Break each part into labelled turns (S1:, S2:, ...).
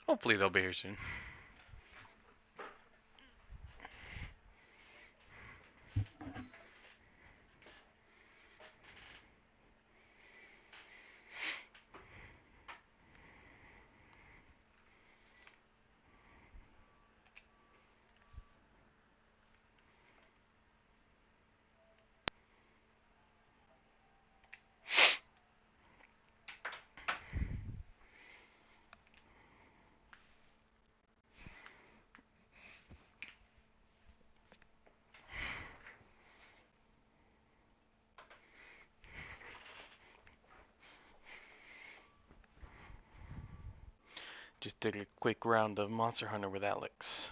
S1: Hopefully they'll be here soon. Just did a quick round of Monster Hunter with Alex.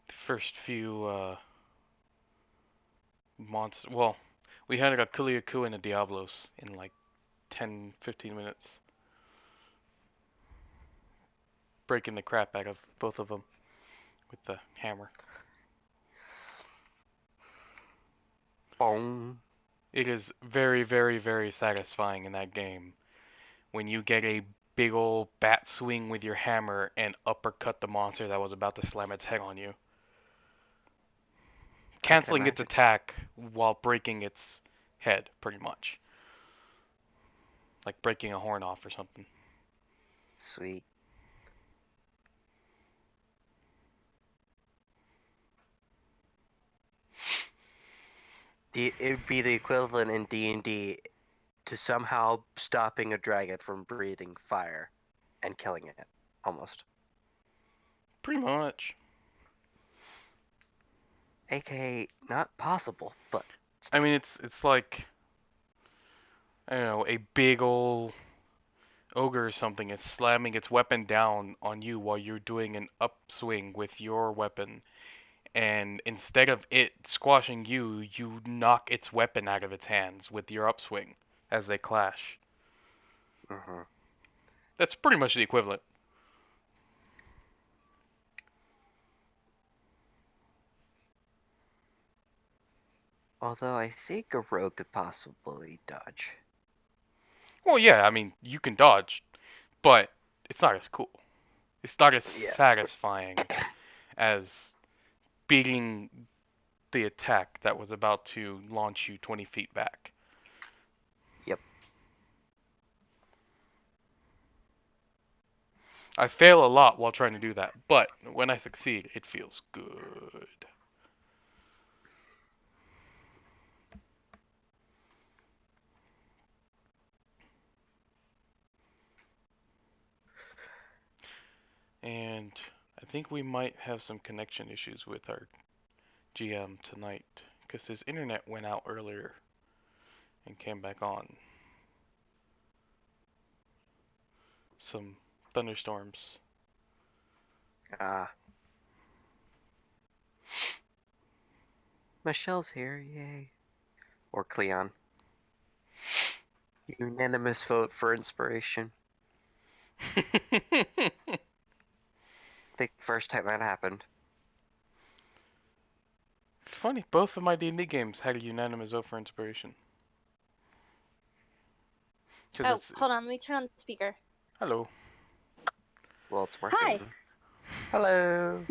S1: The first few monsters. Well, we had a Kuliaku and a Diablos in like 10, 15 minutes. Breaking the crap out of both of them with the hammer.
S2: Boom.
S1: It is very, very, very satisfying in that game when you get a big ol' bat swing with your hammer and uppercut the monster that was about to slam its head on you.
S2: I can
S1: Canceling its
S2: imagine.
S1: attack while breaking its head, pretty much. Like breaking a horn off or something.
S2: Sweet. It would be the equivalent in D&D to somehow stopping a dragon from breathing fire and killing it, almost.
S1: Pretty much.
S2: AKA not possible, but
S1: I mean, it's like, I don't know, a big ol' ogre or something is slamming its weapon down on you while you're doing an upswing with your weapon. And instead of it squashing you, you knock its weapon out of its hands with your upswing as they clash. That's pretty much the equivalent.
S2: Although I think a rogue could possibly dodge.
S1: Well, yeah, I mean, you can dodge, but it's not as cool. It's not as
S2: Yeah.
S1: satisfying as beating the attack that was about to launch you 20 feet back.
S2: Yep.
S1: I fail a lot while trying to do that, but when I succeed, it feels good. And I think we might have some connection issues with our GM tonight because his internet went out earlier and came back on. Some thunderstorms.
S2: Michelle's here, yay. Or Cleon. Unanimous vote for inspiration. I think the first time that happened.
S1: It's funny, both of my D&D games had a unanimous vote for inspiration.
S3: Oh, hold on, let me turn on the speaker.
S1: Hello.
S2: Well, it's working.
S3: Hi.
S2: Hello.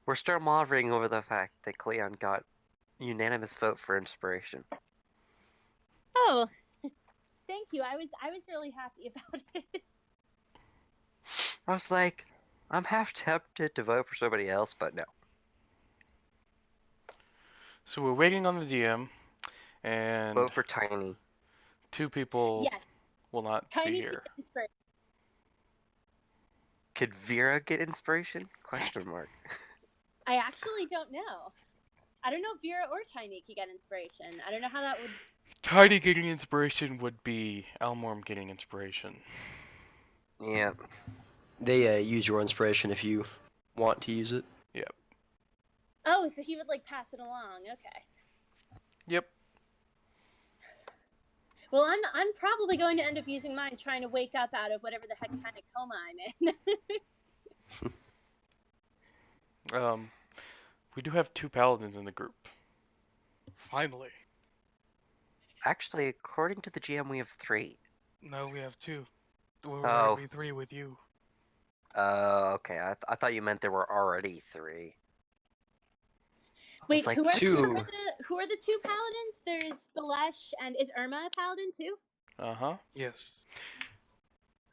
S2: We're still monitoring over the fact that Cleon got unanimous vote for inspiration.
S3: Oh, thank you. I was really happy about it.
S2: I was like, I'm half tempted to vote for somebody else, but no.
S1: So we're waiting on the DM, and
S2: Vote for Tiny.
S1: two people
S3: Yes.
S1: will not be
S3: Tiny
S1: here.
S3: inspiration.
S2: Could Vera get inspiration? Question mark.
S3: I actually don't know. I don't know if Vera or Tiny could get inspiration. I don't know how that would.
S1: Tidy getting inspiration would be Elmorm getting inspiration.
S2: Yeah.
S4: They use your inspiration if you want to use it.
S1: Yep.
S3: Oh, so he would like pass it along. Okay.
S1: Yep.
S3: Well, I'm probably going to end up using mine trying to wake up out of whatever the heck kind of coma I'm in.
S1: We do have two paladins in the group. Finally.
S2: Actually, according to the GM, we have 3.
S5: No, we have 2. We're
S2: Oh.
S5: gonna be 3 with you.
S2: Okay. I thought you meant there were already 3. I
S3: Wait,
S2: was like,
S3: who are
S4: two.
S3: the 2 paladins? There's Balesh, and is Irma a paladin too?
S1: Uh-huh.
S5: Yes.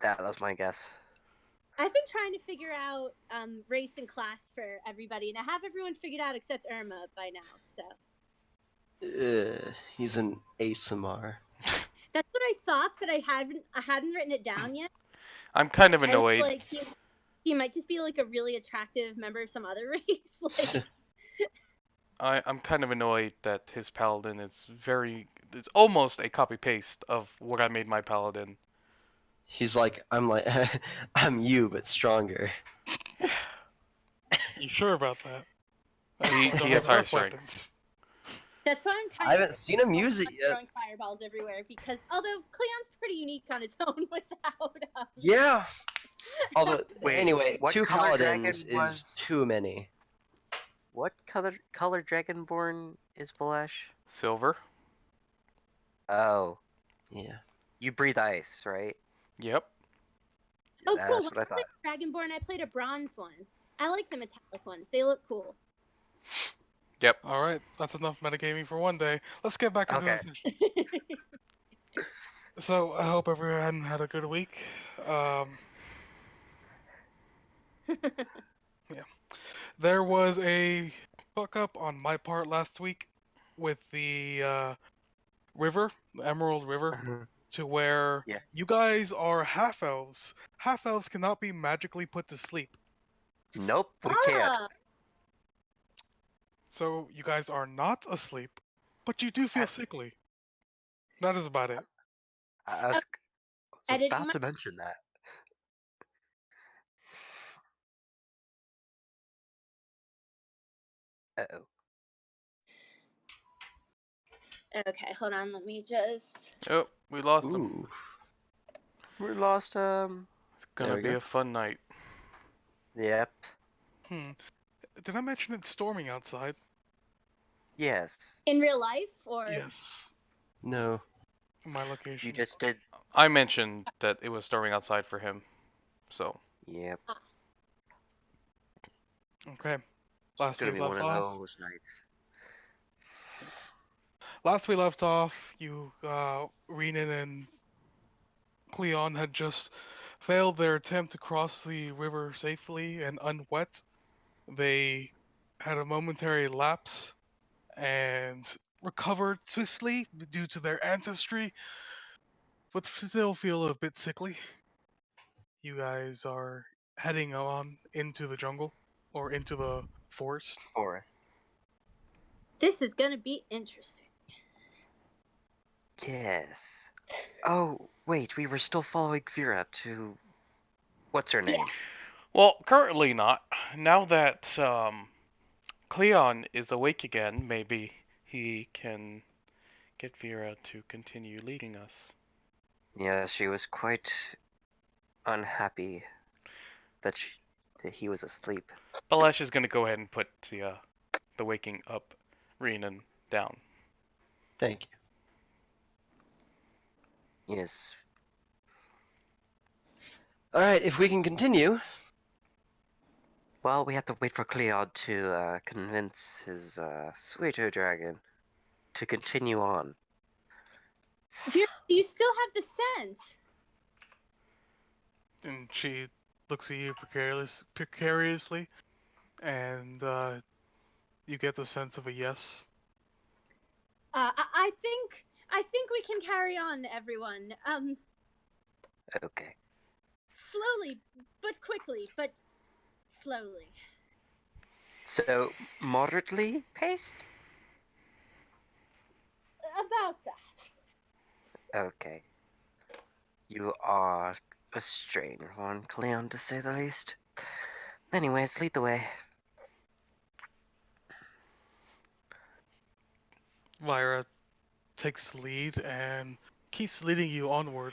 S2: that was my guess.
S3: I've been trying to figure out race and class for everybody, and I have everyone figured out except Irma by now. So
S4: He's an ASMR.
S3: that's what I thought, but I hadn't written it down yet.
S1: I'm kind of
S3: I was
S1: annoyed.
S3: like, he might just be like a really attractive member of some other race. Like,
S1: I'm kind of annoyed that his paladin is it's almost a copy paste of what I made my paladin.
S4: He's like, I'm you, but stronger.
S5: You sure about that?
S1: He
S5: Don't
S1: has
S5: have
S1: higher
S5: enough
S1: strength.
S5: weapons.
S3: that's why I'm kind
S4: I
S3: of
S4: haven't seen him use it yet.
S3: throwing fireballs everywhere because although Cleon's pretty unique on his own without.
S4: Yeah. Although,
S2: Wait,
S4: anyway,
S2: what
S4: 2
S2: color
S4: paladins
S2: dragon was-
S4: is too many.
S2: What color dragonborn is Balesh?
S1: Silver?
S2: Oh,
S4: Yeah.
S2: you breathe ice, right?
S1: Yep.
S3: Oh,
S2: That's
S3: cool!
S2: what
S3: When
S2: I
S3: I played Dragonborn, I played a bronze one. I like the metallic ones; they look cool.
S1: Yep.
S5: Alright, that's enough metagaming for one day. Let's get back into
S2: Okay.
S5: the session. So, I hope everyone had a good week. There was a fuck up on my part last week with the river, the Emerald River, to where
S2: Yeah.
S5: you guys are half elves. Half elves cannot be magically put to sleep.
S2: Nope, we can't.
S3: Ah,
S5: So you guys are not asleep, but you do feel sickly. That is about it.
S2: I was
S3: Editing
S2: about
S3: my-
S2: to mention that. Uh-oh.
S3: okay, hold on. Let me just.
S1: Oh, we lost him.
S4: Ooh.
S2: We lost
S1: It's gonna
S4: There we
S1: be
S4: go.
S1: a fun night.
S2: Yep.
S5: Did I mention it's storming outside?
S2: Yes.
S3: In real life, or
S5: Yes.
S4: No.
S5: In my location.
S2: You just did.
S1: I mentioned that it was storming outside for him, so.
S2: Yep.
S5: Okay.
S2: It's
S5: Last
S2: gonna
S5: we
S2: be
S5: left
S2: one of
S5: off.
S2: those nights.
S5: Last we left off, Renan and Cleon had just failed their attempt to cross the river safely and unwet. They had a momentary lapse and recovered swiftly due to their ancestry, but still feel a bit sickly. You guys are heading on into the jungle or into the forest.
S2: Forest.
S3: this is gonna be interesting.
S2: Yes. Oh, wait, we were still following Vera to. What's her name?
S1: Well, currently not. Now that Cleon is awake again, maybe he can get Vera to continue leading us.
S2: Yeah, she was quite unhappy that he was asleep.
S1: Balesh is gonna go ahead and put the waking up Renan down.
S4: Thank you.
S2: Yes.
S4: Alright, if we can continue.
S2: Well, we have to wait for Cleon to convince his sweeter dragon to continue on.
S3: Vera, you still have the scent.
S5: And she looks at you precariously, and you get the sense of a yes.
S3: I think we can carry on, everyone.
S2: Okay.
S3: Slowly, but quickly, but slowly.
S2: So, moderately paced?
S3: About that.
S2: Okay. You are a strange one, Cleon, to say the least. Anyways, lead the way.
S5: Lyra takes the lead and keeps leading you onward.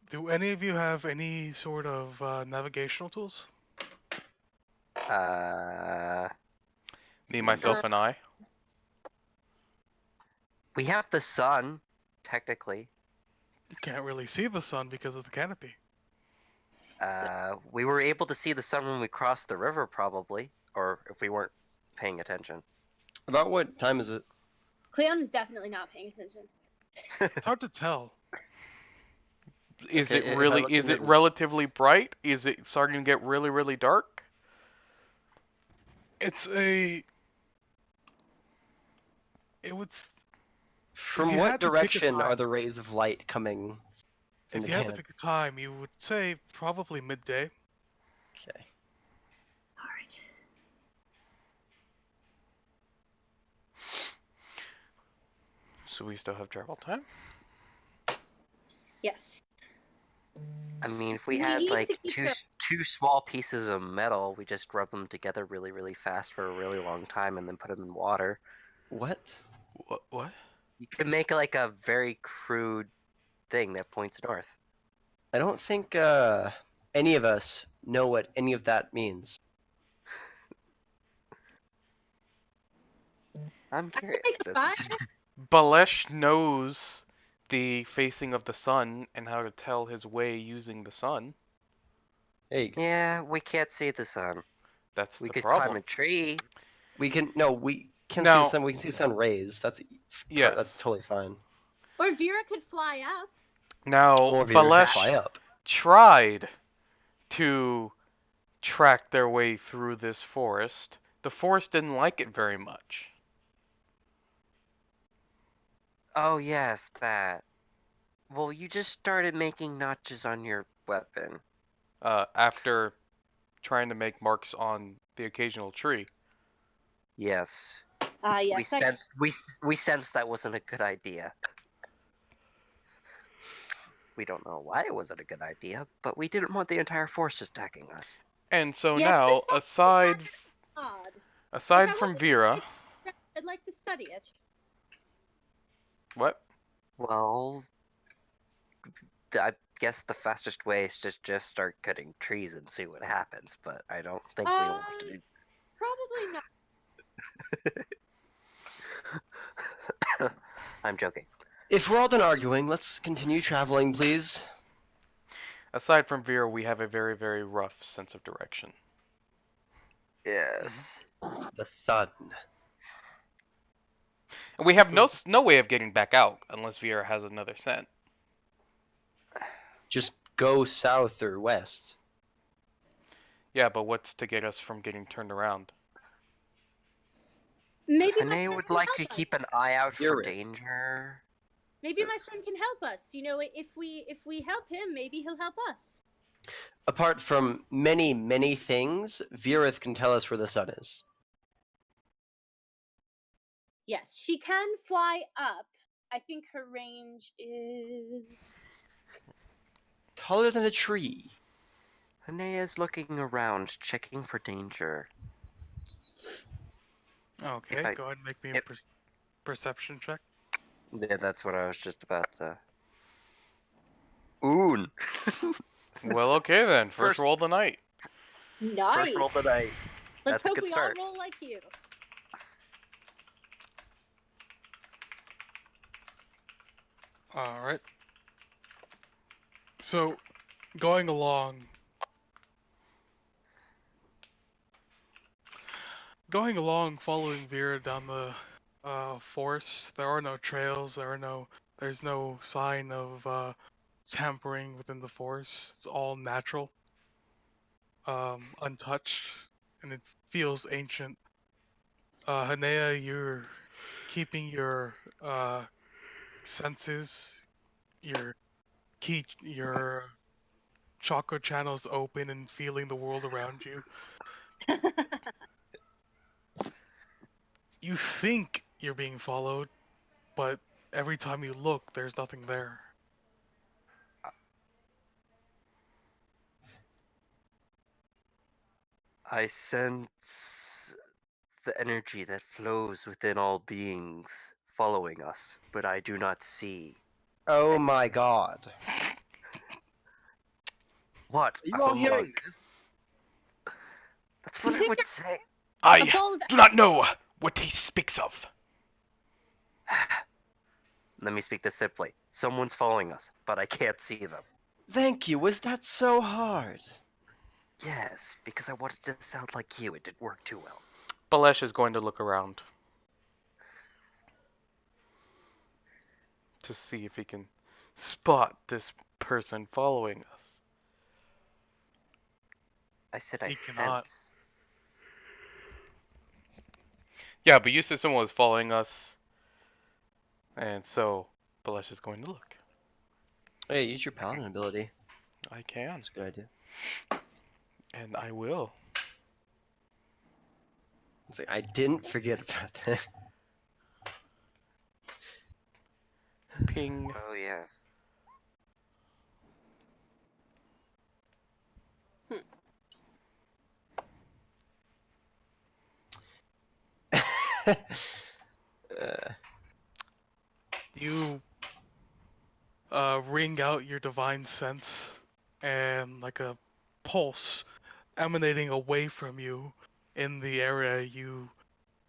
S5: Do any of you have any sort of navigational tools?
S1: Me, myself, and I.
S2: We have the sun, technically.
S5: You can't really see the sun because of the canopy.
S2: We were able to see the sun when we crossed the river, probably, or if we weren't paying attention.
S4: About what time is it?
S3: Cleon was definitely not paying attention.
S5: It's hard to tell.
S1: Is
S4: Okay,
S1: it
S4: if I
S1: really?
S4: look
S1: Is
S4: into
S1: it
S4: the-
S1: relatively bright? Is it starting to get really, really dark?
S5: It's a. It would.
S4: From
S5: you
S4: what
S5: had to pick a
S4: direction are
S5: time-
S4: the rays of light coming from
S5: If
S4: the
S5: you had to
S4: canopy?
S5: pick a time, you would say probably midday.
S4: Okay.
S3: All right.
S1: So we still have travel time.
S3: Yes.
S2: I mean, if we
S3: We
S2: had
S3: need
S2: like
S3: to keep
S2: two small pieces of metal, we just rub them together really, really fast for a really long time, and then put them in water.
S4: What?
S1: What?
S2: You can make like a very crude thing that points north.
S4: I don't think any of us know what any of that means.
S2: I'm curious.
S3: make a fire.
S1: Balesh knows the facing of the sun and how to tell his way using the sun.
S4: There you go.
S2: Yeah, we can't see the sun.
S1: That's
S2: We
S1: the
S2: could
S1: problem.
S2: climb a tree.
S4: We can we can see
S1: Now-
S4: the sun. We can see sun rays. That's
S1: Yes.
S4: that's totally fine.
S3: Or Vera could fly up.
S1: Now,
S4: Or if you were to fly
S1: Balesh
S4: up.
S1: tried to track their way through this forest. The forest didn't like it very much.
S2: Oh yes, that. Well, you just started making notches on your weapon.
S1: After trying to make marks on the occasional tree.
S2: Yes.
S3: Yes.
S2: We sensed that wasn't a good idea. We don't know why it wasn't a good idea, but we didn't want the entire force attacking us.
S1: And so
S3: Yeah,
S1: now,
S3: this sounds
S1: aside
S3: Odd.
S1: aside
S3: If I
S1: from
S3: wasn't
S1: Vera,
S3: I'd like to study it.
S1: what?
S2: Well, I guess the fastest way is to just start cutting trees and see what happens, but I don't think we want to do.
S3: Probably not.
S2: I'm joking.
S4: If we're all done arguing, let's continue traveling, please.
S1: Aside from Vera, we have a very, very rough sense of direction.
S2: Yes.
S4: The sun.
S1: And we have no way of getting back out unless Vera has another scent.
S4: Just go south or west.
S1: Yeah, but what's to get us from getting turned around?
S3: Maybe my
S2: Hane
S3: friend
S2: would
S3: can
S2: like
S3: help
S2: to
S3: us.
S2: keep an eye out for
S4: You're it.
S2: danger.
S3: Maybe my friend can help us. You know, if we help him, maybe he'll help us.
S4: Apart from many, many things, Virith can tell us where the sun is.
S3: Yes, she can fly up. I think her range is.
S4: Taller than a tree.
S2: Hanea's looking around, checking for danger.
S5: Okay,
S2: I-
S5: go ahead and make me a
S2: if-
S5: perception check.
S2: Yeah, that's what I was just about to. Oon!
S1: Well, okay then. First
S2: First-
S1: roll of the night.
S3: Nice.
S2: First roll of the night.
S3: Let's
S2: That's a
S3: hope
S2: good
S3: we
S2: start.
S3: all roll like you.
S5: Alright. So, going along. Going along, following Vera down the forest, there are no trails, there's no sign of tampering within the forest. It's all natural, untouched, and it feels ancient. Hanea, you're keeping your senses, your chakra channels open and feeling the world around you. You think you're being followed, but every time you look, there's nothing there.
S2: I sense the energy that flows within all beings following us, but I do not see.
S4: Oh my god.
S2: What?
S4: Are you all
S2: among-
S4: hearing this?
S2: That's what I would say.
S3: A
S1: I
S3: ball of
S1: do not know what he speaks of.
S2: Let me speak this simply. Someone's following us, but I can't see them.
S4: Thank you. Was that so hard?
S2: Yes, because I wanted to sound like you. It didn't work too well.
S1: Balesh is going to look around to see if he can spot this person following us.
S2: I said I
S5: He cannot.
S2: sense.
S1: Yeah, but you said someone was following us, and so Balesh is going to look.
S4: Hey, use your paladin ability.
S1: I can,
S4: That's a good idea.
S1: and I will.
S4: It's like I didn't forget about that.
S1: Ping.
S2: Oh, yes.
S4: uh,
S5: You ring out your divine sense, and like a pulse emanating away from you in the area, you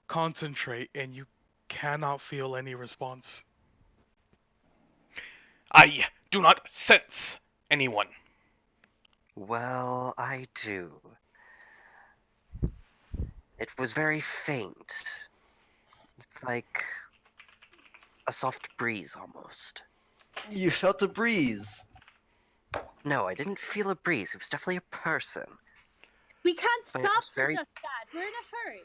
S5: concentrate and you cannot feel any response.
S1: I do not sense anyone.
S2: Well, I do. It was very faint. Like a soft breeze almost.
S4: you felt a breeze.
S2: No, I didn't feel a breeze. It was definitely a person.
S3: We can't
S2: But
S3: stop
S2: it was
S3: for
S2: very-
S3: just that. We're in a hurry.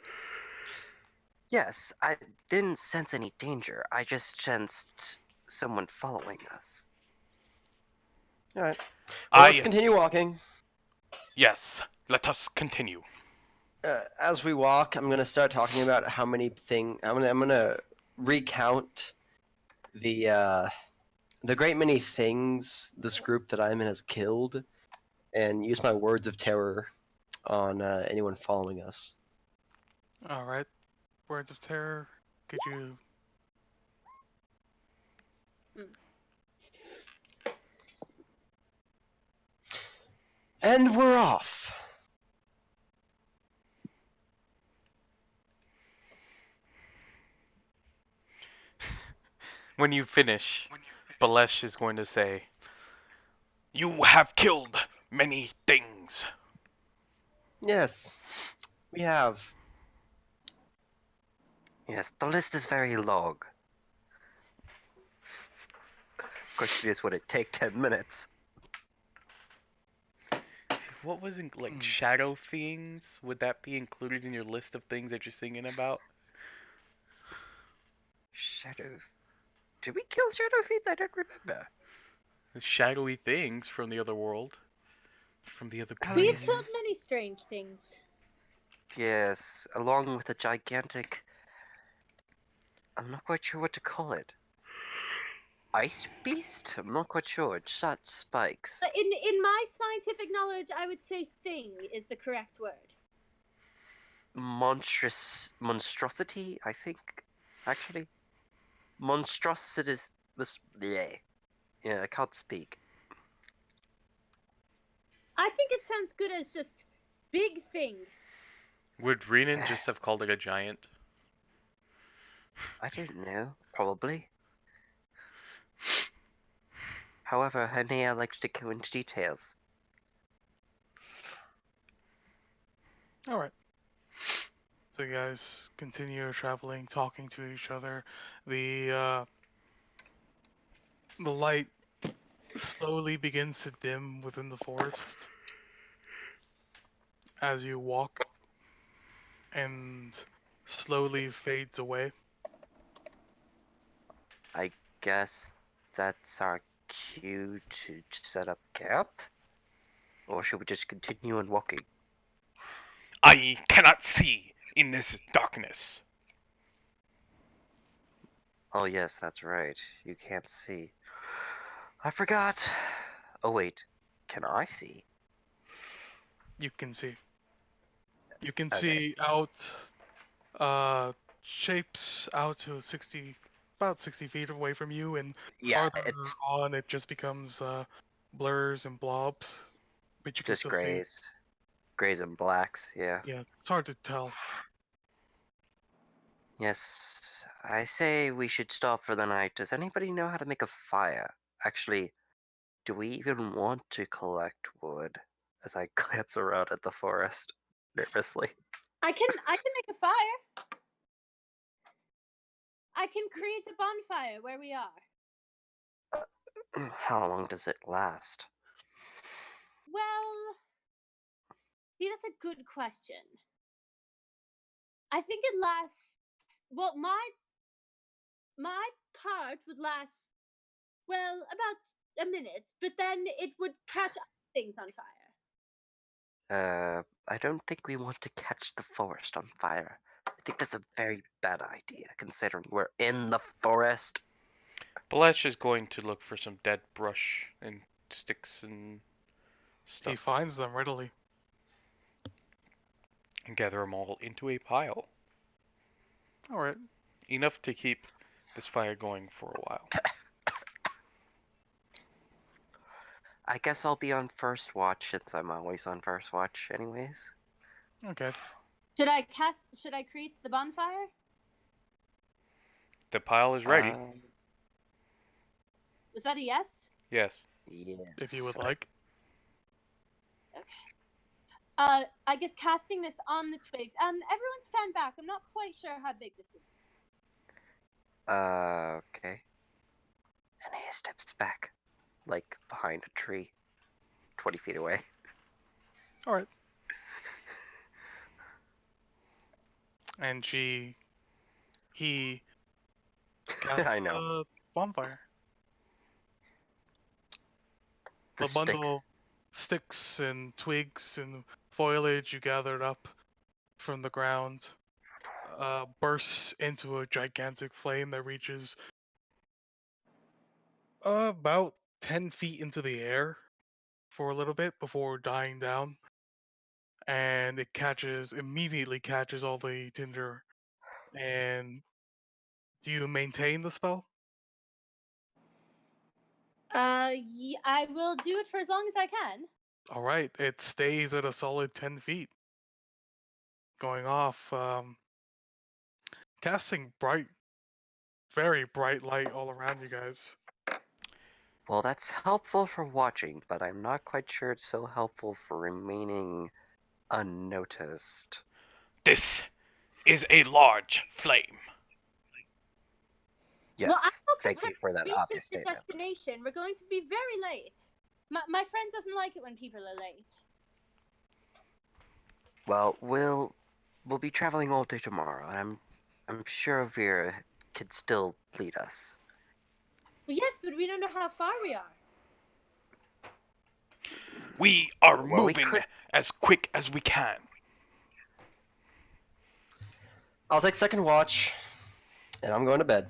S2: Yes, I didn't sense any danger. I just sensed someone following us.
S4: All right. Well, let's
S1: I
S4: continue walking.
S1: yes. Let us continue.
S4: As we walk, I'm gonna start talking about how many things. I'm gonna recount the great many things this group that I'm in has killed, and use my words of terror on anyone following us.
S5: All right. Words of terror. Could you?
S4: And we're off.
S1: When you finish, Balesh is going to say, "You have killed many things."
S4: Yes, we have.
S2: Yes, the list is very long. Question is, would it take 10 minutes?
S1: What was in, like
S5: Hmm.
S1: shadow things? Would that be included in your list of things that you're singing about?
S2: Shadow. Did we kill Shadow Fiends? I don't remember.
S1: Shadowy things from the other world, from the other
S2: Oh,
S3: We
S1: plane.
S3: have
S2: yes.
S3: killed many strange things.
S2: Yes, along with a gigantic. I'm not quite sure what to call it. Ice beast? I'm not quite sure. It shot spikes.
S3: But in my scientific knowledge, I would say "thing" is the correct word.
S2: Monstrosity, I think. Actually, monstrosity was. Yeah, I can't speak.
S3: I think it sounds good as just big thing.
S1: Would Renan just have called it a giant?
S2: I don't know. Probably. However, Hanea likes to go into details.
S5: All right. So you guys continue traveling, talking to each other. The light slowly begins to dim within the forest as you walk, and slowly fades away.
S2: I guess that's our cue to set up camp? Or should we just continue on walking?
S1: I cannot see in this darkness.
S2: Oh, yes, that's right. You can't see. I forgot. Oh, wait. Can I see?
S5: You can see. You can
S2: Okay.
S5: see out shapes out to about 60 feet away from you, and
S2: Yeah,
S5: farther
S2: it's
S5: on it just becomes blurs and blobs, but you can
S2: just
S5: still see.
S2: grays and blacks, yeah.
S5: Yeah, it's hard to tell.
S2: Yes, I say we should stop for the night. Does anybody know how to make a fire? Actually, do we even want to collect wood? As I glance around at the forest nervously.
S3: I can make a fire. I can create a bonfire where we are.
S2: How long does it last?
S3: Well, see, that's a good question. I think it lasts. Well, my part would last, well, about a minute, but then it would catch things on fire.
S2: I don't think we want to catch the forest on fire. I think that's a very bad idea, considering we're in the forest.
S1: Balesh is going to look for some dead brush and sticks and
S5: He
S1: stuff
S5: finds them readily.
S1: and gather them all into a pile.
S5: Alright.
S1: Enough to keep this fire going for a while.
S2: I guess I'll be on first watch since I'm always on first watch anyways.
S5: Okay.
S3: Should I create the bonfire?
S1: The pile is ready.
S3: Was that a yes?
S1: Yes.
S2: Yes.
S5: If you would like.
S3: Okay. I guess casting this on the twigs. Everyone stand back. I'm not quite sure how big this would be.
S2: Okay. And he steps back, like behind a tree, 20 feet away.
S5: Alright. And he casts
S2: I know.
S5: a bonfire.
S2: The
S5: A bundle of sticks and twigs and foliage you gathered up from the ground bursts into a gigantic flame that reaches about 10 feet into the air for a little bit before dying down. And it immediately catches all the tinder. And do you maintain the spell?
S3: Yeah, I will do it for as long as I can.
S5: Alright, it stays at a solid 10 feet. Going off, casting very bright light all around you guys.
S2: Well, that's helpful for watching, but I'm not quite sure it's so helpful for remaining unnoticed.
S1: This is a large flame.
S2: Yes,
S3: Well, I'm not
S2: thank you
S3: prepared
S2: for that
S3: to reach
S2: obvious
S3: the
S2: statement.
S3: destination. We're going to be very late. My friend doesn't like it when people are late.
S2: Well, we'll be traveling all day tomorrow, and I'm sure Vera could still lead us.
S3: Well, yes, but we don't know how far we are.
S1: We are
S2: Well, we
S1: moving
S2: could.
S1: as quick as we can.
S4: I'll take second watch, and I'm going to bed.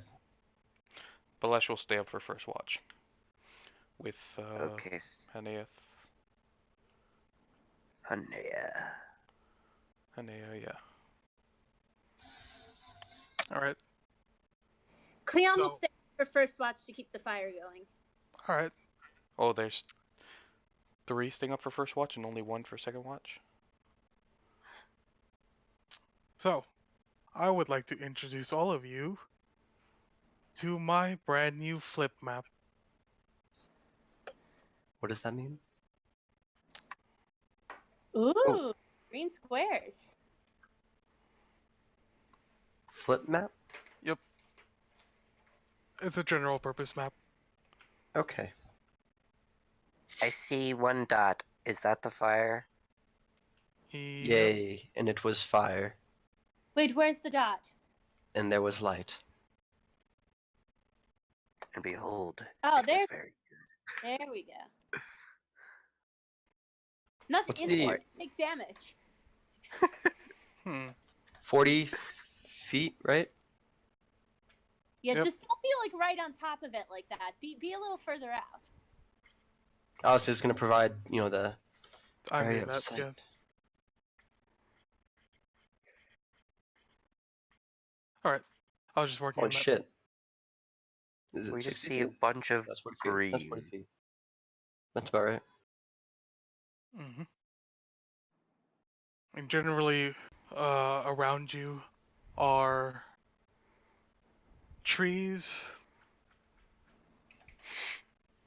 S1: Balesh will stay up for first watch. With
S2: Okay,
S1: Hanaeth.
S2: Hanea.
S1: Hanea, yeah.
S5: Alright,
S3: Cleon will
S5: So-
S3: stay for first watch to keep the fire going.
S5: alright.
S1: Oh, there's 3 staying up for first watch and only 1 for second watch?
S5: So, I would like to introduce all of you to my brand new flip map.
S4: What does that mean?
S3: Ooh, green squares.
S4: Flip map?
S5: It's a general purpose map.
S4: Okay.
S2: I see one dot. Is that the fire?
S5: Yep.
S4: Yay. And it was fire.
S3: Wait, where's the dot?
S4: And there was light.
S2: And behold,
S3: Oh,
S2: it was
S3: there.
S2: very
S3: There we go. Not
S4: What's
S3: in
S4: the-
S3: there. Take damage.
S4: 40 feet, right?
S3: Yeah,
S5: Yep.
S3: just don't be like right on top of it like that. Be a little further out.
S4: Obviously, it's going to provide, the
S5: I
S4: area
S5: made
S4: of
S5: that,
S4: sight.
S5: yeah. Alright, I was just working
S4: Holy
S5: on that.
S4: shit. Is it
S2: We just
S4: 60
S2: see a
S4: feet?
S2: bunch of
S4: That's 40 feet. That's 40
S2: green.
S4: feet. That's about right.
S5: Mm-hmm. And generally, around you are trees.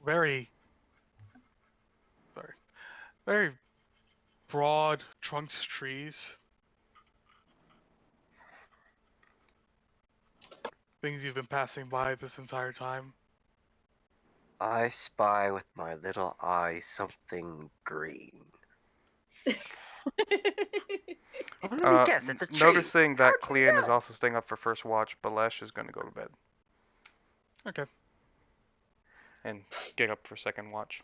S5: Very, sorry, very broad trunked trees. Things you've been passing by this entire time.
S2: I spy with my little eye something green. Well, let me guess, it's a tree.
S1: Noticing that
S2: How'd you
S1: Clean is
S2: know?
S1: also staying up for first watch, Balesh is going to go to bed
S5: Okay.
S1: and get up for second watch.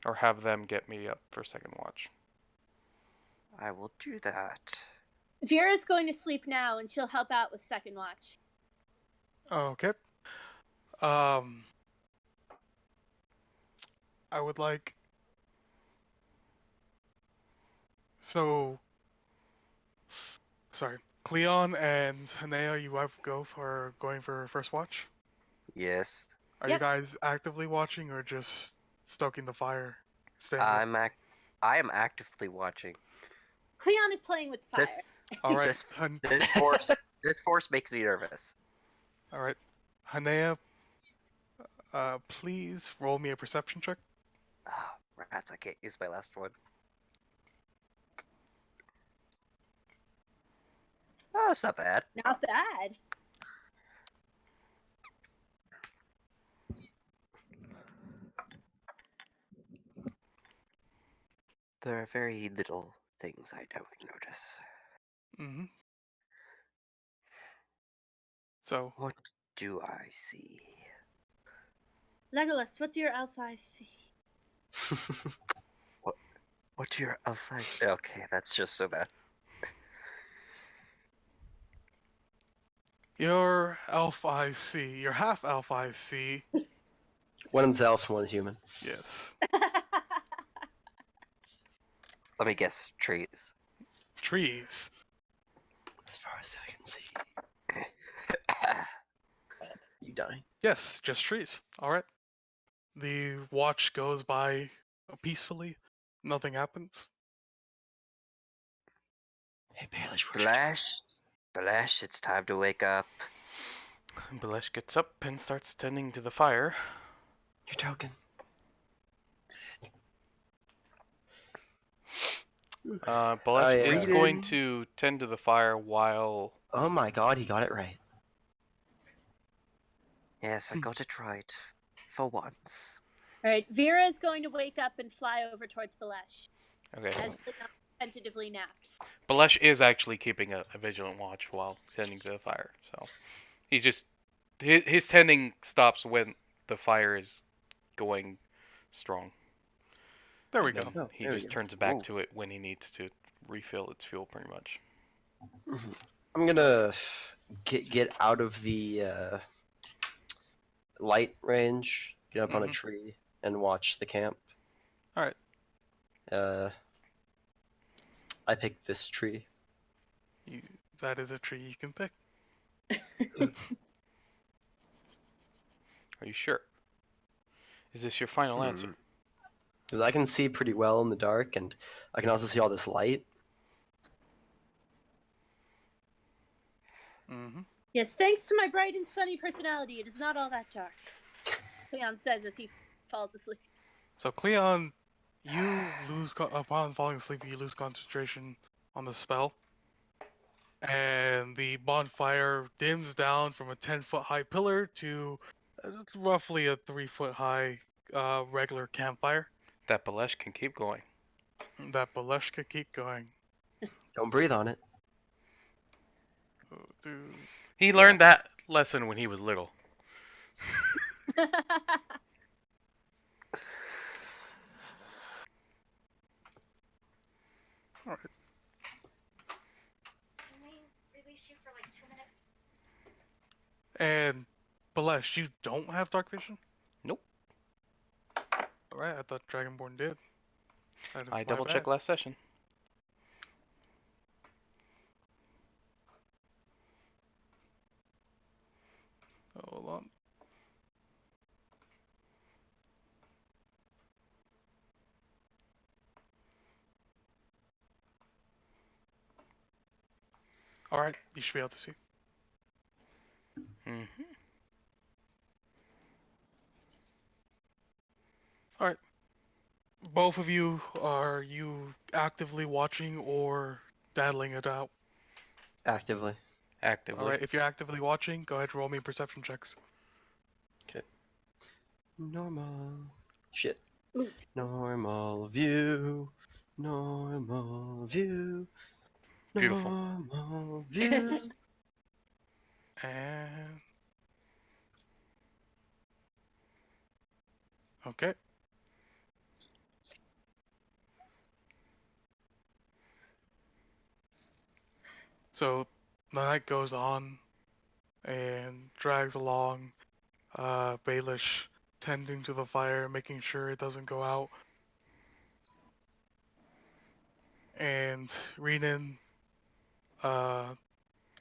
S1: Or have them get me up for second watch.
S2: I will do that.
S3: Vera's going to sleep now, and she'll help out with second watch.
S5: Okay. I would like. So, sorry, Cleon and Hanea, you have going for first watch.
S2: Yes.
S5: Are
S3: Yep.
S5: you guys actively watching or just stoking the fire? Staying up?
S2: I am actively watching.
S3: Cleon is playing with fire.
S2: This
S5: All right.
S2: this force makes me nervous.
S5: All right, Hanea, please roll me a perception check.
S2: Oh, rats, I can't use my last one. Oh, that's not bad.
S3: Not bad.
S2: There are very little things I don't notice.
S5: Mm-hmm. So,
S2: What do I see?
S3: Legolas, what's your elf eye see?
S2: What do your elf eyes? Okay, that's just so bad.
S5: your elf IC, your half elf IC,
S4: One's elf, one's human.
S5: yes,
S2: Let me guess, trees.
S5: trees.
S4: As far as I can see. You dying?
S5: Yes, just trees. All right. The watch goes by peacefully. Nothing happens.
S4: Hey, Baelish, what you doing?
S2: Balash, it's time to wake up.
S1: Balesh gets up and starts tending to the fire.
S4: You're joking.
S1: Balesh is
S4: yeah.
S1: going to tend to the fire while...
S4: Oh my god, he got it right.
S2: Yes, I got it right. For once.
S3: All right, Vera is going to wake up and fly over towards Balesh
S1: Okay.
S3: as Cleon tentatively naps.
S1: Balesh is actually keeping a vigilant watch while tending to the fire, so... He's just... His tending stops when the fire is going strong.
S5: There we
S1: And
S5: go.
S1: then
S4: Oh,
S1: he
S4: there we
S1: just
S4: go.
S1: turns back
S2: Ooh.
S1: to it when he needs to refill its fuel, pretty much.
S4: I'm gonna get out of the light range, get up on a
S5: Mhm.
S4: tree, and watch the camp.
S5: All right.
S4: I picked this tree.
S5: That is a tree you can pick.
S1: Are you sure? Is this your final answer?
S4: Because I can see pretty well in the dark, and I can also see all this light.
S5: Mm-hmm.
S3: Yes, thanks to my bright and sunny personality, it is not all that dark. Cleon says as he falls asleep.
S5: So Cleon, you lose upon falling asleep. You lose concentration on the spell, and the bonfire dims down from a 10-foot high pillar to roughly a 3-foot high regular campfire.
S1: That Balesh can keep going.
S5: That Balesh could keep going.
S4: Don't breathe on it.
S5: Oh, dude.
S1: He learned that lesson when he was little.
S5: All right.
S6: Can we release you for like 2 minutes?
S5: And Balesh, you don't have dark vision?
S1: Nope.
S5: All right, I thought Dragonborn did. That is
S1: I
S5: my
S1: double
S5: bad.
S1: checked last session.
S5: Hold on. All right, you should be able to see.
S1: Mm-hmm.
S5: All right. Both of you, are you actively watching or daddling it out?
S4: Actively.
S1: Actively.
S5: All right. If you're actively watching, go ahead and roll me perception checks.
S4: Normal. Shit.
S3: Ooh.
S4: Normal view. Normal view.
S1: Beautiful.
S4: Normal view.
S5: And okay. So the night goes on and drags along. Baelish tending to the fire, making sure it doesn't go out. And Renan,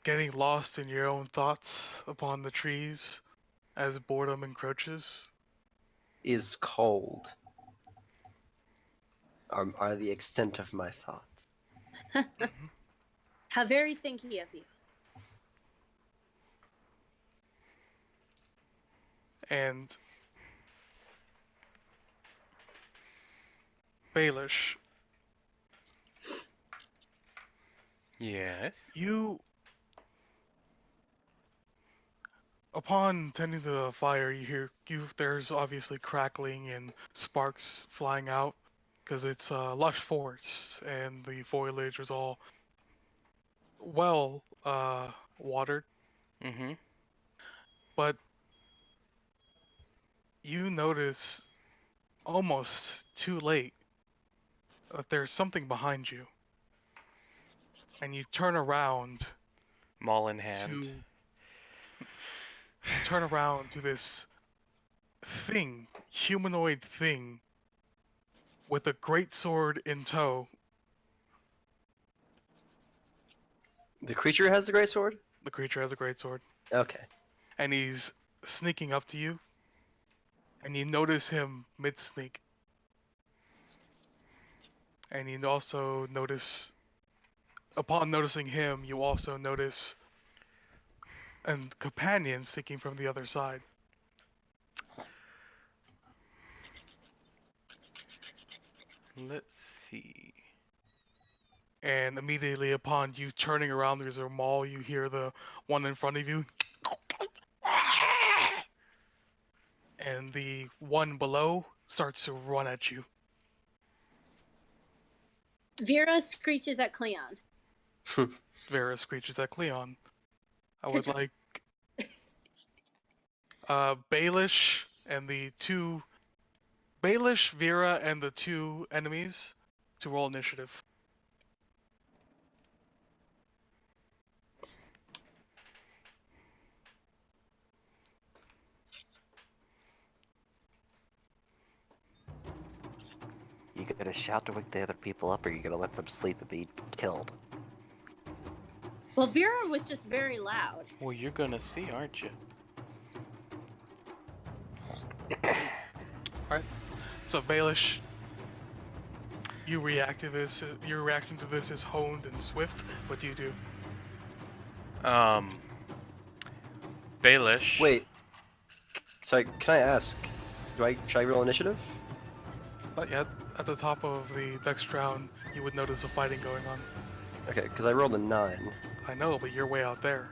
S5: getting lost in your own thoughts upon the trees as boredom encroaches.
S4: Is cold. Are the extent of my thoughts.
S3: How very thinky of you.
S5: And Baelish,
S1: Yes.
S5: you, upon tending to the fire, you hear there's obviously crackling and sparks flying out because it's a lush forest and the foliage was all well watered.
S1: Mm-hmm.
S5: But you notice almost too late that there's something behind you, and you turn around
S1: Maul in hand.
S5: to this thing, humanoid thing, with a great sword in tow.
S4: The creature has the great sword?
S5: The creature has a great sword,
S4: Okay.
S5: and he's sneaking up to you, and you notice him mid-sneak. And you also notice, upon noticing him, you also notice a companion sneaking from the other side.
S1: Let's see.
S5: And immediately upon you turning around, there's a maul, you hear the one in front of you. And the one below starts to run at you.
S3: Vera screeches at Cleon.
S5: Vera screeches at Cleon. I would like Baelish, Vera, and the two enemies to roll initiative.
S2: You gotta shout to wake the other people up, or you gotta let them sleep and be killed.
S3: Well, Vera was just very loud.
S1: Well, you're gonna see, aren't you?
S5: So Baelish, your reaction to this is honed and swift. What do you do?
S1: Baelish.
S4: Wait. Sorry, can I ask? Should I roll initiative?
S5: Not yet. At the top of the next round, you would notice a fighting going on.
S4: Okay, because I rolled a 9.
S5: I know, but you're way out there.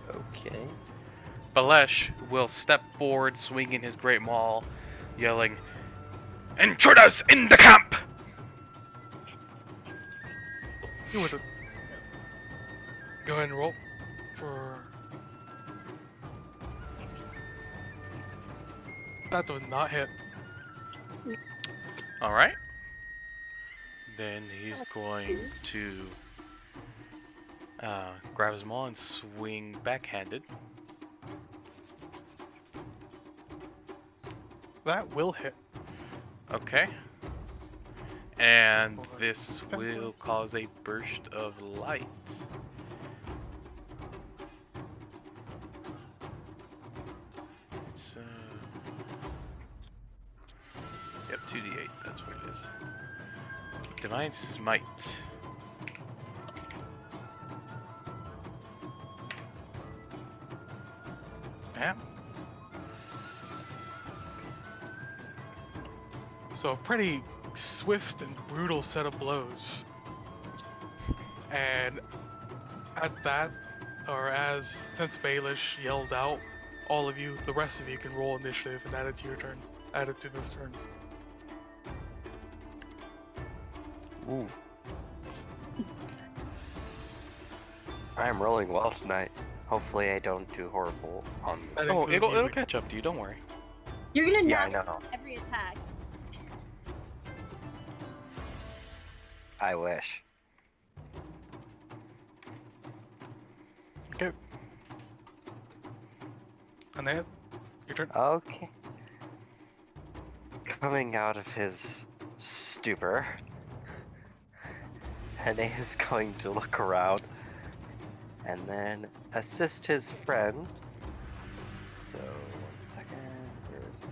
S4: Okay.
S1: Baelish will step forward, swinging his great maul, yelling, "Intruders in the camp!"
S5: You would go ahead and roll for. That does not hit.
S1: Alright. Then he's going to grab his maul and swing backhanded.
S5: That will hit.
S1: Okay. And
S5: For
S1: this
S5: 10
S1: will
S5: points.
S1: cause a burst of light. It's, yep, 2d8, that's what it is. Divine Smite.
S5: pretty swift and brutal set of blows. And at that, or since Baelish yelled out, all of you, the rest of you can roll initiative and add it to your turn. Add it to this turn.
S2: Ooh. I'm rolling well tonight. Hopefully I don't do horrible on
S5: That
S1: Oh,
S5: includes
S1: it'll
S5: you.
S1: catch up to you. Don't worry.
S3: You're gonna
S2: Yeah, I
S3: knock
S2: know.
S3: every attack.
S2: I wish.
S5: Okay. Annette, your turn.
S2: Okay. Coming out of his stupor, Hene is going to look around and then assist his friend. So, 1 second. Where is it?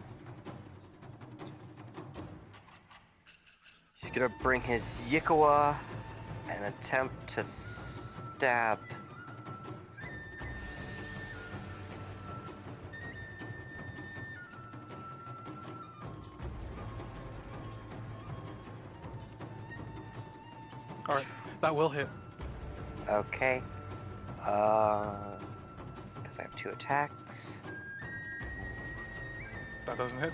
S2: He's gonna bring his Yikawa and attempt to stab.
S5: Alright, that will hit.
S2: Okay. Because I have 2 attacks.
S5: That doesn't hit.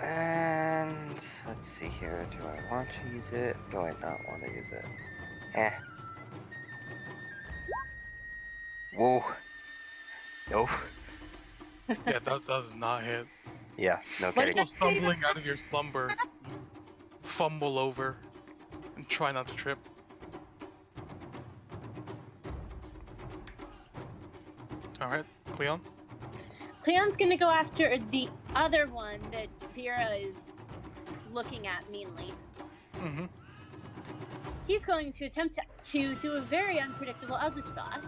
S2: And let's see here. Do I want to use it? Do I not want to use it? Eh. Whoa. Nope.
S5: Yeah, that does not hit.
S2: Yeah, no
S3: What
S2: kidding.
S3: did I
S5: Go stumbling out of your slumber, fumble over, and try not to trip. Alright, Cleon.
S3: Cleon's gonna go after the other one that Vera is looking at meanly.
S5: Mm-hmm.
S3: He's going to attempt to do a very unpredictable Eldritch Blast.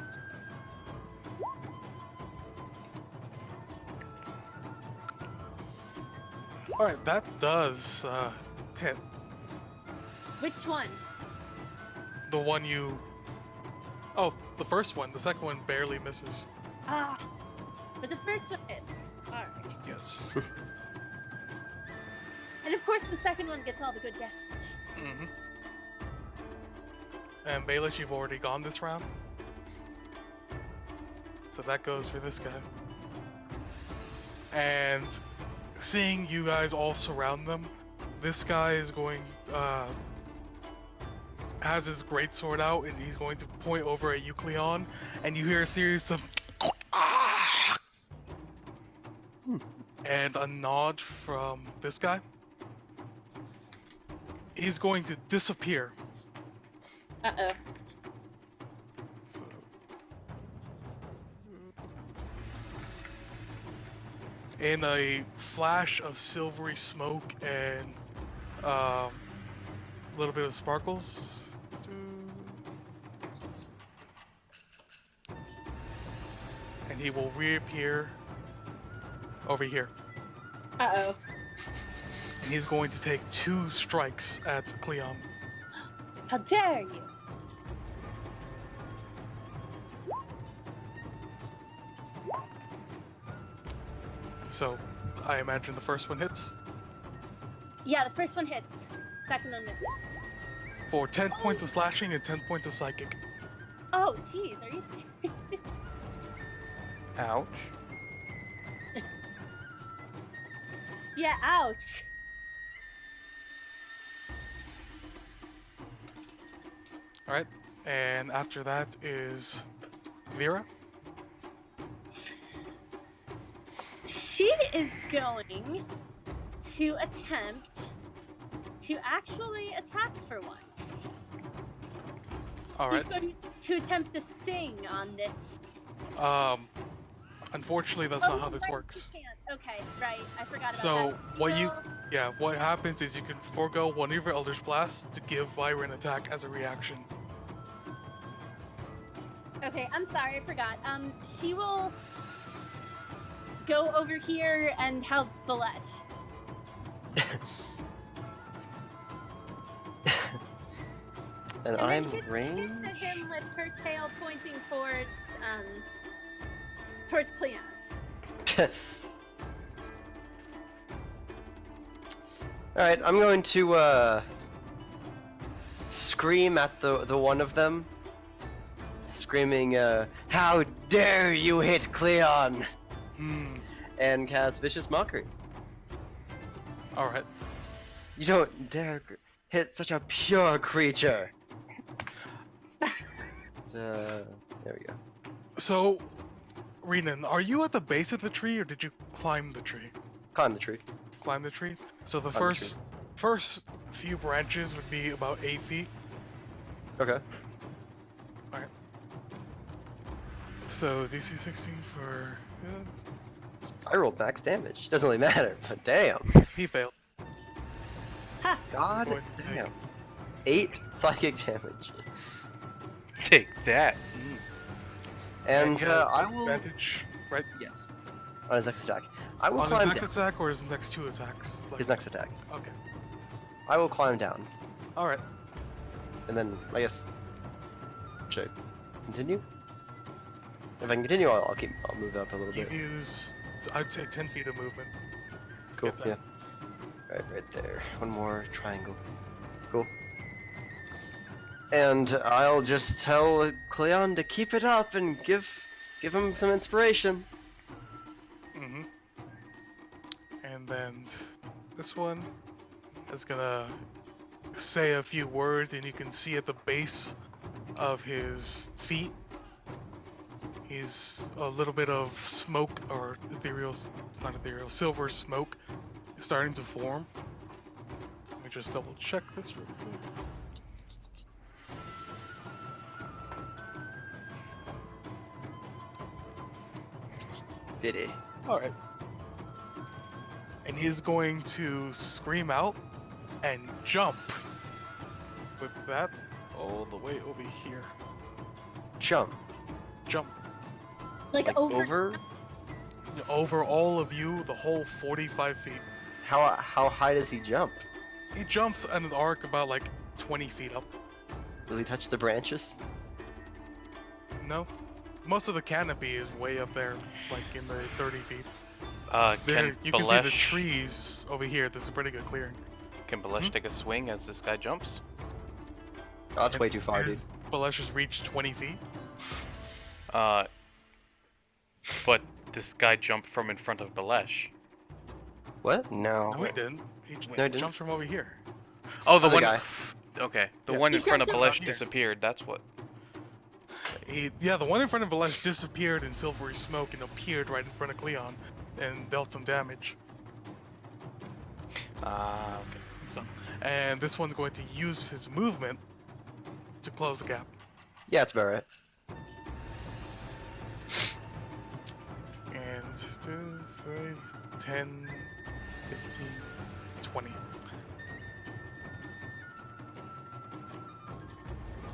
S5: Alright, that does hit.
S3: Which one?
S5: The one you... Oh, the first one. The second one barely misses.
S3: Ah, but the first one hits. Alright.
S5: Yes.
S3: And of course the second one gets all the good damage.
S5: Mm-hmm. And Baelish, you've already gone this round. So that goes for this guy. And seeing you guys all surround them, this guy is going, has his greatsword out, and he's going to point over at Eucleon, and you hear a series of and a nod from this guy. He's going to disappear.
S3: Uh-oh.
S5: So. In a flash of silvery smoke and a little bit of sparkles. And he will reappear over here.
S3: Uh-oh.
S5: And he's going to take 2 strikes at Cleon.
S3: How dare you?
S5: So, I imagine the first one hits
S3: Yeah, the first one hits. Second one misses.
S5: for 10 points of slashing and 10 points of psychic.
S3: Oh, jeez, are you serious?
S1: Ouch.
S3: Yeah, ouch.
S5: Alright, and after that is Vera.
S3: She is going to attempt to actually attack for once.
S5: Alright,
S3: He's going to attempt to sting on this.
S5: unfortunately that's
S3: Oh,
S5: not how this
S3: right,
S5: works.
S3: he can't. Okay, right. I forgot about
S5: So,
S3: that.
S5: what you-
S3: Well,
S5: Yeah, what happens is you can forego one of your Eldritch Blasts to give Vyra an attack as a reaction.
S3: Okay, I'm sorry, I forgot. She will go over here and help Balech.
S4: And
S3: And
S4: I'm
S3: then gets
S4: range.
S3: to him with her tail pointing towards Cleon.
S4: Alright, I'm going to scream at the one of them. Screaming, how dare you hit Cleon! And cast Vicious Mockery.
S5: Alright.
S4: You don't dare hit such a pure creature! There we go.
S5: So, Renan, are you at the base of the tree or did you climb the tree?
S4: Climb the tree.
S5: Climb the tree? So the
S4: Climb the
S5: first few branches would be about 8 feet.
S4: Okay.
S5: Alright. So DC 16 for...
S4: I rolled max damage. Doesn't really matter, but damn.
S5: he failed.
S3: Ha!
S4: God
S5: Going to take-
S4: damn. 8 psychic damage.
S1: Take that.
S4: And I will.
S5: Advantage, right?
S4: Yes. On his next attack. I will
S5: On his
S4: climb
S5: next
S4: down.
S5: attack or his next 2 attacks? Like-
S4: His next attack.
S5: Okay.
S4: I will climb down.
S5: Alright.
S4: And then, I guess. Should I continue? If I can continue, I'll move up a little
S5: You
S4: bit.
S5: use, I'd say 10 feet of movement.
S4: Cool,
S5: get that.
S4: yeah. Right there. One more triangle. Cool. And I'll just tell Cleon to keep it up and give him some inspiration.
S5: Mm-hmm. And then this one is gonna say a few words, and you can see at the base of his feet, he's a little bit of smoke, or not ethereal, silver smoke is starting to form. Let me just double check this real quick.
S4: Fitty.
S5: Alright. And he's going to scream out and jump with that all the way over here.
S4: Jump.
S5: Jump
S3: Like over.
S5: over all of you, the whole 45 feet.
S4: How high does he jump?
S5: He jumps in an arc about like 20 feet up.
S4: Does he touch the branches?
S5: No? Most of the canopy is way up there, like in the 30 feet.
S1: Can
S5: You can see the
S1: Balesh
S5: trees over here. There's a pretty good clearing.
S1: can Balesh take a swing as this guy jumps?
S4: Oh, that's way too far, dude.
S5: Has Balesh's reached 20 feet?
S1: But this guy jumped from in front of Balesh.
S4: What?
S2: No.
S5: No, he didn't. He
S4: No, he didn't.
S5: jumps from over here.
S1: Oh, the
S4: Other
S1: one.
S4: guy.
S1: Okay, the
S5: Yeah.
S1: one in
S3: He
S1: front of
S3: jumped
S5: up
S1: Balesh
S5: here.
S1: disappeared. That's what.
S5: Yeah, the one in front of Balesh disappeared in silvery smoke and appeared right in front of Cleon and dealt some damage.
S1: Okay.
S5: So, and this one's going to use his movement to close the gap.
S4: Yeah, it's about right.
S5: And 2, 3, 10, 15, 20.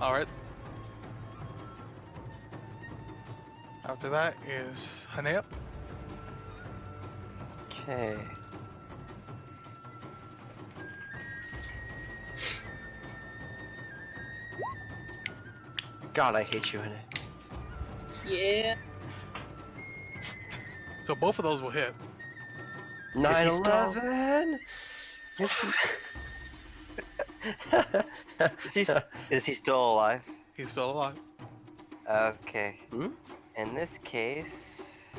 S5: Alright. After that is Hanea.
S2: Okay.
S4: God, I hate you in it.
S3: Yeah.
S5: So both of those will hit.
S4: 9/11.
S2: Is he still alive?
S5: He's still alive.
S2: Okay.
S4: Hmm?
S2: In this case,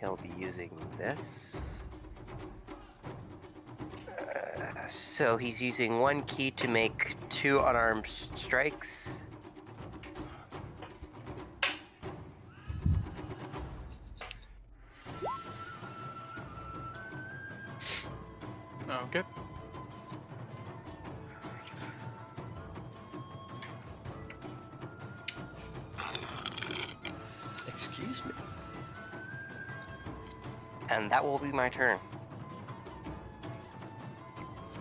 S2: he'll be using this. So he's using one key to make 2 unarmed strikes.
S5: Okay.
S4: Excuse me.
S2: And that will be my turn.
S5: So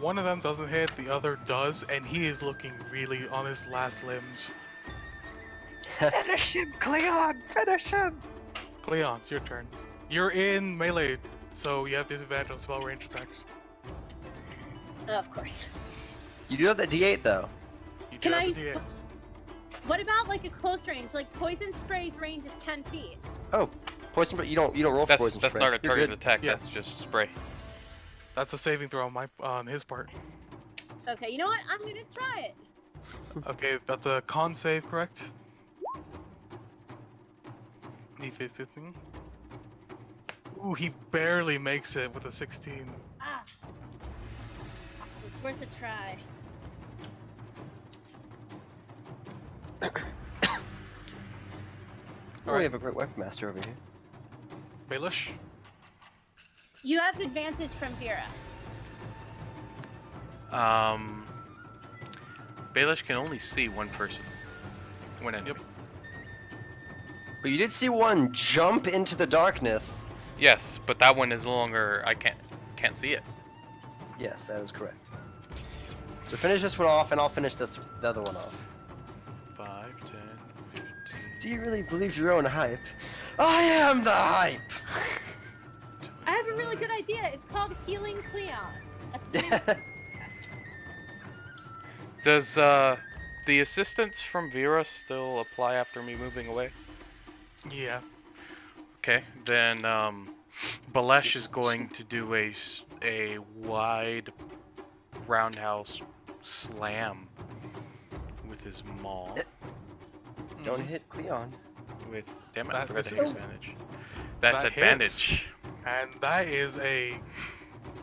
S5: one of them doesn't hit, the other does, and he is looking really on his last limbs.
S2: Finish him, Cleon! Finish him!
S5: Cleon, it's your turn. You're in melee, so you have disadvantage on spell range attacks.
S3: Of course.
S4: You do have that D8 though.
S5: You do
S3: Can
S5: have
S3: I-
S5: the D8.
S3: What about like a close range? Like poison spray's range is 10 feet.
S4: Oh, poison. But you don't roll for
S1: That's
S4: poison
S1: that's
S4: spray.
S1: not a
S4: You're
S1: targeted
S4: good.
S1: attack.
S5: Yeah.
S1: That's just spray.
S5: That's a saving throw on his part.
S3: Okay, you know what? I'm gonna try it.
S5: Okay, that's a con save, correct? He 15. Ooh, he barely makes it with a 16.
S3: Ah, it's worth a try.
S4: Oh, we have a great weapon master over here.
S5: Baelish?
S3: You have advantage from Vera.
S1: Baelish can only see one person. One enemy.
S5: Yep.
S4: But you did see one jump into the darkness.
S1: Yes, but that one is no longer. I can't see it.
S4: Yes, that is correct. So finish this one off, and I'll finish the other one off.
S1: 5, 10, 15.
S4: Do you really believe your own hype? I am the hype!
S3: I have a really good idea. It's called Healing Cleon. That's the name of it.
S1: Does the assistance from Vera still apply after me moving away?
S5: Yeah.
S1: Okay, then Balesh is going to do a wide roundhouse slam with his maul.
S4: Don't hit Cleon.
S1: With damn it,
S5: That
S1: I forgot to
S5: misses.
S1: hit advantage. That's
S5: That
S1: advantage.
S5: And that is a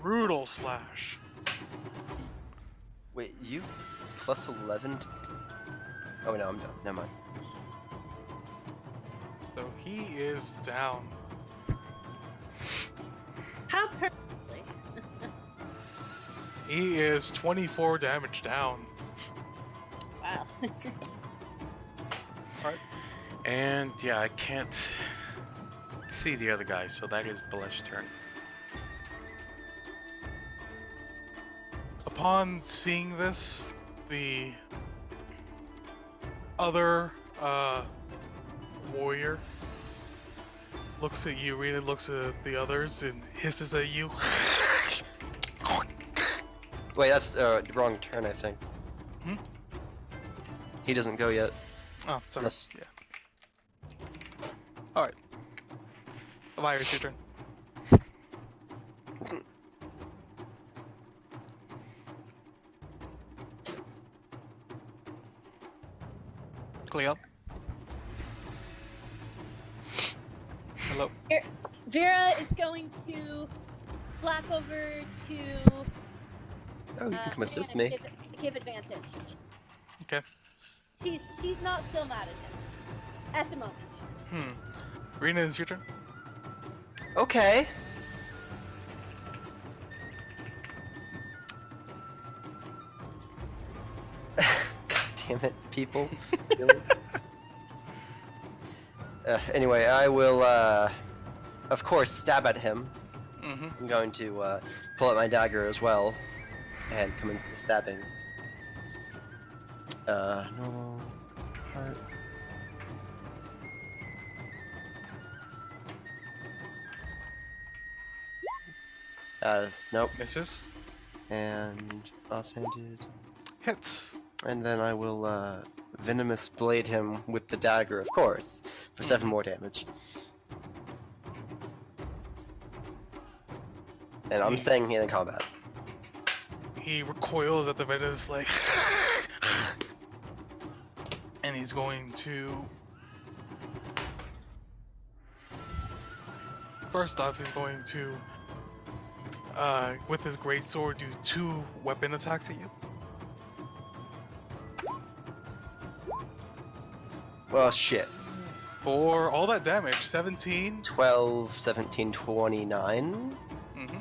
S5: brutal slash.
S4: Wait, you plus 11? Oh no, I'm done. Never mind.
S5: So he is down.
S3: How perfectly.
S5: He is 24 damage down.
S3: Wow.
S1: And yeah, I can't see the other guy, so that is Balesh's turn.
S5: Upon seeing this, the other warrior looks at you, Rena looks at the others, and hisses at you.
S4: Wait, that's the wrong turn, I think.
S5: Hmm?
S4: He doesn't go yet.
S5: Oh, sorry.
S4: Yes.
S5: Yeah. Alright. Virus, your turn. Cleo. Hello.
S3: Vera is going to flap over to.
S4: Oh, you can come assist
S3: and
S4: me.
S3: Give advantage.
S5: Okay.
S3: She's not still mad at him at the moment.
S5: Rena, is your turn.
S4: Okay. God damn it, people. Really? Anyway, I will, of course, stab at him.
S5: Mm-hmm.
S4: I'm going to pull out my dagger as well and commence the stabbings. Normal heart. Nope.
S5: Misses.
S4: And offhanded.
S5: Hits.
S4: And then I will venomous blade him with the dagger, of course, for 7 more damage. And I'm staying here in combat.
S5: He recoils at the venomous blade. And he's going to... First off, he's going to, with his greatsword, do 2 weapon attacks at you.
S4: Well, shit.
S5: For all that damage, 17.
S4: 12, 17, 29.
S5: Mm-hmm.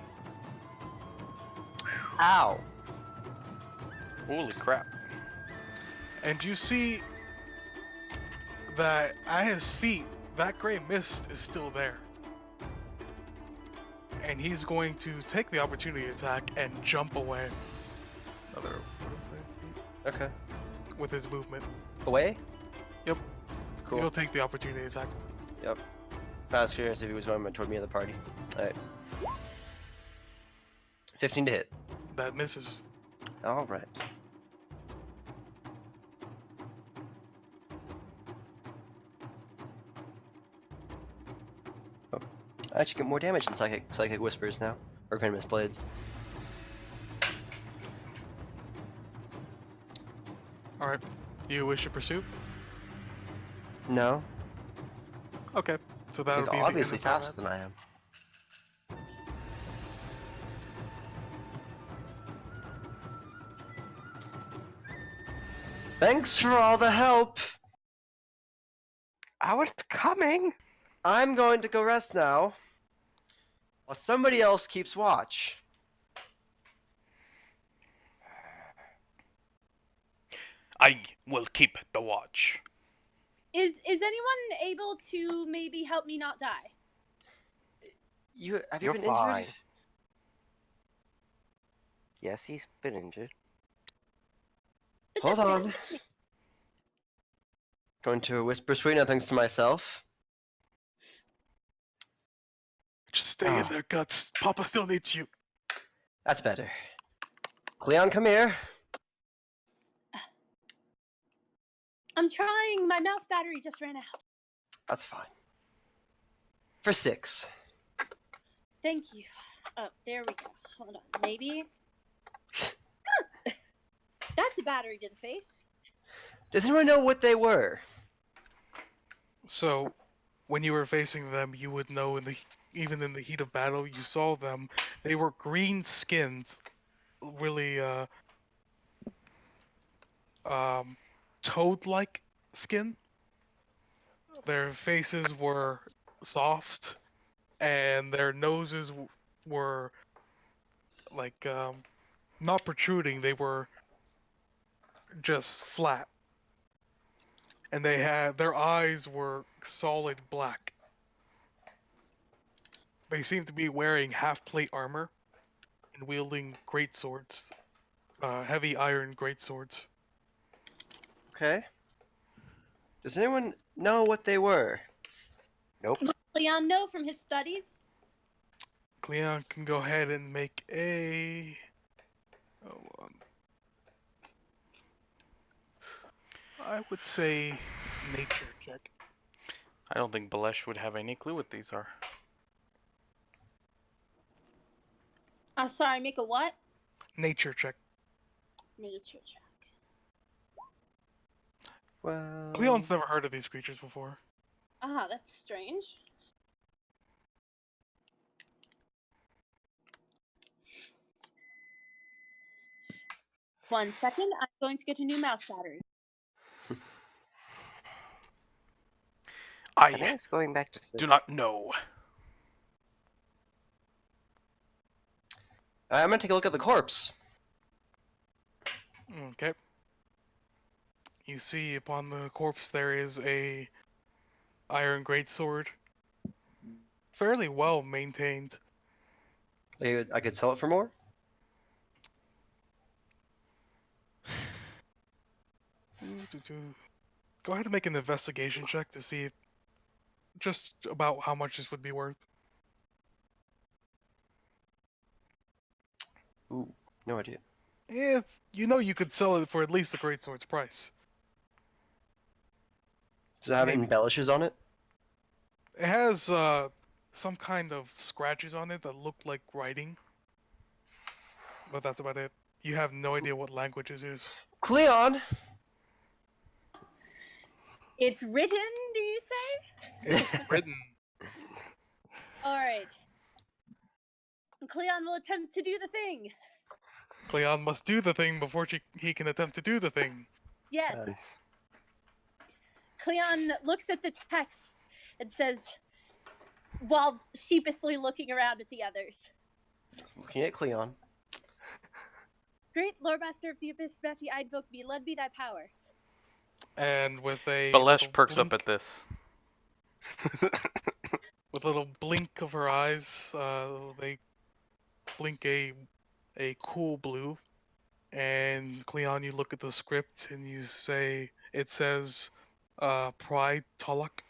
S4: Ow!
S1: Holy crap.
S5: And you see that at his feet, that gray mist is still there. And he's going to take the opportunity attack and jump away. Another 45 feet
S4: Okay.
S5: with his movement.
S4: Away?
S5: Yep.
S4: Cool.
S5: He'll take the opportunity attack.
S4: Yep. I was curious if he was going toward me or the party. Alright. 15 to hit.
S5: That misses.
S4: Alright. Oh. I actually get more damage than psychic whispers now. Or venomous blades.
S5: Alright. Do you wish to pursue?
S4: No,
S5: Okay. So that
S4: he's
S5: would be
S4: obviously
S5: the end of
S4: faster
S5: that.
S4: than I am. Thanks for all the help.
S2: I was coming.
S4: I'm going to go rest now, while somebody else keeps watch.
S1: I will keep the watch.
S3: Is anyone able to maybe help me not die?
S4: Have you
S2: You're
S4: been
S2: fine.
S4: injured?
S2: Yes, he's been injured.
S3: But
S4: Hold
S3: just
S4: on. Going to whisper sweet nothings to myself.
S5: Just stay in
S4: Ah.
S5: there, Guts. Papa still needs you.
S4: That's better. Cleon, come here.
S3: I'm trying. My mouse battery just ran out.
S4: That's fine. For 6.
S3: Thank you. Oh, there we go. Hold on. Maybe. That's a battery to the face.
S4: Does anyone know what they were?
S5: So, when you were facing them, you would know even in the heat of battle, you saw them. They were green skinned, really toad-like skin. Their faces were soft, and their noses were like not protruding. They were just flat, and their eyes were solid black. They seemed to be wearing half-plate armor and wielding great swords, heavy iron great swords.
S4: Okay. Does anyone know what they were?
S2: Nope.
S3: Will Leon know from his studies?
S5: Cleon can go ahead and make a. I would say nature check.
S1: I don't think Balesh would have any clue what these are.
S3: Sorry, make a what?
S5: Nature check.
S3: Nature check.
S4: Well...
S5: Cleon's never heard of these creatures before.
S3: Ah, that's strange. One second, I'm going to get a new mouse battery.
S2: I think
S1: I
S2: it's going back to sleep.
S1: do not know.
S4: I'm gonna take a look at the corpse.
S5: Okay. You see upon the corpse there is a iron greatsword. Fairly well maintained.
S4: I could sell it for more?
S5: Go ahead and make an investigation check to see just about how much this would be worth.
S4: Ooh, no idea.
S5: Yeah, you know you could sell it for at least the greatsword's price.
S4: Does it have
S5: Maybe.
S4: embellishes on it?
S5: It has some kind of scratches on it that look like writing, but that's about it. You have no idea what language it is.
S4: Cleon!
S3: It's written, do you say?
S5: It's written.
S3: Alright. Cleon will attempt to do the thing.
S5: Cleon must do the thing before he can attempt to do the thing.
S3: Yes. Cleon looks at the text and says, while sheepishly looking around at the others,
S4: Looking at Cleon.
S3: Great Lord Master of the Abyss, Befi, I invoke thee, lend me thy power.
S5: And with a
S1: Balesh
S5: little
S1: perks
S5: blink,
S1: up at this.
S5: with a little blink of her eyes, they blink a cool blue. And Cleon, you look at the script and you say it says, Pride Tulloch.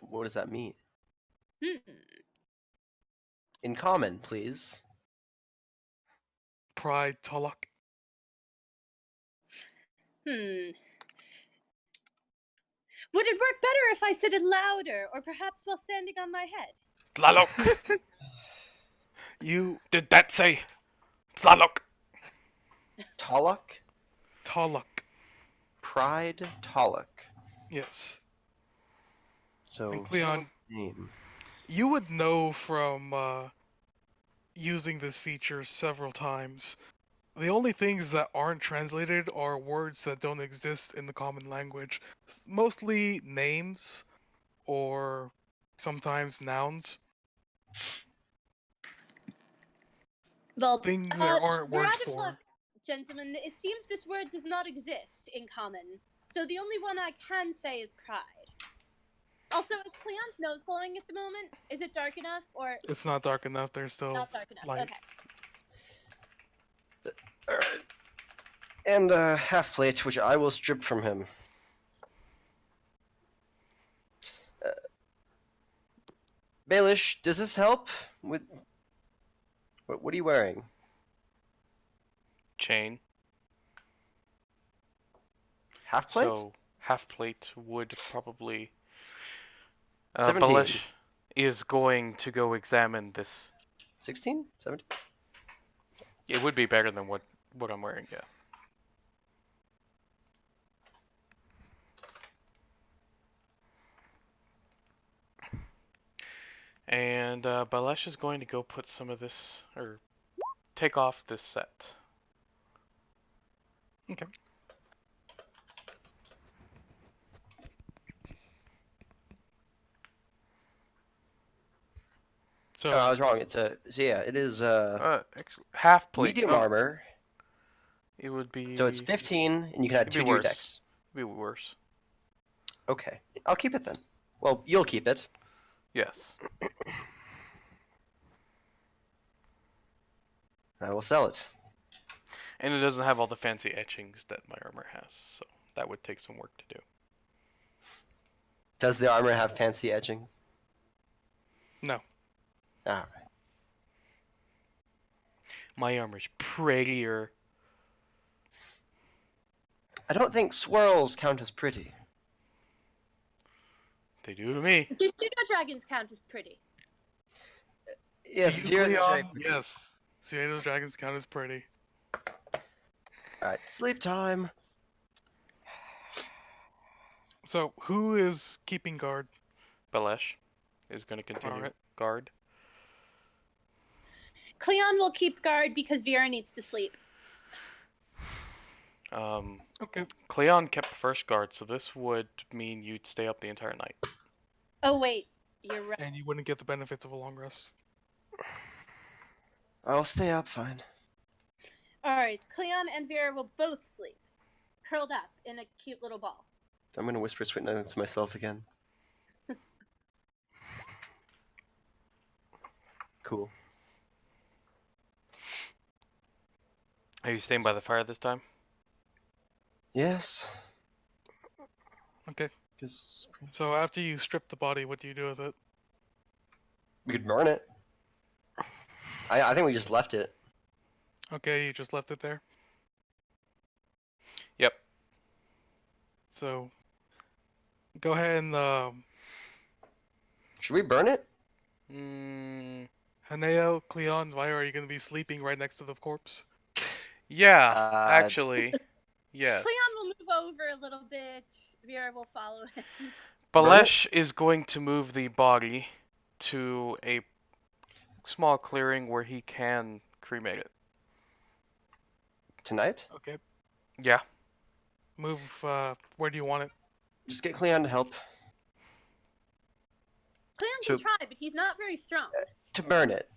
S4: What does that mean?
S3: Hmm.
S4: In common, please.
S5: Pride Tulloch.
S3: Would it work better if I said it louder, or perhaps while standing on my head?
S1: Tlaloc!
S5: You
S1: Did that say Tlaloc?
S4: Taluk?
S5: Taluk.
S4: Pride Taluk.
S5: Yes.
S4: So,
S5: And Cleon,
S4: someone's name.
S5: you would know from using this feature several times. The only things that aren't translated are words that don't exist in the common language. Mostly names or sometimes nouns.
S3: Well,
S5: Things there aren't
S3: we're
S5: words
S3: out of
S5: for.
S3: luck, gentlemen. It seems this word does not exist in common. So the only one I can say is pride. Also, is Cleon's nose glowing at the moment? Is it dark enough or
S5: It's not dark enough, there's still
S3: not dark enough?
S5: light.
S3: Okay.
S4: Alright. And a half plate, which I will strip from him. Baelish, does this help? With what are you wearing?
S1: Chain.
S4: Half plate?
S1: So half plate would probably.
S4: 17.
S1: Balesh is going to go examine this.
S4: 16? 17?
S1: It would be better than what I'm wearing, yeah. And Balesh is going to go put some of this, or take off this set.
S5: Okay. So
S4: Oh, I was wrong. It is
S1: Actually, half plate.
S4: medium
S1: Oh,
S4: armor.
S1: it would be.
S4: So it's 15, and you can add
S1: It'd be
S4: 2
S1: worse.
S4: dex.
S1: It'd be worse.
S4: Okay, I'll keep it then. Well, you'll keep it.
S1: Yes.
S4: I will sell it.
S1: And it doesn't have all the fancy etchings that my armor has, so that would take some work to do.
S4: Does the armor have fancy etchings?
S5: no.
S4: Alright.
S1: My armor's prettier.
S4: I don't think swirls count as pretty.
S1: They do to me.
S3: Do pseudo dragons count as pretty?
S4: Yes,
S5: To you,
S4: Vera is very
S5: Cleon,
S4: pretty.
S5: yes. Pseudo dragons count as pretty.
S4: Alright, sleep time.
S5: So who is keeping guard?
S1: Balesh is going to continue
S5: Alright.
S1: guard.
S3: Cleon will keep guard because Vera needs to sleep.
S5: Okay.
S1: Cleon kept first guard, so this would mean you'd stay up the entire night.
S3: Oh wait, you're right.
S5: And you wouldn't get the benefits of a long rest.
S4: I'll stay up, fine.
S3: Alright, Cleon and Vera will both sleep, curled up in a cute little ball.
S4: I'm gonna whisper sweet nothings to myself again. Cool.
S1: Are you staying by the fire this time?
S4: Yes.
S5: Okay.
S4: 'Cause
S5: So after you strip the body, what do you do with it?
S4: we could burn it. I think we just left it.
S5: Okay, you just left it there.
S1: Yep.
S5: So go ahead and
S4: Should we burn it?
S5: Haneo, Cleon, why are you gonna be sleeping right next to the corpse?
S1: Yeah, actually. Yes.
S3: Cleon will move over a little bit. Vera will follow him.
S1: Balesh is going to move the body to a small clearing where he can cremate it.
S4: Tonight?
S5: Okay.
S1: Yeah.
S5: Move where do you want it?
S4: Just get Cleon to help.
S3: Cleon
S4: So-
S3: can try, but he's not very strong.
S4: To burn it.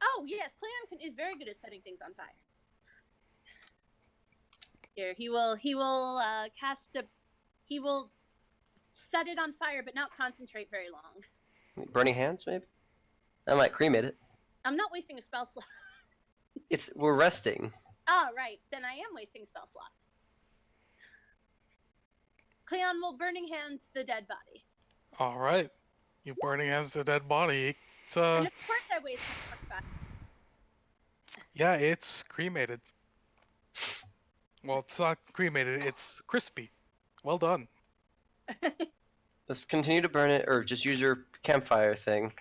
S3: Oh yes, Cleon is very good at setting things on fire. Here, he will set it on fire, but not concentrate very long.
S4: Burning hands, maybe? I might cremate it.
S3: I'm not wasting a spell slot.
S4: We're resting.
S3: Ah, right. Then I am wasting a spell slot. Cleon will burning hands the dead body.
S5: Alright. You burning hands a dead body. It's
S3: And of course I waste my spell
S5: yeah, it's cremated. Well, it's not cremated, it's crispy. Well done.
S3: slot.
S4: Let's continue to burn it, or just use your campfire thing.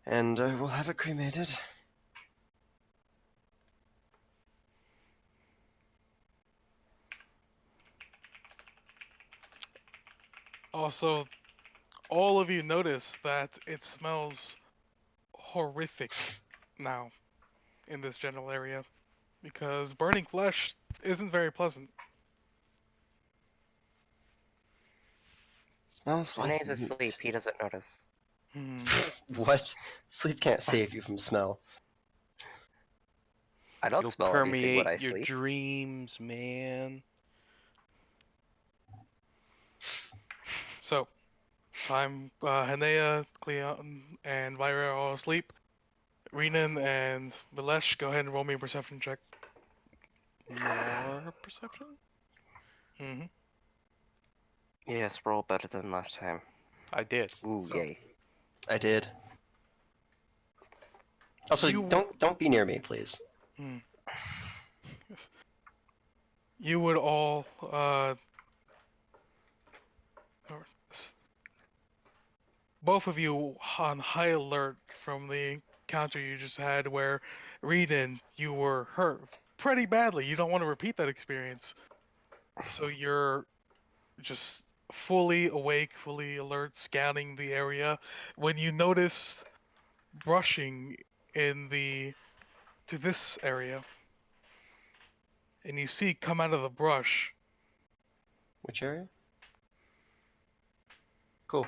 S4: And we'll have it cremated.
S5: Also, all of you notice that it smells horrific now in this general area because burning flesh isn't very pleasant.
S4: Smells like
S2: Renee's asleep.
S4: meat.
S2: He doesn't notice.
S5: Hmm.
S4: What? Sleep can't save you from smell.
S2: I don't
S1: It'll
S2: smell anything when
S1: permeate
S2: I
S1: your
S2: sleep.
S1: dreams, man.
S5: So, time Hanea, Cleon, and Vyra are all asleep. Renan and Milesh, go ahead and roll me a perception check.
S1: More perception?
S5: Mm-hmm.
S2: Yes, roll better than last time.
S1: I did.
S2: Ooh,
S5: So-
S2: yay.
S4: I did. Also,
S5: You-
S4: don't be near me, please.
S5: Hmm. Yes. You would all or both of you on high alert from the encounter you just had where Renan, you were hurt pretty badly. You don't want to repeat that experience. So you're just fully awake, fully alert, scanning the area when you notice brushing to this area. And you see come out of the brush.
S4: Which area? Cool.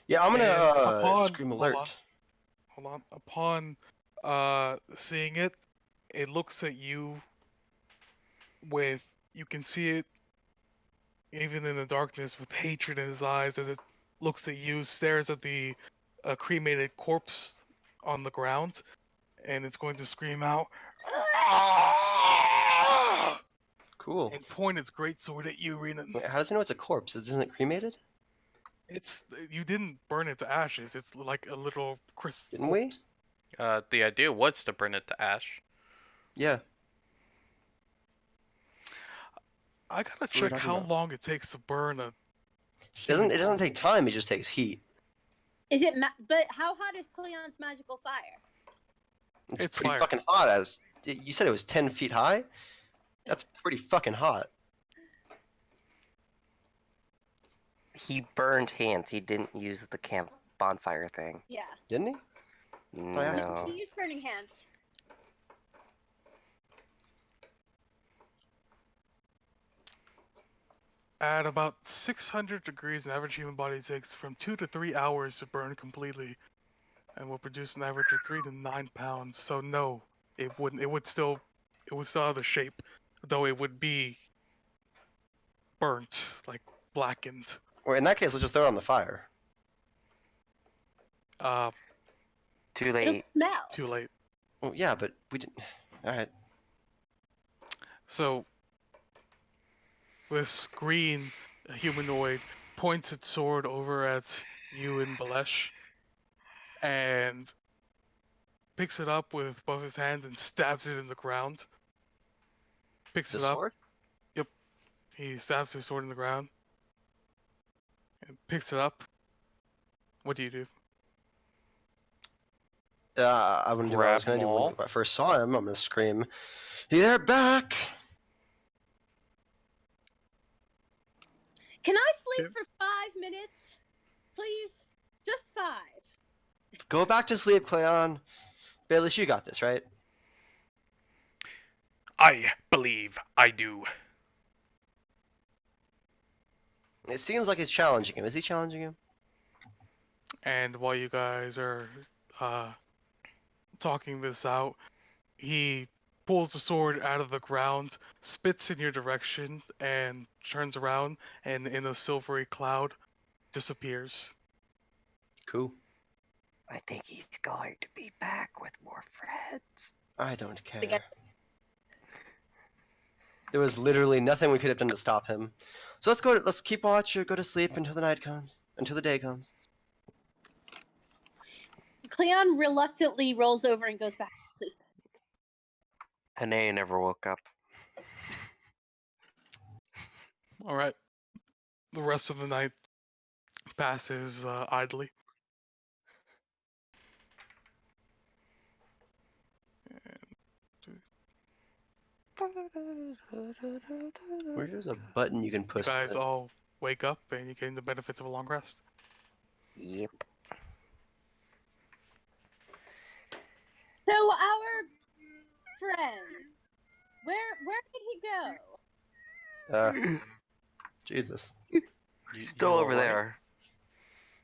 S4: Yeah, I'm gonna
S5: And
S4: scream
S5: hold on.
S4: alert.
S5: Hold on. Upon seeing it, it looks at you with, you can see it even in the darkness with hatred in his eyes as it looks at you, stares at the cremated corpse on the ground, and it's going to scream out
S4: Cool.
S5: and point its great sword at you, Renan.
S4: Wait, how does he know it's a corpse? Isn't it cremated?
S5: It's, you didn't burn it to ashes. It's like a little crisp.
S4: Didn't we?
S1: The idea was to burn it to ash.
S4: Yeah.
S5: I gotta
S4: That's what we're
S5: check
S4: talking
S5: how
S4: about.
S5: long it takes to burn a.
S4: It doesn't take time. It just takes heat.
S3: Is it? But how hot is Cleon's magical fire?
S5: It's
S4: pretty
S5: fire.
S4: fucking hot. As you said, it was 10 feet high. That's pretty fucking hot.
S2: He burned hands. He didn't use the camp bonfire thing.
S3: Yeah.
S4: Didn't he? I asked him
S2: No.
S3: He used burning hands.
S5: At about 600 degrees, an average human body takes from 2 to 3 hours to burn completely, and will produce an average of 3 to 9 pounds. So no, it wouldn't. It would still have the shape, though it would be burnt, like blackened.
S4: Or in that case, let's just throw it on the fire.
S2: Too
S3: It'll
S2: late.
S3: smell.
S5: Too late.
S4: Well, yeah, but we didn't. All right.
S5: So this green humanoid points its sword over at you and Balesh, and picks it up with both his hands and stabs it in the ground. Picks
S4: The
S5: it up.
S4: sword?
S5: He stabs his sword in the ground and picks it up. What do you do?
S4: I wouldn't do what I was
S1: Grab
S4: gonna do
S1: them all.
S4: when I first saw him. I'm gonna scream, "They're back!"
S3: Can I sleep
S5: Yep.
S3: for 5 minutes? Please? Just 5.
S4: Go back to sleep, Cleon. Baelish, you got this, right?
S1: I believe I do.
S4: It seems like he's challenging him. Is he challenging him?
S5: And while you guys are talking this out, he pulls the sword out of the ground, spits in your direction, and turns around, and in a silvery cloud, disappears.
S4: Cool.
S2: I think he's going to be back with more friends.
S4: I don't care.
S3: Again.
S4: There was literally nothing we could have done to stop him. So let's go. Let's keep watch or go to sleep until the night comes. Until the day comes.
S3: Cleon reluctantly rolls over and goes back to sleep.
S2: Hanae never woke up.
S5: All right. The rest of the night passes idly.
S4: Where's a button you can
S5: You
S4: push?
S5: guys
S4: that-
S5: all wake up and you gain the benefits of a long rest.
S2: Yep.
S3: So our friend, where did he go?
S4: Jesus.
S2: Still
S1: know
S2: over
S1: what?
S2: there.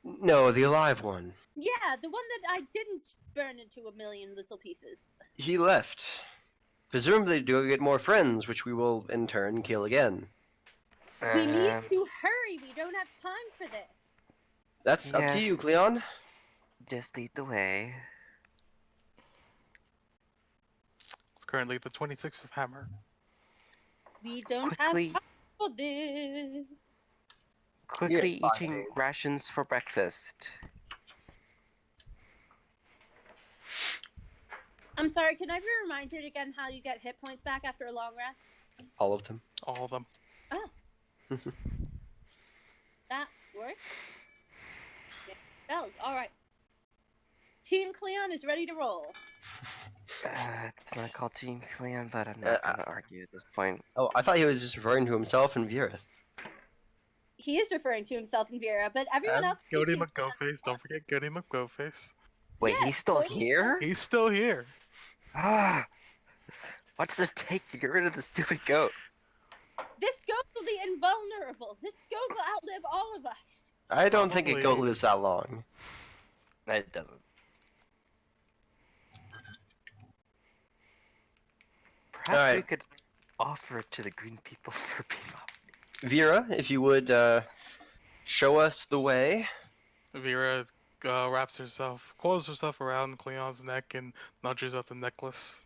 S4: No, the alive one.
S3: Yeah, the one that I didn't burn into a million little pieces.
S4: He left. Presumably to go get more friends, which we will in turn kill again.
S3: We need
S2: Um,
S3: to hurry. We don't have time for this.
S4: That's up to you,
S2: Yes.
S4: Cleon.
S2: Just lead the way.
S5: It's currently the 26th of Hammer.
S3: We don't
S2: Quickly,
S3: have time for this.
S2: quickly
S4: Yeah, 5
S2: eating
S4: days.
S2: rations for breakfast.
S3: I'm sorry, can I be reminded again how you get hit points back after a long rest?
S4: All of them.
S5: All of them.
S3: Oh. That works. Yeah, bells. All right. Team Cleon is ready to roll.
S2: It's not called Team Cleon, but I'm not gonna argue at this point.
S4: Oh, I thought he was just referring to himself and Virith.
S3: He is referring to himself and Vera, but everyone
S5: And
S3: else.
S5: Goaty
S3: Team Cleon.
S5: McGoface. Don't forget Goaty McGoface.
S2: Wait,
S3: Yes,
S2: he's still
S3: Goaty's
S2: here?
S5: He's still here.
S2: Ah, what does it take to get rid of the stupid goat?
S3: This goat will be invulnerable. This goat will outlive all of us.
S4: I don't think a goat
S5: Probably.
S4: lives that long.
S2: It doesn't. Perhaps we
S4: Alright.
S2: could offer it to the green people for peace offering.
S4: Vera, if you would show us the way.
S5: Vera coils herself around Cleon's neck and nudges at the necklace.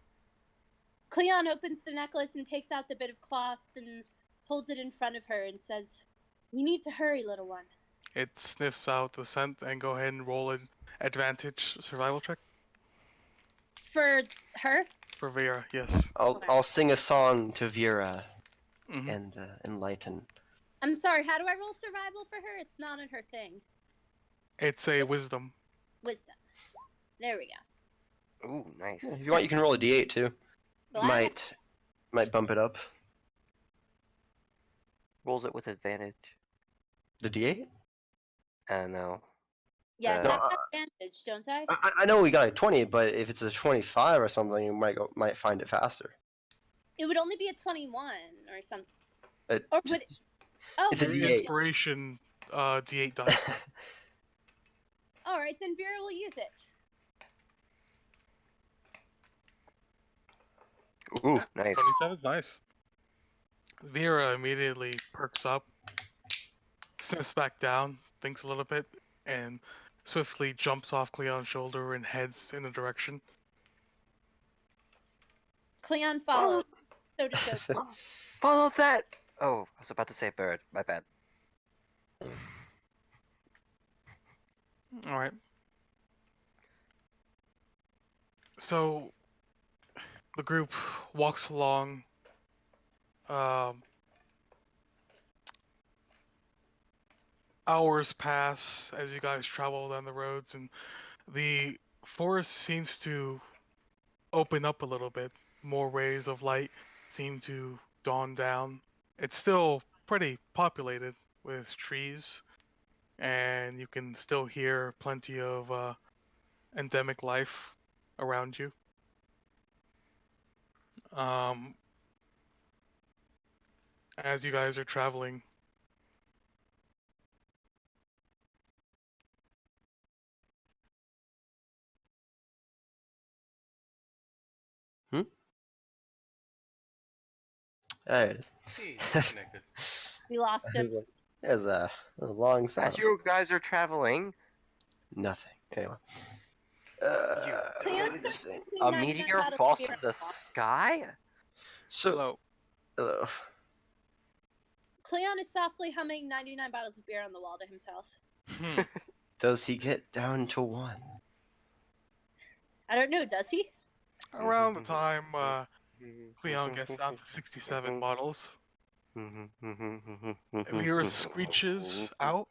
S3: Cleon opens the necklace and takes out the bit of cloth and holds it in front of her and says, "We need to hurry, little one."
S5: It sniffs out the scent and go ahead and roll an advantage survival check
S3: For her?
S5: for Vera. Yes.
S4: I'll sing a song to Vera
S5: Mhm.
S4: and enlighten.
S3: I'm sorry, how do I roll survival for her? It's not in her thing.
S5: It's a wisdom.
S3: Wisdom. There we go.
S2: Ooh, nice.
S4: If you want, you can roll a d8 too.
S3: Well, I have-
S4: Might bump it up.
S2: Rolls it with advantage.
S4: The d8?
S2: No.
S3: Yes,
S2: No,
S3: I have advantage, don't I?
S4: I know we got a 20, but if it's a 25 or something, you might find it faster.
S3: It would only be a 21 or something.
S4: It-
S3: Or would it... Oh,
S4: It's a
S3: would it
S5: The
S4: D8.
S3: be-
S5: inspiration D8 die.
S3: All right, then Vera will use it.
S2: Ooh, nice.
S5: 27, nice. Vera immediately perks up, sniffs back down, thinks a little bit, and swiftly jumps off Cleon's shoulder and heads in a direction.
S3: Cleon follows. So does Goku.
S2: Follow that! Oh, I was about to say bird. My bad.
S5: All right. So the group walks along. Hours pass as you guys travel down the roads, and the forest seems to open up a little bit. More rays of light seem to dawn down. It's still pretty populated with trees, and you can still hear plenty of endemic life around you. As you guys are traveling,
S4: There it is.
S1: Hey, disconnected.
S3: We lost him.
S4: It was a long sound.
S2: As you guys are traveling,
S4: Nothing. Anyway.
S3: Cleon's
S4: this thing.
S2: a
S3: 99
S2: meteor
S3: battles
S2: falls
S3: with
S2: from
S3: Vera.
S2: the sky?
S4: So,
S5: hello.
S4: hello.
S3: Cleon is softly humming 99 bottles of beer on the wall to himself.
S4: Does he get down to 1?
S3: I don't know, does he?
S5: Around the time Cleon gets down to 67 bottles, Vera screeches out,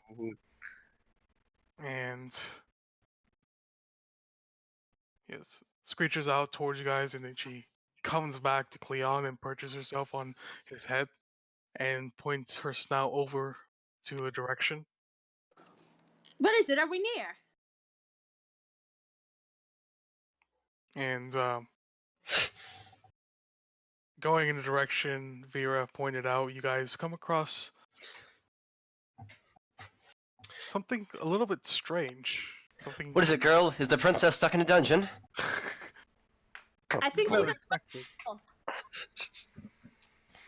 S5: and screeches out towards you guys, and then she comes back to Cleon and perches herself on his head and points her snout over to a direction.
S3: What is it? Are we near?
S5: And going in the direction Vera pointed out, you guys come across something a little bit strange. Something
S4: What is it, girl? Is the princess stuck in a dungeon?
S3: I think
S5: not
S3: she's
S5: expected.
S3: Oh.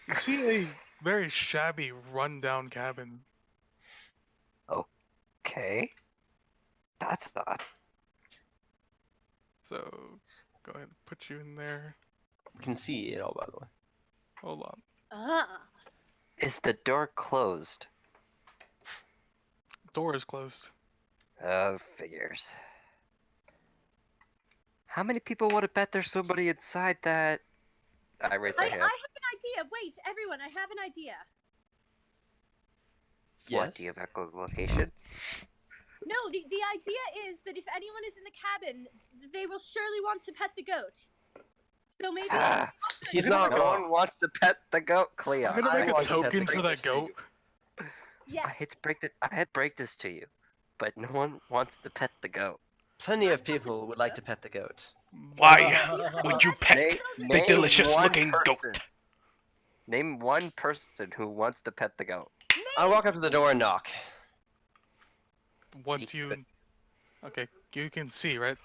S5: You see a very shabby, run-down cabin.
S2: Okay. That's odd.
S5: So, go ahead and put you in there.
S4: We can see it all, by the way.
S5: Hold on.
S3: Ah.
S2: Is the door closed?
S5: Door is closed.
S2: Figures. How many people would have bet there's somebody inside that? I raised
S3: I
S2: my
S3: have
S2: hand.
S3: an idea. Wait, everyone, I have an idea.
S2: What,
S4: Yes?
S2: do you have echolocation?
S3: No, the idea is that if anyone is in the cabin, they will surely want to pet the goat. So maybe
S2: Ah,
S4: He's
S2: no
S4: not
S2: one
S4: wrong.
S2: wants to pet the goat,
S5: I'm
S2: Cleo.
S5: gonna
S4: I
S5: make a
S4: want to pet
S5: token
S4: the
S5: for
S4: goat
S5: that
S4: too.
S5: goat.
S3: yes.
S2: I hate to break this to you, but no one wants to pet the goat.
S4: Plenty of people would like to pet the goat.
S1: Why
S3: Well,
S1: would you
S3: that's
S1: pet
S2: Name,
S1: the
S2: name
S1: delicious-looking
S2: one
S1: goat?
S2: person. Name one person who wants to pet the goat.
S4: I walk up to the door and knock.
S5: Once
S2: See,
S5: you... Okay, you can see, right?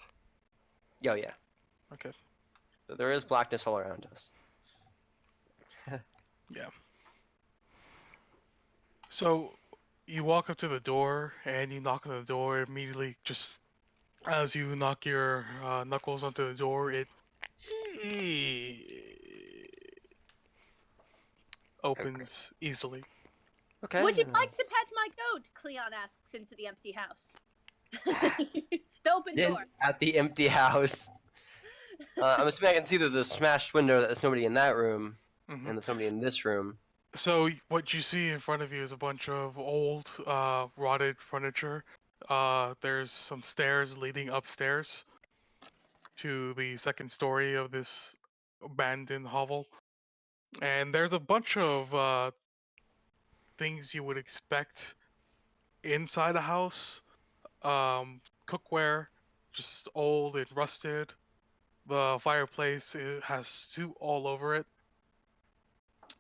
S4: Oh, yeah.
S5: Okay.
S4: So there is blackness all around us.
S5: Yeah. So, you walk up to the door, and you knock on the door immediately. Just as you knock your knuckles onto the door, it opens easily.
S4: Okay.
S3: Would you like to pet my goat? Cleon asks into the empty house. The open
S4: In,
S3: door.
S4: at the empty house. I'm assuming I can see through the smashed window that there's nobody in that room,
S5: Mhm.
S4: and there's somebody in this room.
S5: So what you see in front of you is a bunch of old, rotted furniture. There's some stairs leading upstairs to the second story of this abandoned hovel. And there's a bunch of things you would expect inside a house. Cookware, just old and rusted. The fireplace has soot all over it.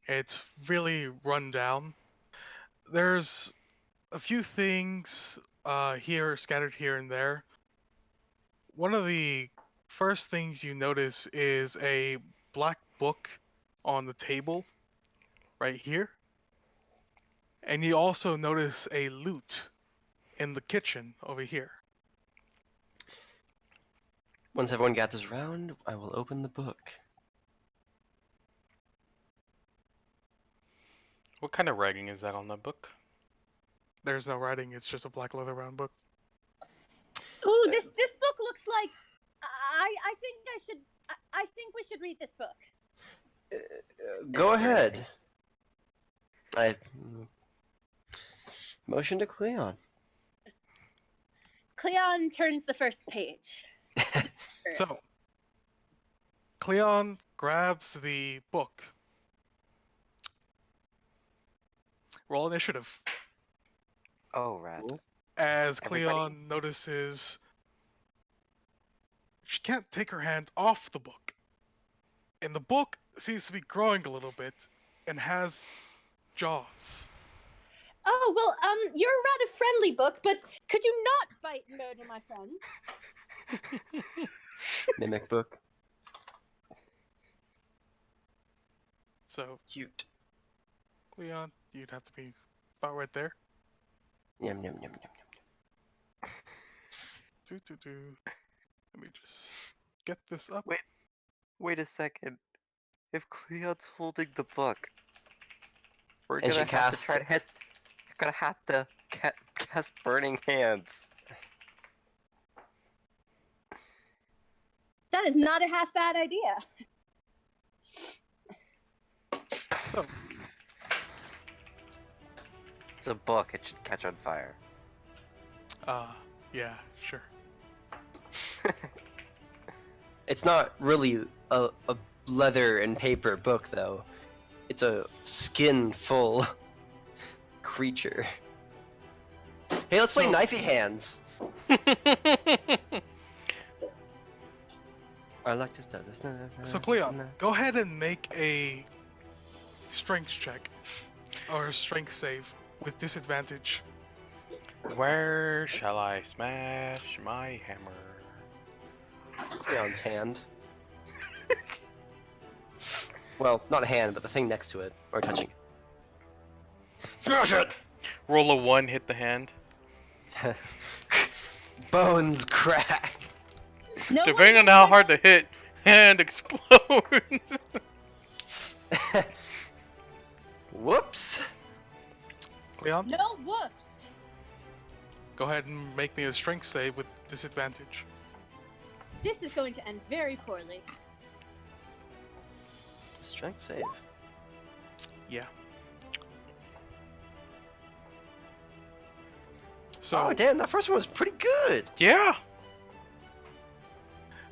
S5: It's really run down. There's a few things here scattered here and there. One of the first things you notice is a black book on the table right here. And you also notice a lute in the kitchen over here.
S4: Once everyone gathers around, I will open the book.
S1: What kind of writing is that on the book?
S5: There's no writing, it's just a black leather bound book.
S3: Ooh, this book looks like. I think I should. I think we should read this book.
S4: Go
S2: Is there
S4: ahead. I motion to Cleon.
S3: Cleon turns the first page.
S5: So, Cleon grabs the book. Roll initiative.
S2: Oh, rats.
S5: As
S2: Everybody-
S5: Cleon notices she can't take her hand off the book. And the book seems to be growing a little bit and has jaws.
S3: Oh well, you're a rather friendly book, but could you not bite and murder my friends?
S4: Mimic book.
S5: So,
S4: Cute.
S5: Cleon, you'd have to be about right there.
S4: Yum yum yum yum yum.
S5: Let me just get this up.
S2: Wait a second. If Cleon's holding the book, we're
S4: And she
S2: gonna have to
S4: casts-
S2: try to hit. We're gonna have to cast Burning Hands.
S3: That is not a half bad idea.
S5: So,
S2: It's a book. It should catch on fire.
S5: yeah, sure.
S4: It's not really a leather and paper book, though. It's a skin full creature. Hey, let's play
S5: So-
S4: knifey hands. I like to start this.
S5: So Cleon, go ahead and make a strength check or a strength save with disadvantage.
S1: Where shall I smash my hammer?
S4: Cleon's hand. Well, not a hand, but the thing next to it, or touching it. Smash it!
S1: Roll a 1, hit the hand.
S4: Bones crack.
S3: No one
S1: Depending on
S3: hit
S1: how
S3: my
S1: hard to hit, hand explodes.
S4: Whoops.
S5: Cleon,
S3: No whoops.
S5: go ahead and make me a strength save with disadvantage.
S3: This is going to end very poorly.
S4: Strength save.
S5: Yeah. So
S4: Oh damn, that first one was pretty good.
S1: Yeah.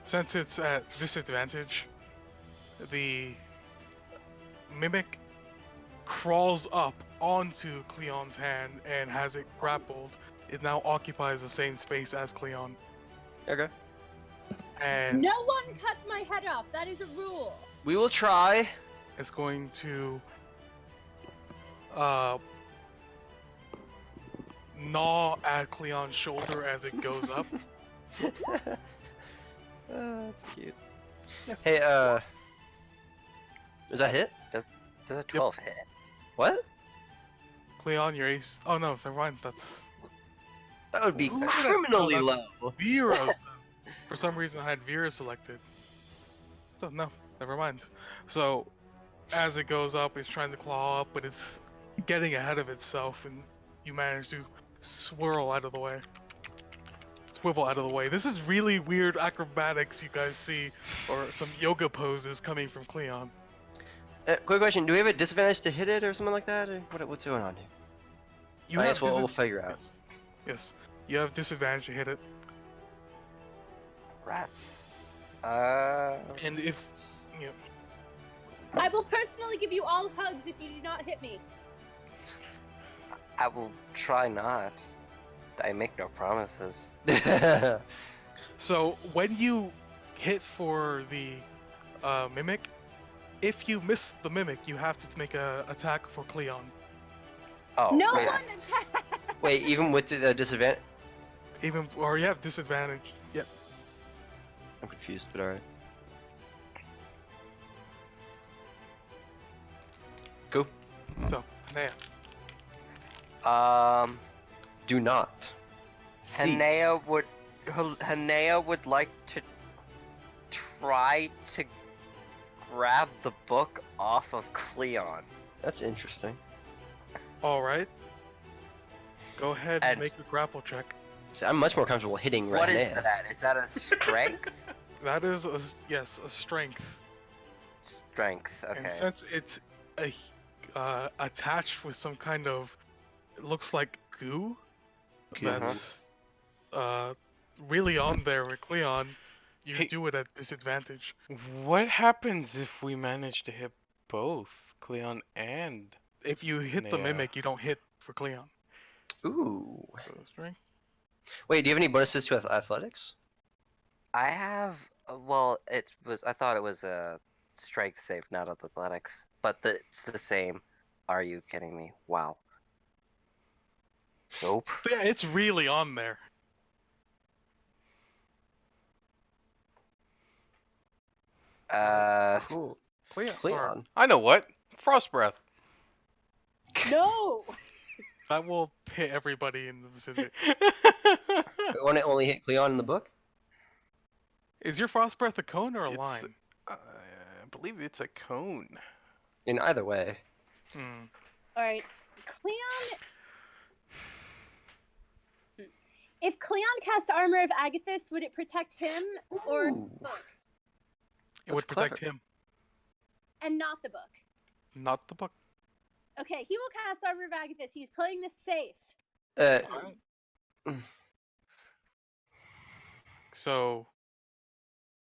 S5: since it's at disadvantage, the mimic crawls up onto Cleon's hand and has it grappled. It now occupies the same space as Cleon.
S4: Okay.
S5: And
S3: No one cut my head off. That is a rule.
S4: We will try.
S5: it's going to gnaw at Cleon's shoulder as it goes up.
S4: That's cute. Hey, is that hit?
S2: Does a 12 hit?
S4: What?
S5: Cleon, your ace. Oh no, never mind. That's
S4: That would be
S5: Ooh,
S4: criminally
S5: that's-
S4: low.
S5: Vera's. For some reason, I had Vera selected. So no, never mind. So as it goes up, it's trying to claw up, but it's getting ahead of itself, and you manage to swirl out of the way. Swivel out of the way. This is really weird acrobatics you guys see, or some yoga poses coming from Cleon.
S4: Quick question: do we have a disadvantage to hit it or something like that? Or what's going on here?
S5: You
S4: I
S5: have
S4: guess we'll figure out.
S5: Yes. Yes, you have disadvantage to hit it,
S2: Rats.
S5: and if you know,
S3: I will personally give you all hugs if you do not hit me.
S2: I will try not. I make no promises.
S5: so when you hit for the mimic, if you miss the mimic, you have to make a attack for Cleon.
S2: Oh,
S3: No
S2: wait.
S3: one attack.
S4: Wait, even with the disadvantage?
S5: Even or you have disadvantage. Yep.
S4: I'm confused, but alright. Go.
S5: So, Hanea.
S4: Do not. Cease.
S2: Hanea would like to try to grab the book off of Cleon.
S4: That's interesting.
S5: All right. Go ahead and
S2: And-
S5: make a grapple check.
S4: See, I'm much more comfortable hitting
S2: What
S4: right
S2: is
S4: now.
S2: that? Is that a strength?
S5: That is a a strength.
S2: Strength. Okay.
S5: And since it's attached with some kind of, it looks like goo, that's really on there with Cleon, you
S1: Hey-
S5: do it at disadvantage.
S1: What happens if we manage to hit both Cleon and
S5: If you hit the
S1: Yeah.
S5: mimic, you don't hit for Cleon.
S4: Ooh.
S5: So strength.
S4: Wait, do you have any bonuses to athletics?
S2: I have. Well, it was. I thought it was a strength save, not athletics. But it's the same. Are you kidding me? Wow. Nope.
S5: So yeah, it's really on there.
S4: Cool.
S5: Cleon. or-
S4: Cleon.
S1: I know what? Frost breath.
S3: No.
S5: that will hit everybody in the vicinity.
S4: Want to only hit Cleon in the book?
S5: Is your frost breath a cone or a
S1: It's-
S5: line?
S1: I believe it's a cone.
S4: In either way.
S5: Hmm.
S3: All right, Cleon. If Cleon cast Armor of Agathis, would it protect him or
S4: Ooh.
S3: the book?
S5: It would
S4: That's
S5: protect
S4: clever.
S5: him,
S3: And not the book.
S5: not the book.
S3: Okay, he will cast Armor of Agathis. He's playing this safe.
S5: Alright. So,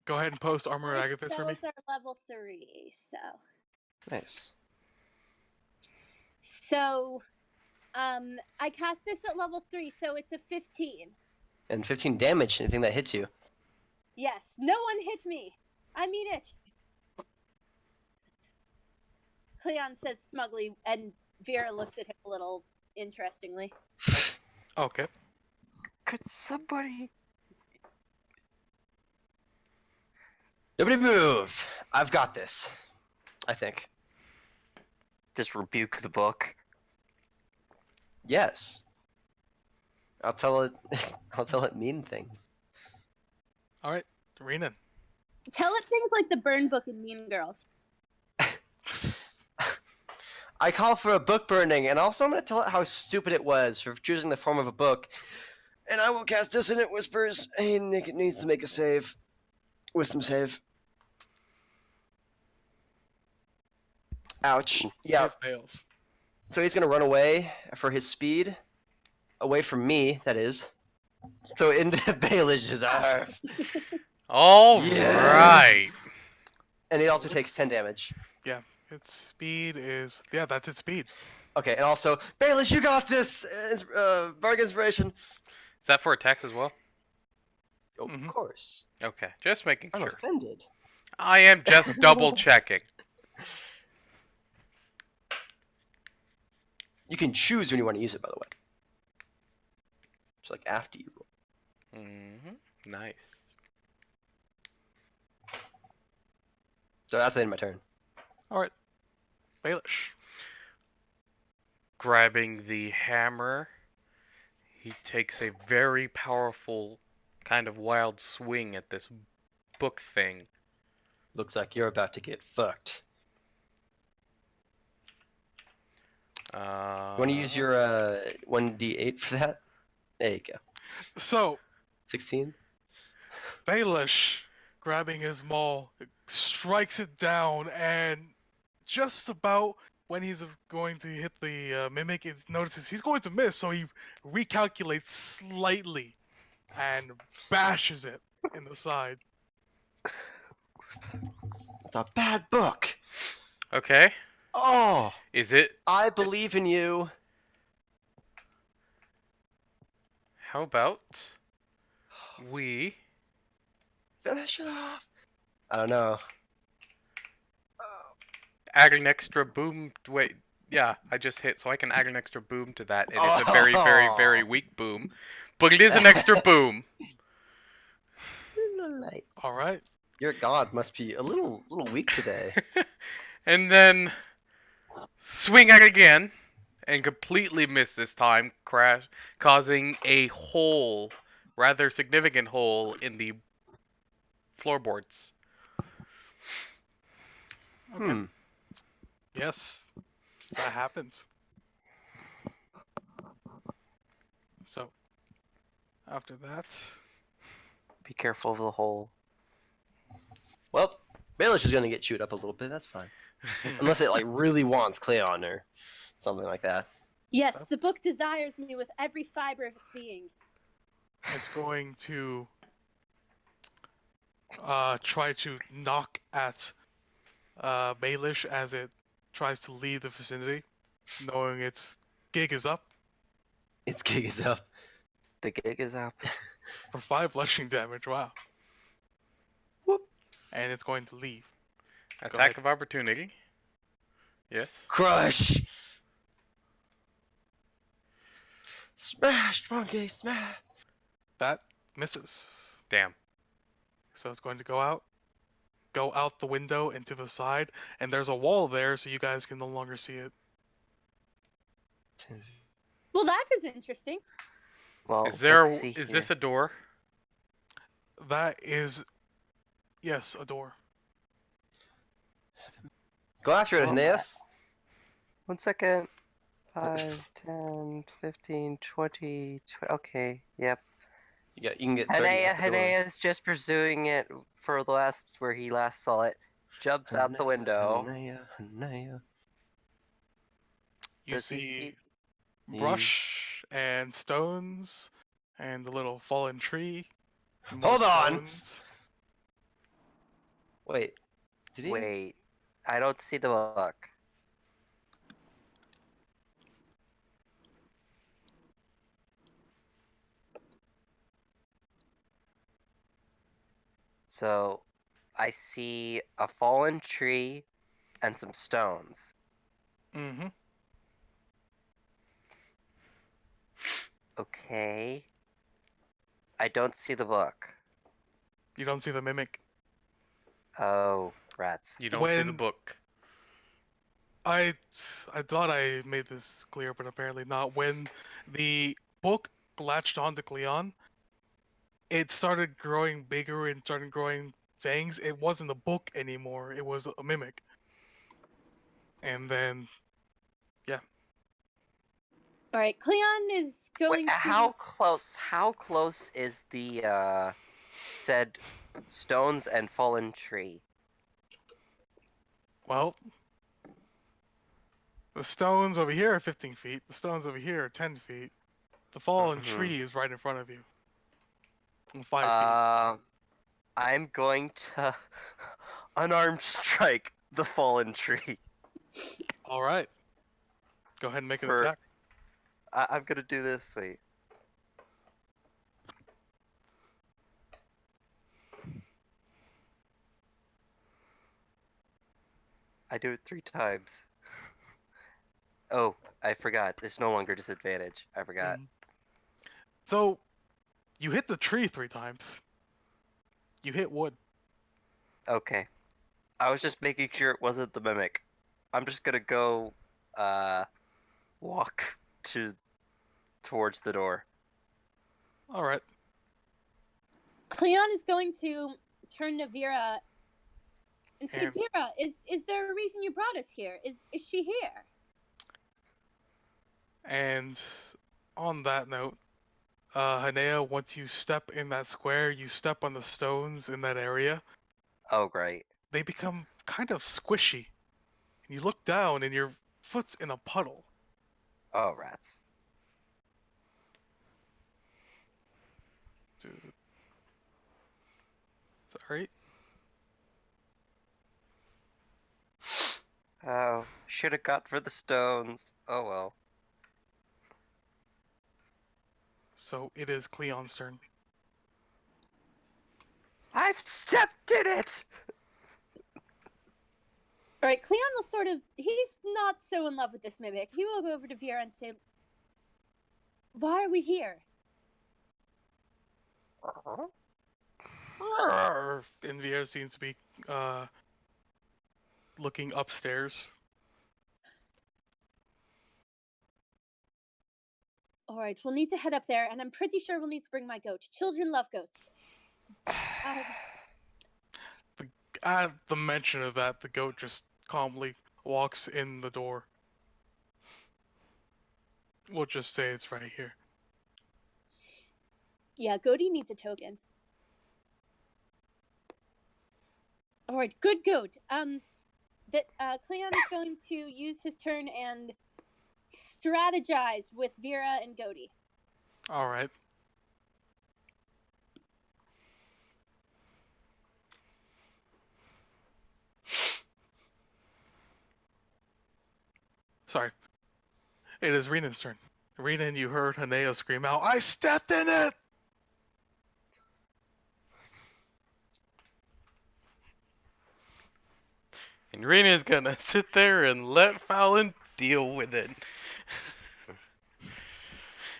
S5: go ahead and post Armor
S3: My
S5: Agathis for me.
S3: spells are level 3, so.
S4: Nice.
S3: So, I cast this at level 3, so it's a 15.
S4: And 15 damage to anything that hits you.
S3: Yes, no one hit me. I mean it. Cleon says smugly, and Vera looks at him a little interestingly.
S5: Okay.
S2: Could somebody?
S4: Nobody move. I've got this. I think.
S2: Just rebuke the book.
S4: Yes. I'll tell it. I'll tell it mean things.
S5: All right, Renan.
S3: Tell it things like the burn book in Mean Girls.
S4: I call for a book burning, and also I'm going to tell it how stupid it was for choosing the form of a book. And I will cast Dissonant Whispers, and it needs to make a save. Wisdom save. Ouch. Yeah.
S5: It fails.
S4: So he's going to run away for his speed. Away from me, that is. So into Baelish's arm.
S1: All
S4: Yes.
S1: right.
S4: And he also takes 10 damage.
S5: Its speed is that's its speed.
S4: Okay, and also, Baelish, you got this! Bardic Inspiration.
S1: Is that for attacks as well?
S4: Oh,
S5: Mhm.
S4: Of course.
S1: Okay, just making
S4: I'm
S1: sure.
S4: offended.
S1: I am just double checking.
S4: You can choose when you want to use it, by the way. Just like after you roll.
S1: Nice.
S4: So that's the end of my turn.
S5: All right, Baelish.
S1: Grabbing the hammer, he takes a very powerful kind of wild swing at this book thing.
S4: Looks like you're about to get fucked. You want to use your 1d8 for that? There you go.
S5: So
S4: 16?
S5: Baelish, grabbing his maul, strikes it down, and just about when he's going to hit the mimic, it notices he's going to miss, so he recalculates slightly and bashes it in the side.
S4: It's a bad book.
S1: Okay,
S4: Oh,
S1: is it?
S4: I believe in you.
S1: How about we?
S4: Finish it off. I don't know.
S1: Add an extra boom. Wait, yeah, I just hit, so I can add an extra boom to that, and it's a very, very, very weak boom, but it is an extra boom.
S4: Light.
S5: All right.
S4: Your god must be a little weak today.
S1: And then swing it again, and completely miss this time, causing a hole, rather significant hole in the floorboards.
S4: Hmm.
S5: Yes, that happens. So, after that,
S2: Be careful of the hole.
S4: Well, Baelish is gonna get chewed up a little bit. That's fine. Unless it like really wants Cleon or something like that.
S3: Yes, the book desires me with every fiber of its being.
S5: it's going to try to knock at Baelish as it tries to leave the vicinity, knowing its gig is up
S4: Its gig is up.
S2: The gig is up.
S5: for 5 bludgeoning damage. Wow.
S4: Whoops.
S5: And it's going to leave.
S1: Attack
S5: ahead.
S1: of opportunity. Yes.
S4: Crush. Smash, monkey, smash.
S5: That misses.
S1: Damn.
S5: So it's going to go out the window and to the side, and there's a wall there, so you guys can no longer see it.
S3: Well, that was interesting.
S2: Well,
S1: Is there?
S2: let's see
S1: Is
S2: here.
S1: this a door?
S5: That is, yes, a door.
S4: Go after it,
S2: Well,
S4: Hnaeth.
S2: 1 second. 5, 10, 15, 20, okay, yep.
S4: You can get 30 out the door.
S2: Hanaea's just pursuing it for the last, where he last saw it. Jumps out the window.
S4: Hanea.
S5: You
S2: Does he
S5: see
S2: see-
S5: brush and stones and a little fallen tree. more
S4: Hold on.
S5: stones.
S4: Wait. Did he?
S2: Wait, I don't see the book. So, I see a fallen tree and some stones.
S5: Mm-hmm.
S2: Okay. I don't see the book.
S5: You don't see the mimic.
S2: Oh, rats.
S1: You don't see the
S5: When
S1: book.
S5: I thought I made this clear, but apparently not. When the book latched onto Cleon, it started growing bigger and started growing fangs. It wasn't a book anymore. It was a mimic. And then,
S3: All right, Cleon is going
S2: Wait,
S3: to.
S2: how close is the said stones and fallen tree?
S5: well, the stones over here are 15 feet. The stones over here are 10 feet. The fallen
S2: Mhm.
S5: tree is right in front of you. 5 feet.
S2: I'm going to unarmed strike the fallen tree.
S5: All right. Go ahead and make an
S2: For
S5: attack.
S2: I'm gonna do this. Wait. I do it 3 times. Oh, I forgot. It's no longer disadvantage. I forgot.
S5: Mhm. So, you hit the tree 3 times. You hit wood.
S2: Okay. I was just making sure it wasn't the mimic. I'm just gonna go walk towards the door.
S5: All right.
S3: Cleon is going to turn to Vera and say,
S5: And
S3: Vera, is there a reason you brought us here? Is she here?
S5: and on that note, Hanea, once you step in that square, you step on the stones in that area,
S2: Oh, great.
S5: they become kind of squishy. And you look down and your foot's in a puddle.
S2: Oh, rats.
S5: Dude. Sorry.
S2: Oh, should have got for the stones. Oh well.
S5: So it is Cleon's turn.
S2: I've stepped in it!
S3: All right, Cleon will sort of. He's not so in love with this mimic. He will go over to Vera and say, why are we here?
S5: And Vieira seems to be looking upstairs.
S3: All right, we'll need to head up there, and I'm pretty sure we'll need to bring my goat. Children love goats.
S5: At the mention of that, the goat just calmly walks in the door. We'll just say it's right here.
S3: Yeah, Goaty needs a token. All right, good goat. Cleon is going to use his turn and strategize with Vera and Goaty.
S5: All right. Sorry. It is Rena's turn. Rena, and you heard Haneo scream out, I stepped in it!
S1: And Rena's gonna sit there and let Fallon deal with it.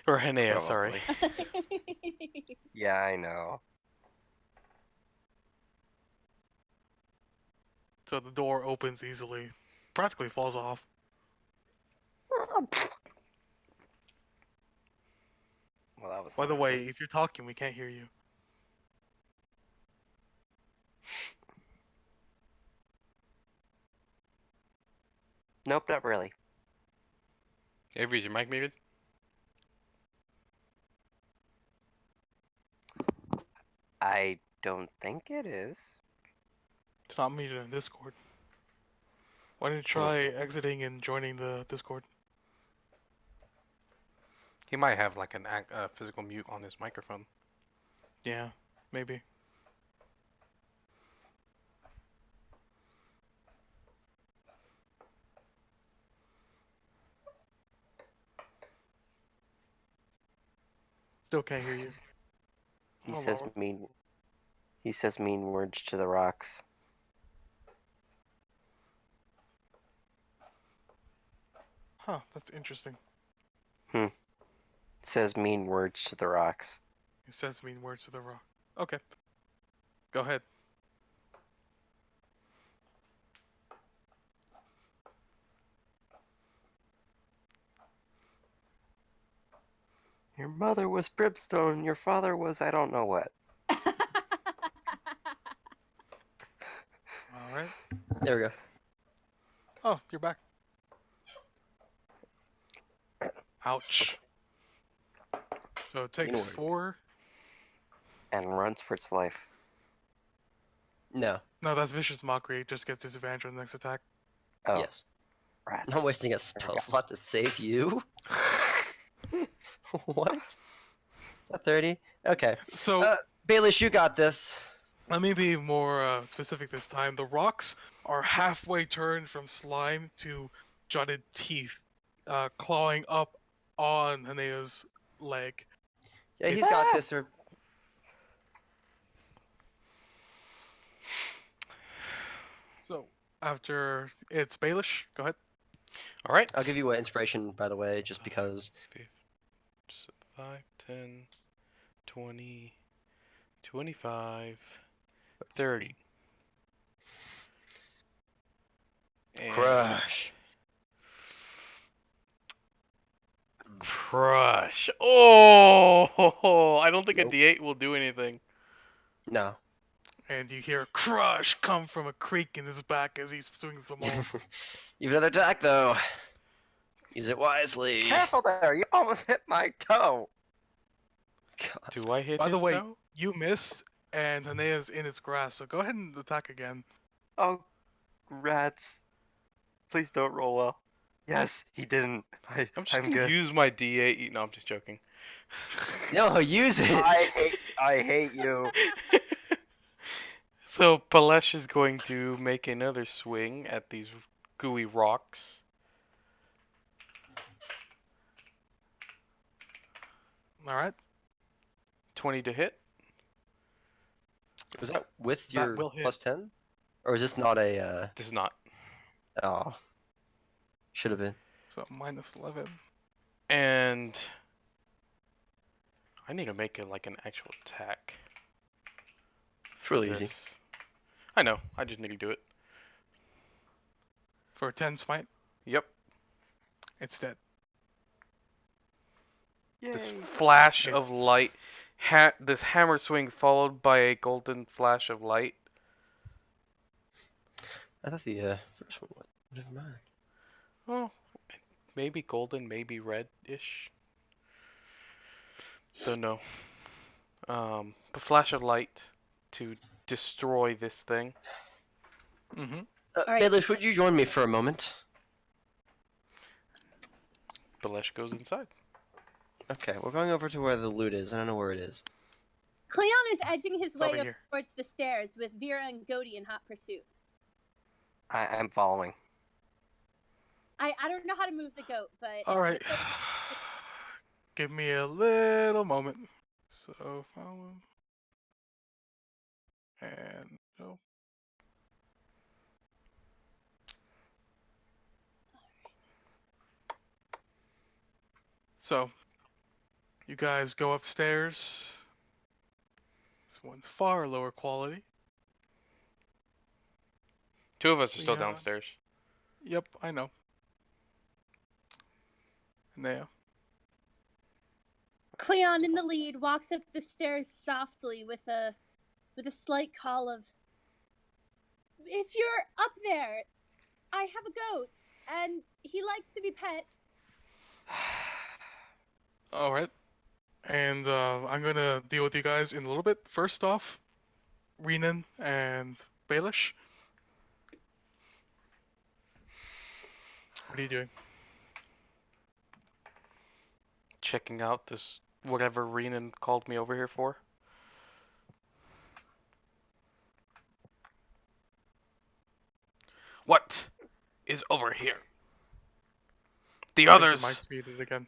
S1: Or Hanea, sorry.
S2: Probably. Yeah, I know.
S5: So the door opens easily. Practically falls off.
S2: Well, that was.
S5: By the
S2: annoying.
S5: way, if you're talking, we can't hear you.
S2: Nope, not really.
S1: Avery, is your mic muted?
S2: I don't think it is.
S5: It's not muted in Discord. Why don't you try exiting and joining the Discord?
S1: He might have like an physical mute on his microphone.
S5: Yeah, maybe. Still can't hear you.
S2: He
S5: Hold
S2: says
S5: on.
S2: mean. He says mean words to the rocks.
S5: Huh, that's interesting.
S2: Says mean words to the rocks.
S5: He says mean words to the rock. Okay. Go ahead.
S2: Your mother was brimstone, your father was I don't know what.
S5: Alright.
S4: There we go.
S5: Oh, you're back. Ouch. So it takes
S4: words.
S5: 4.
S2: And runs for its life.
S4: No.
S5: No, that's Vicious Mockery. It just gets disadvantage on the next attack.
S2: Oh,
S4: Yes.
S2: rats.
S4: I'm not wasting a
S2: There we
S4: spell
S2: go.
S4: slot to save you. What? Is that 30? Okay.
S5: So,
S4: Baelish, you got this.
S5: let me be more specific this time. The rocks are halfway turned from slime to jutted teeth, clawing up on Hanea's leg.
S4: Yeah, he's got this. Or
S5: So, after it's Baelish, go ahead.
S1: All right.
S4: I'll give you an inspiration, by the way, just because.
S1: 5, 10, 20, 25, 30. And
S4: Crush.
S1: Crush. Oh, I don't think
S4: Nope.
S1: a D8 will do anything.
S4: No.
S5: And you hear crush come from a creak in his back as he's swinging the maul.
S4: You have another attack, though. Use it wisely.
S2: Careful there, you almost hit my toe.
S4: God.
S1: Do I hit
S5: By the
S1: his
S5: way,
S1: toe?
S5: you missed, and Hanea's in its grass, so go ahead and attack again.
S2: Oh, rats. Please don't roll well. Yes, he didn't.
S1: I'm just
S2: I'm
S1: gonna
S2: good.
S1: use my D8. No, I'm just joking.
S4: No, use it.
S2: I hate you.
S1: So Palesh is going to make another swing at these gooey rocks.
S5: Alright,
S1: 20 to hit.
S4: Was that with
S5: That
S4: your
S5: will hit.
S4: plus 10? Or is this not a.
S1: This is not.
S4: Oh. Should have been.
S5: so minus 11.
S1: And I need to make it like an actual attack.
S4: It's really easy.
S1: This. I know. I just need to do it.
S5: For 10 smite,
S1: Yep.
S5: it's dead.
S1: This
S2: Yay.
S1: flash of
S5: It's-
S1: light. This hammer swing followed by a golden flash of light.
S4: I thought the first one was. Never mind.
S1: Oh, maybe golden, maybe red-ish. Don't know. A flash of light to destroy this thing.
S5: Mm-hmm.
S3: Alright.
S4: Baelish, would you join me for a moment?
S1: Balesh goes inside.
S4: Okay, we're going over to where the loot is. I don't know where it is.
S3: Cleon is edging his
S5: It's
S3: way
S5: over
S3: up
S5: here.
S3: towards the stairs with Vera and Godi in hot pursuit.
S2: I'm following.
S3: I don't know how to move the goat, but
S5: Alright. Give me a little moment. So, follow. And go. So, you guys go upstairs. This one's far lower quality.
S1: Two of us are still
S5: Yeah.
S1: downstairs.
S5: Yep, I know. And there.
S3: Cleon in the lead walks up the stairs softly with a slight call of, "If you're up there, I have a goat, and he likes to be pet."
S5: Alright. And I'm gonna deal with you guys in a little bit. First off, Renan and Baelish. What are you doing?
S1: Checking out this whatever Renan called me over here for. What is over here? The
S5: I think
S1: others.
S5: you might speed it again.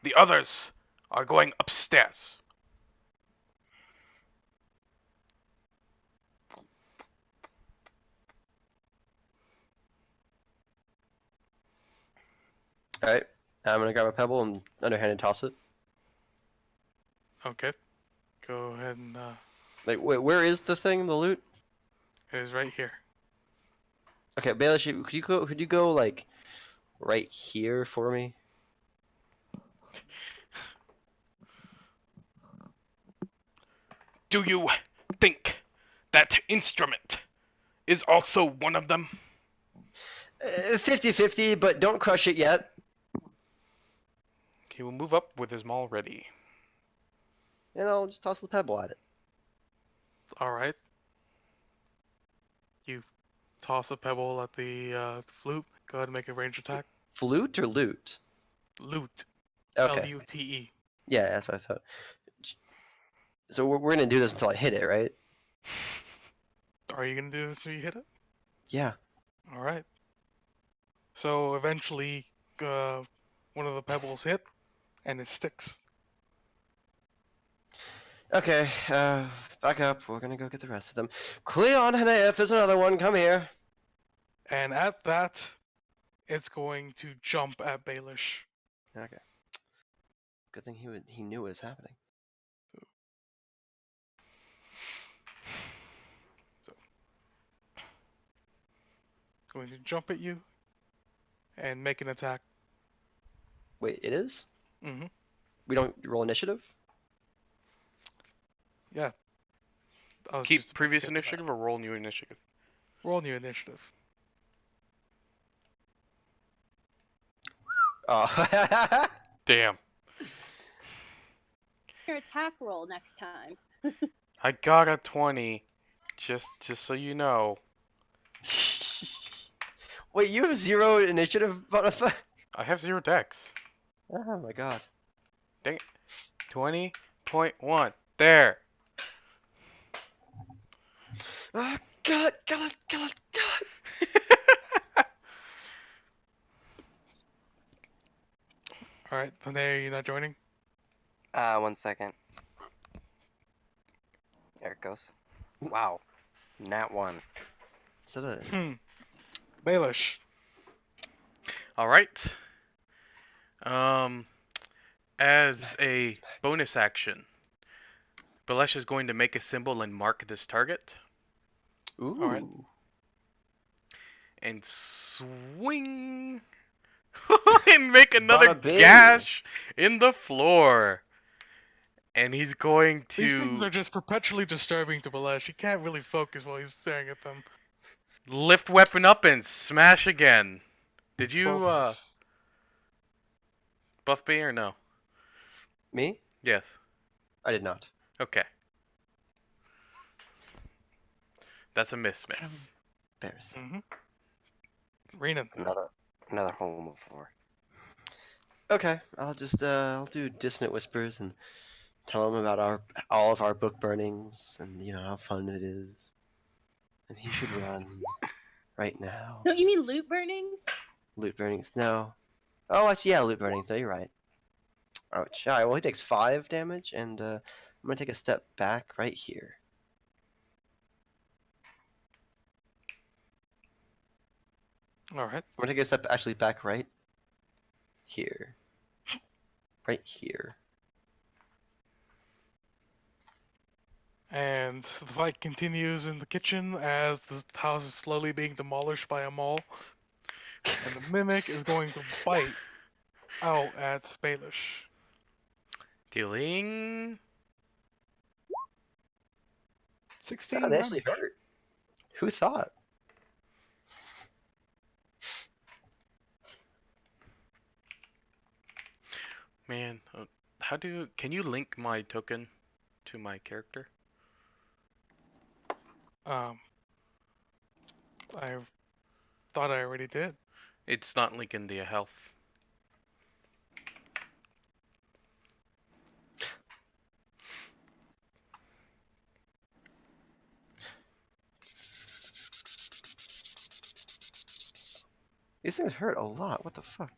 S1: The others are going upstairs.
S4: All right. I'm gonna grab a pebble and underhanded toss it.
S5: Okay. Go ahead and
S4: Like, wait, where is the thing? The loot?
S5: it is right here.
S4: Okay, Baelish, could you go? Could you go like right here for me?
S1: Do you think that instrument is also one of them?
S4: 50-50, but don't crush it yet.
S1: He will move up with his maul ready.
S4: And I'll just toss the pebble at it.
S5: All right. You toss a pebble at the flute. Go ahead and make a range attack.
S4: Flute or loot?
S5: Loot.
S4: Okay.
S5: L-U-T-E.
S4: Yeah, that's what I thought. So we're gonna do this until I hit it, right?
S5: Are you gonna do this when you hit it?
S4: Yeah.
S5: All right. So eventually, one of the pebbles hit, and it sticks.
S4: Okay. Back up. We're gonna go get the rest of them. Cleon, if there's another one, come here.
S5: And at that, it's going to jump at Baelish.
S4: Okay. Good thing he knew what was happening.
S5: Going to jump at you and make an attack.
S4: Wait, it is?
S5: Mm-hmm.
S4: We don't roll initiative?
S5: Yeah. I was
S1: Keep
S5: just about to
S1: previous
S5: get to that.
S1: initiative or roll new initiative?
S5: Roll new initiative.
S4: Oh.
S1: Damn.
S3: Your attack roll next time.
S1: I got a 20. Just so you know.
S4: Wait, you have 0 initiative, Bonify?
S1: I have 0 dex.
S4: Oh my god.
S1: 20.1. There.
S4: Oh god, god.
S5: All right, Thanae, you're not joining?
S2: 1 second. There it goes. Wow. Nat 1.
S4: Is that a...
S5: Baelish.
S1: Alright. As a
S4: Smack.
S1: bonus action, Balesh is going to make a symbol and mark this target.
S4: Ooh.
S5: Alright.
S1: And swing. And make another
S4: Bada bing.
S1: gash in the floor. And he's going to
S5: These things are just perpetually disturbing to Baelish. He can't really focus while he's staring at them.
S1: lift weapon up and smash again. Did you
S5: Both miss.
S1: buff me or no?
S4: Me?
S1: Yes.
S4: I did not.
S1: Okay. That's a miss.
S4: Embarrassing.
S5: Renan.
S2: Another hole of 4.
S4: Okay, I'll just I'll do dissonant whispers and tell him about all of our book burnings and how fun it is. And he should run right now.
S3: Don't you mean loot burnings?
S4: Loot burnings? No. Oh, actually, yeah, loot burnings. No, you're right. Ouch. Alright, well, he takes 5 damage, and I'm gonna take a step back right here.
S5: Alright.
S4: I'm gonna take a step actually back right here. Right here.
S5: And the fight continues in the kitchen as the house is slowly being demolished by a mall. And the mimic is going to bite out at Baelish.
S1: Dealing
S5: 16
S4: That actually
S5: damage.
S4: hurt. Who thought?
S1: Man, can you link my token to my character?
S5: I thought I already did.
S1: It's not linking the health.
S4: These things hurt a lot. What the fuck?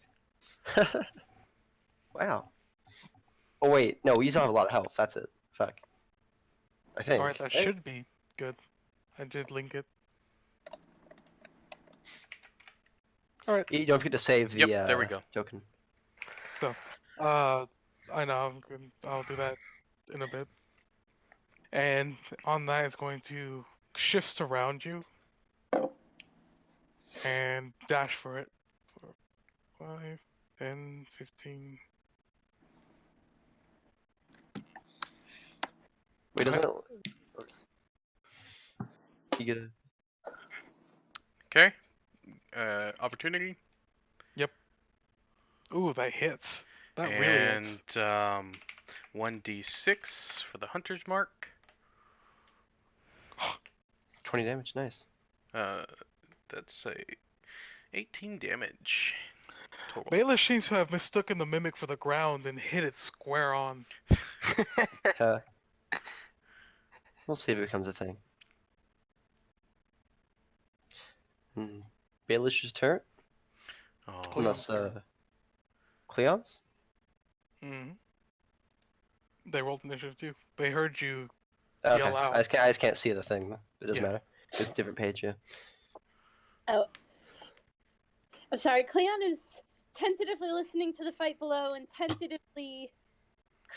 S4: Wow. Oh wait, no, you still have a lot of health. That's it. Fuck. I think.
S5: Alright, that
S4: right?
S5: should be good. I did link it. Alright.
S4: You don't forget to save the
S1: Yep, there we go.
S4: token.
S5: So, I know I'll do that in a bit. And on that, it's going to shift around you and dash for it. 5, 10, 15.
S4: Wait, doesn't it? You get a...
S1: Okay. Opportunity.
S5: Ooh, that hits. That really hits.
S1: And 1d6 for the hunter's mark.
S4: 20 damage, nice.
S1: That's a 18 damage total.
S5: Baelish seems to have mistaken the mimic for the ground and hit it square on.
S4: We'll see if it becomes a thing. Baelish's turn?
S1: Oh.
S4: Unless, Cleon's?
S5: Mm-hmm. They rolled initiative too. They heard you
S4: Okay.
S5: yell out.
S4: I just can't see the thing. It doesn't
S5: Yeah.
S4: matter. It's a different page, yeah.
S3: Oh. I'm sorry, Cleon is tentatively listening to the fight below and tentatively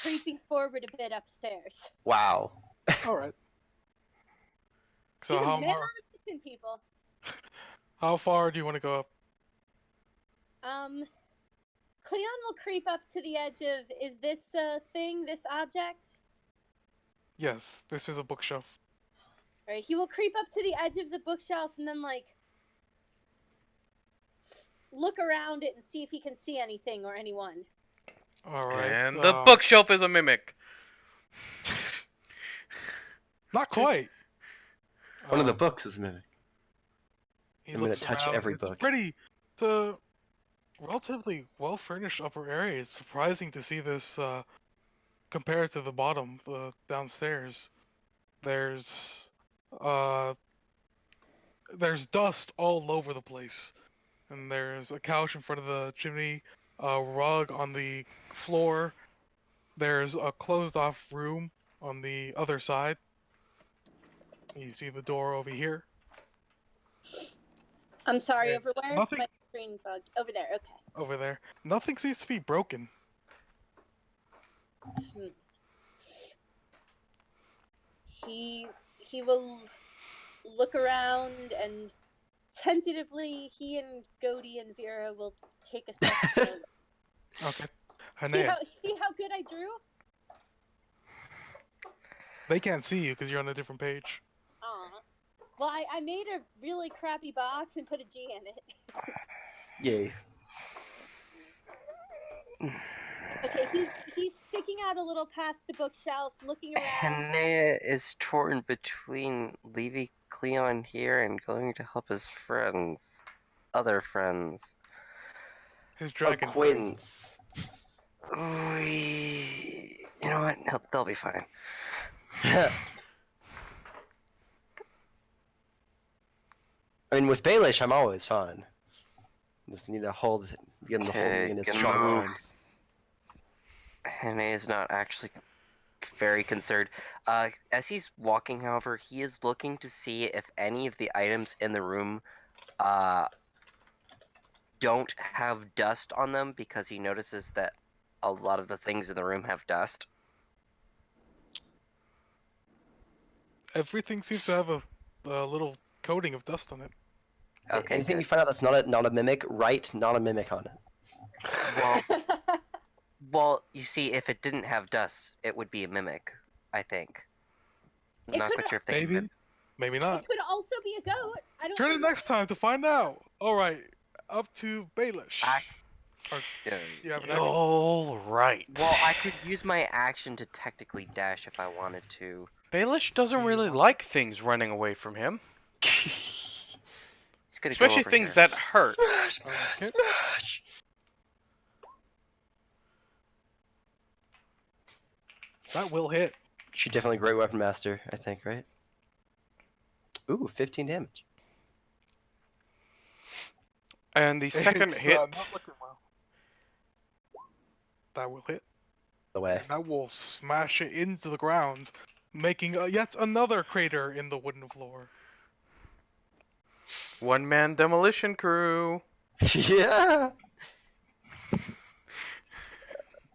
S3: creeping forward a bit upstairs.
S4: Wow.
S5: Alright. So
S3: He's a
S5: how
S3: man on
S5: far,
S3: a mission, people.
S5: how far do you want to go up?
S3: Cleon will creep up to the edge of, is this thing, this object?
S5: Yes, this is a bookshelf.
S3: Alright, he will creep up to the edge of the bookshelf and then, like, look around it and see if he can see anything or anyone.
S5: Alright.
S1: And the bookshelf is a mimic.
S5: Not quite.
S4: One of the books is a mimic.
S5: He
S4: I'm gonna
S5: looks
S4: touch
S5: around.
S4: every
S5: It's
S4: book.
S5: It's a relatively well-furnished upper area. It's surprising to see this compared to the bottom, downstairs. There's dust all over the place, and there's a couch in front of the chimney, a rug on the floor. There's a closed-off room on the other side. You see the door over here.
S3: I'm sorry,
S5: Yeah,
S3: over where?
S5: nothing-
S3: My screen bugged. Over there, okay.
S5: Over there. Nothing seems to be broken.
S3: He will look around and tentatively he and Godie and Vera will take a step forward.
S5: Okay.
S3: See
S5: Hanea,
S3: how good I drew?
S5: they can't see you because you're on a different page.
S3: Aw. Well, I made a really crappy box and put a G in it.
S4: Yay.
S3: Okay, he's sticking out a little past the bookshelf, looking around.
S2: Hanea is torn between leaving Cleon here and going to help his friends. Other friends.
S5: His dragon friends.
S4: Acquaintance.
S2: You know what? They'll be fine.
S4: I mean, with Baelish, I'm always fine. Just need to get him to hold me
S2: Okay,
S4: in his
S2: gonna
S4: strong
S2: move.
S4: arms.
S2: Hanea is not actually very concerned. As he's walking, however, he is looking to see if any of the items in the room don't have dust on them, because he notices that a lot of the things in the room have dust.
S5: Everything seems to have a little coating of dust on it.
S2: Okay,
S4: Anything
S2: good.
S4: you find out that's not a mimic, write not a mimic on it.
S2: Well, you see, if it didn't have dust, it would be a mimic, I think.
S3: It
S2: Not
S3: could-
S2: quite sure if they
S5: Maybe, maybe not.
S3: It could also be a goat. I don't
S5: Turn it
S3: know.
S5: next time to find out. Alright, up to Baelish. Or you have an action?
S1: All right.
S2: Well, I could use my action to technically dash if I wanted to.
S1: Baelish doesn't
S5: You
S1: really
S5: want-
S1: like things running away from him,
S2: He's gonna
S1: especially
S2: go over
S1: things
S2: here.
S1: that hurt.
S4: Smash,
S5: Okay.
S4: smash.
S5: That will hit.
S4: She's definitely a great weapon master, I think, right? Ooh, 15 damage.
S1: And the second
S5: It's,
S1: hit,
S5: not looking well. That will hit.
S4: The way.
S5: That will smash it into the ground, making yet another crater in the wooden floor.
S1: one-man demolition crew.
S4: Yeah.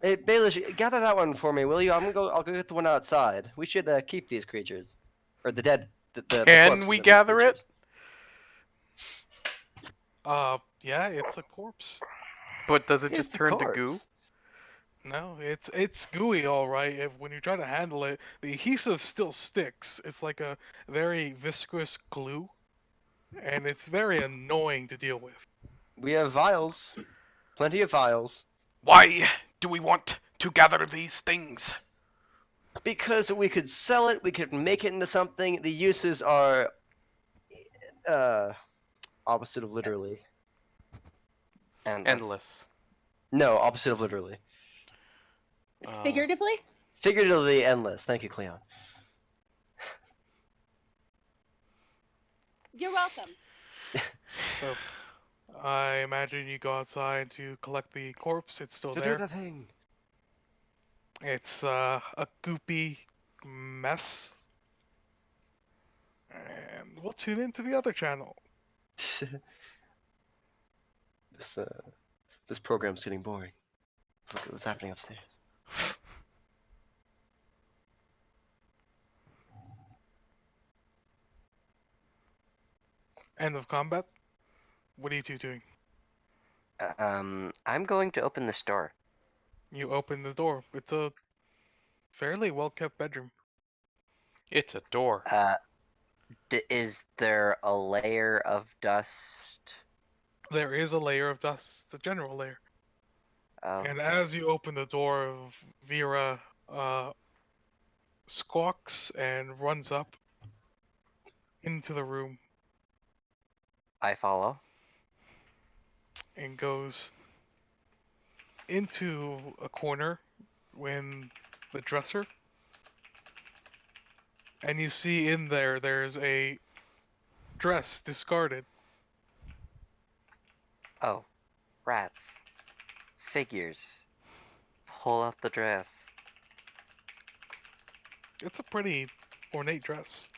S4: Hey, Baelish, gather that one for me, will you? I'll go get the one outside. We should keep these creatures, or the dead, the
S1: Can
S4: corpses
S1: we
S4: of these
S1: gather it?
S4: creatures.
S5: Yeah, it's a corpse.
S1: But does it
S4: Here's
S1: just
S4: the
S1: turn to goo?
S4: corpse.
S5: No, it's gooey, all right. If when you try to handle it, the adhesive still sticks. It's like a very viscous glue, and it's very annoying to deal with.
S4: We have vials, plenty of vials,
S1: Why do we want to gather these things?
S4: because we could sell it. We could make it into something. The uses are opposite of literally.
S1: Endless.
S4: No, opposite of literally.
S3: Figuratively?
S4: Figuratively endless. Thank you, Cleon.
S3: You're welcome.
S5: So, I imagine you go outside to collect the corpse. It's still
S4: To do
S5: there.
S4: the thing.
S5: It's a goopy mess. And we'll tune into the other channel.
S4: This program's getting boring. Look at what's happening upstairs.
S5: End of combat. What are you two doing?
S2: I'm going to open this door.
S5: You open the door. It's a fairly well-kept bedroom.
S1: It's a door.
S2: Is there a layer of dust?
S5: There is a layer of dust, the general layer.
S2: Okay.
S5: And as you open the door, Vera squawks and runs up into the room
S2: I follow.
S5: and goes into a corner when the dresser, and you see in there's a dress discarded.
S2: Oh, rats. Figures. Pull out the dress.
S5: It's a pretty ornate dress.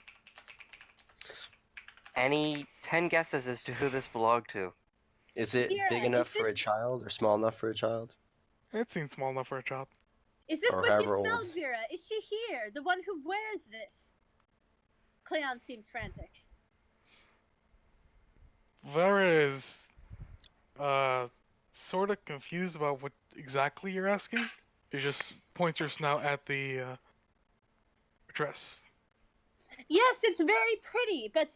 S2: Any 10 guesses as to who this belonged to?
S4: Is it
S3: Vera,
S4: big
S3: is
S4: enough for a
S3: this-
S4: child or small enough for a child?
S5: It seems small enough for a child.
S3: Is this
S4: Or
S3: what you
S4: however
S3: smelled,
S4: old.
S3: Vera? Is she here? The one who wears this? Cleon seems frantic.
S5: Vera is sort of confused about what exactly you're asking. She just points her snout at the dress.
S3: Yes, it's very pretty, but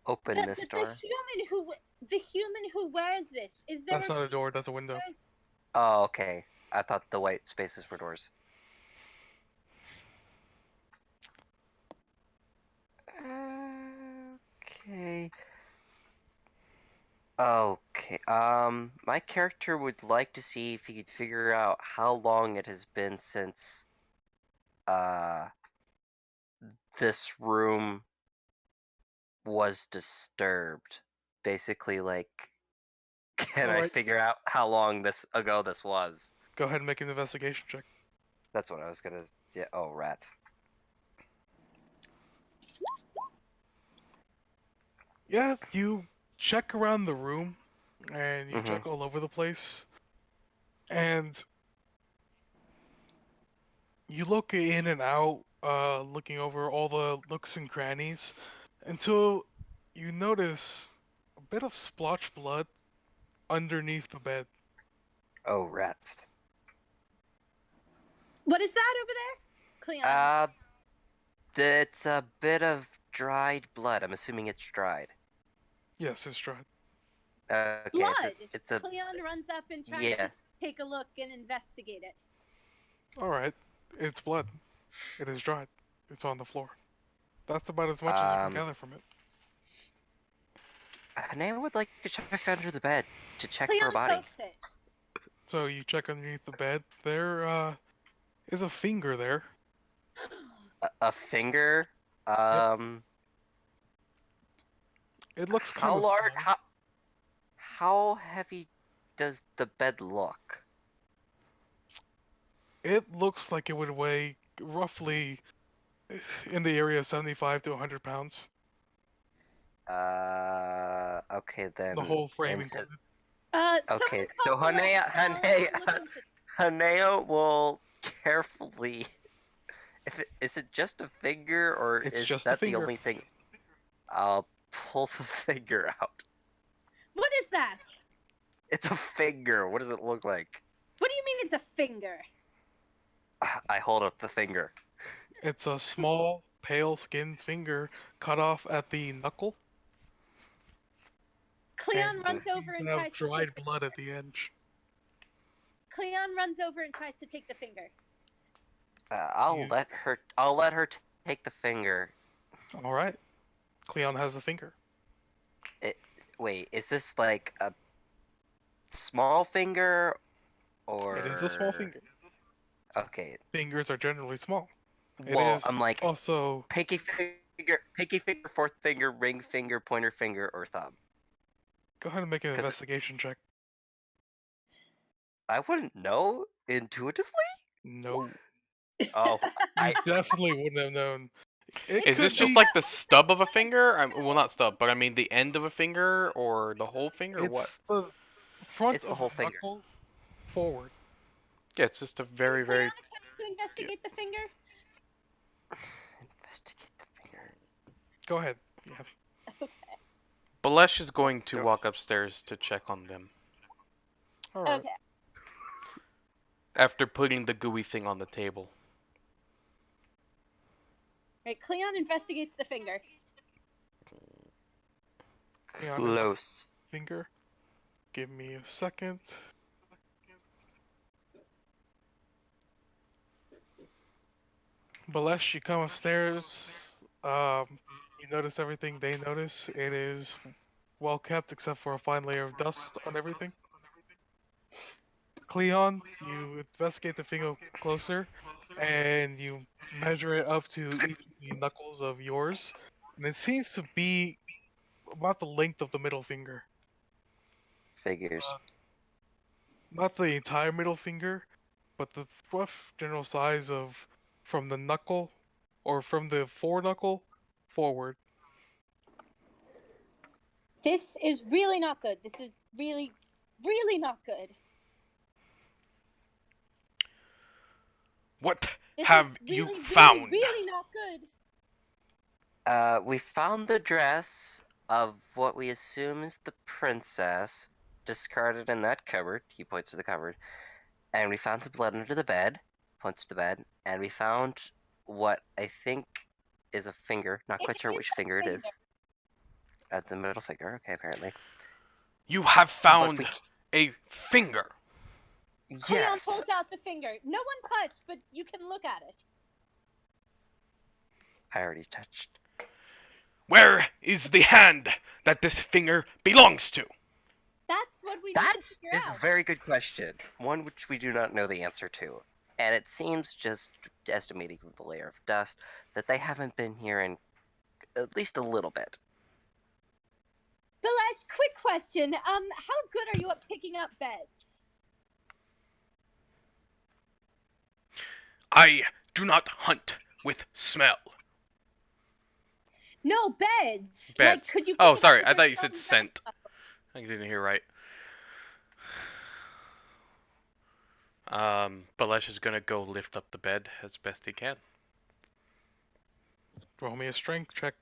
S2: Open this door.
S3: the human who wears this, is there
S5: That's
S3: a
S5: not a door, that's a window.
S2: Oh, okay. I thought the white spaces were doors. Okay. Okay. My character would like to see if he could figure out how long it has been since this room was disturbed. Basically, like, can I
S5: Alright.
S2: figure out how long ago this was?
S5: Go ahead and make an investigation check.
S2: That's what I was gonna. Yeah. Oh, rats.
S5: Yeah, you check around the room and you
S2: Mhm.
S5: check all over the place. And you look in and out, looking over all the nooks and crannies, until you notice a bit of splotch blood underneath the bed.
S2: Oh, rats.
S3: What is that over there? Cleon.
S2: It's a bit of dried blood. I'm assuming it's dried.
S5: Yes, it's dried.
S2: Okay.
S3: Blood.
S2: It's a.
S3: Cleon runs up and tries
S2: Yeah.
S3: to take a look and investigate it.
S5: Alright, it's blood. It is dried. It's on the floor. That's about as much as you can gather from it.
S2: Hanae would like to check under the bed to check
S3: Cleon
S2: for a body.
S3: pokes it.
S5: So you check underneath the bed. There is a finger there.
S2: A finger.
S5: It looks kind
S2: How
S5: of
S2: large?
S5: small.
S2: How heavy does the bed look?
S5: It looks like it would weigh roughly in the area of 75 to 100 pounds.
S2: Okay then.
S5: The whole frame
S2: instead-
S5: included.
S2: Okay,
S3: Someone
S2: so
S3: call the
S2: Hanae-
S3: light. I'll
S2: Hanae-
S3: look into-
S2: Haneo will carefully. Is it just a finger, or
S5: It's
S2: is
S5: just a
S2: that the
S5: finger.
S2: only thing? I'll pull the finger out.
S3: What is that?
S2: It's a finger. What does it look like?
S3: What do you mean it's a finger?
S2: I hold up the finger.
S5: It's a small, pale-skinned finger cut off at the knuckle,
S3: Cleon
S5: and
S3: runs
S5: it
S3: over
S5: seems
S3: and
S5: to have
S3: tries to
S5: dried
S3: take the
S5: blood at
S3: finger.
S5: the edge.
S3: Cleon runs over and tries to take the finger.
S2: I'll
S5: You-
S2: let her. I'll let her take the finger.
S5: All right. Cleon has the finger.
S2: Wait, is this like a small finger, or?
S5: It is a small finger.
S2: Okay.
S5: Fingers are generally small. It
S2: Well,
S5: is
S2: I'm like
S5: also.
S2: pinky finger, fourth finger, ring finger, pointer finger, or thumb.
S5: Go ahead and make an
S2: 'Cause it-
S5: investigation check.
S2: I wouldn't know intuitively.
S5: No.
S2: Oh,
S5: You
S2: I
S5: definitely wouldn't have known. It
S1: Is
S5: could
S1: this just
S5: be.
S1: like the stub of a finger? Well, not stub, but I mean the end of a finger or the whole finger? Or what?
S5: It's the front
S2: It's the
S5: of
S2: whole
S5: the
S2: finger.
S5: knuckle forward.
S1: Yeah, it's just a very,
S3: Can Cleon
S1: very.
S3: attempt to investigate the finger?
S2: Investigate the finger.
S5: Go ahead. Yeah.
S3: Okay.
S1: Balesh is going to
S2: Don't-
S1: walk upstairs to check on them
S5: All right.
S3: Okay.
S1: after putting the gooey thing on the table.
S3: Right. Cleon investigates the finger.
S5: Yeah,
S2: Close.
S5: Finger. Give me a second. Balesh, you come upstairs. You notice everything they notice. It is well kept except for a fine layer of dust on everything. Cleon, you investigate the finger closer, and you measure it up to each of the knuckles of yours, and it seems to be about the length of the middle finger.
S2: Figures.
S5: Not the entire middle finger, but the rough general size of from the knuckle, or from the foreknuckle, forward.
S3: This is really not good. This is really, really not good.
S1: What
S3: This
S1: have
S3: is
S1: you
S3: really,
S1: found?
S3: really, really not good.
S2: We found the dress of what we assume is the princess, discarded in that cupboard. He points to the cupboard. And we found some blood under the bed. Points to the bed. And we found what I think is a finger. Not quite
S3: It
S2: sure
S3: is
S2: which
S3: a
S2: finger it is.
S3: finger.
S2: At the middle finger. Okay, apparently.
S1: You have found
S2: we-
S1: a finger.
S3: Cleon
S2: Yes.
S3: pulls out the finger. No one touched, but you can look at it.
S2: I already touched.
S1: Where is the hand that this finger belongs to?
S3: That's what we
S2: That
S3: need to figure
S2: is
S3: out.
S2: a very good question. One which we do not know the answer to. And it seems, just estimating from the layer of dust, that they haven't been here in at least a little bit.
S3: Balesh, quick question. How good are you at picking up beds?
S1: I do not hunt with smell.
S3: No, beds. Like,
S1: Beds.
S3: could you pick
S1: Oh,
S3: it up
S1: sorry.
S3: with
S1: I
S3: your
S1: thought you said
S3: thumbs
S1: scent.
S3: up?
S1: I didn't hear right. Balesh is gonna go lift up the bed as best he can.
S5: Roll me a strength check.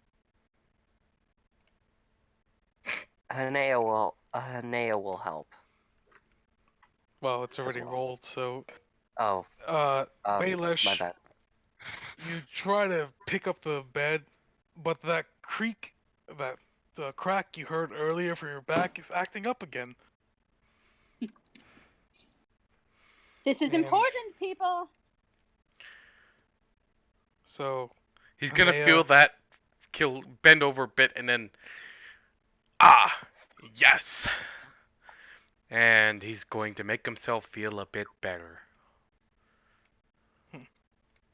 S2: Hanea will help.
S5: Well, it's already
S2: well.
S5: rolled, so
S2: Oh, my
S5: Baelish,
S2: bad.
S5: you try to pick up the bed, but that creak, that crack you heard earlier from your back is acting up again.
S3: This is
S5: Man.
S3: important, people.
S5: So
S1: He's gonna
S5: Hanea-
S1: feel that bend over a bit, and then yes, and he's going to make himself feel a bit better.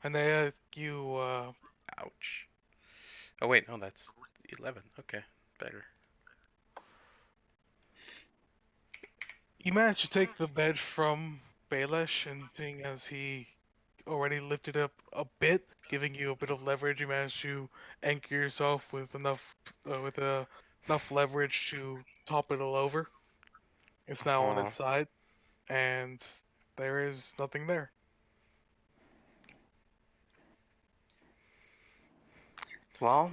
S5: Hanea, you
S1: Ouch. Oh wait, no, that's 11. Okay, better.
S5: you managed to take the bed from Baelish, and seeing as he already lifted up a bit, giving you a bit of leverage, you managed to anchor yourself with enough leverage to top it all over. It's now on its side, and there is nothing there.
S2: Well,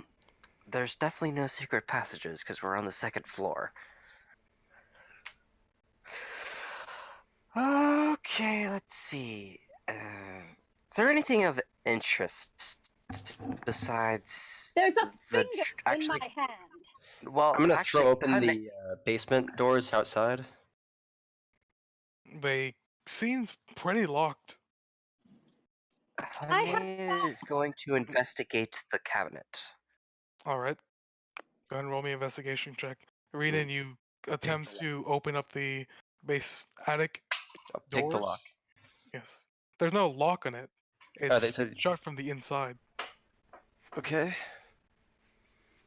S2: there's definitely no secret passages because we're on the second floor. Okay, let's see. Is there anything of interest besides
S3: There's a
S2: the
S3: finger in
S2: actually?
S3: my hand.
S2: Well,
S4: I'm gonna
S2: actually,
S4: throw open
S2: kinda,
S4: the basement doors outside.
S5: They seem pretty locked.
S3: I have
S2: Honey is going to investigate the cabinet.
S5: Alright. Go ahead and roll me an investigation check. Renan, you
S4: Pick
S5: attempt
S4: the
S5: to open up the base attic
S4: I'll
S5: doors.
S4: pick the lock.
S5: Yes. There's no lock on it.
S4: They
S5: It's
S4: said
S5: shut from the inside.
S4: okay.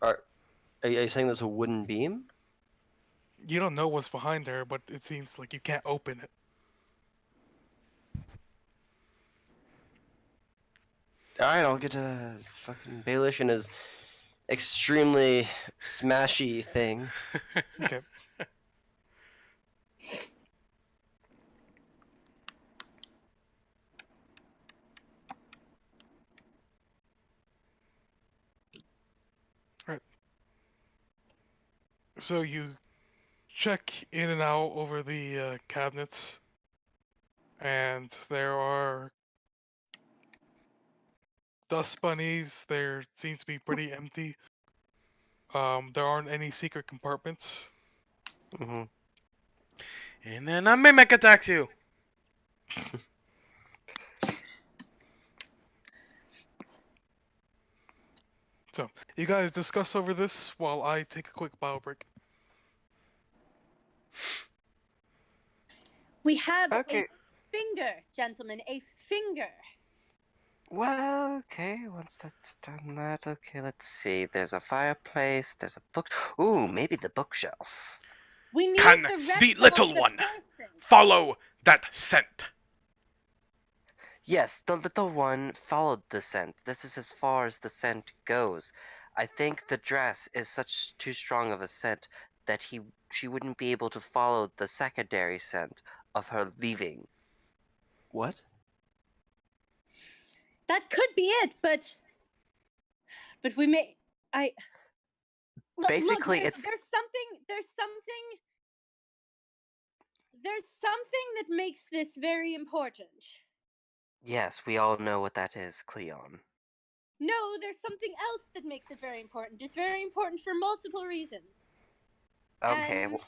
S4: Are you saying there's a wooden beam?
S5: You don't know what's behind there, but it seems like you can't open it.
S4: Alright, I'll get a fucking Baelish and his extremely smashy thing.
S5: Okay. Alright. So you check in and out over the cabinets, and there are dust bunnies. There seems to be pretty empty. There aren't any secret compartments.
S2: Mm-hmm.
S1: And then a mimic attacks you.
S5: So you guys discuss over this while I take a quick bio break.
S3: We have
S2: Okay.
S3: a finger, gentlemen, a finger.
S2: Well, okay, once that's done that, okay, let's see. There's a fireplace, there's a book. Ooh, maybe the bookshelf.
S3: We need
S1: Can
S3: the rest
S1: the
S3: of
S1: little
S3: the
S1: one
S3: person.
S1: follow that scent?
S2: Yes, the little one followed the scent. This is as far as the scent goes. I think the dress is such too strong of a scent that she wouldn't be able to follow the secondary scent of her leaving.
S4: What?
S3: That could be it, but we may. Look,
S2: Basically,
S3: there's
S2: it's
S3: something that makes this very important.
S2: yes, we all know what that is, Cleon.
S3: No, there's something else that makes it very important. It's very important for multiple reasons.
S2: Okay,
S3: And
S2: well,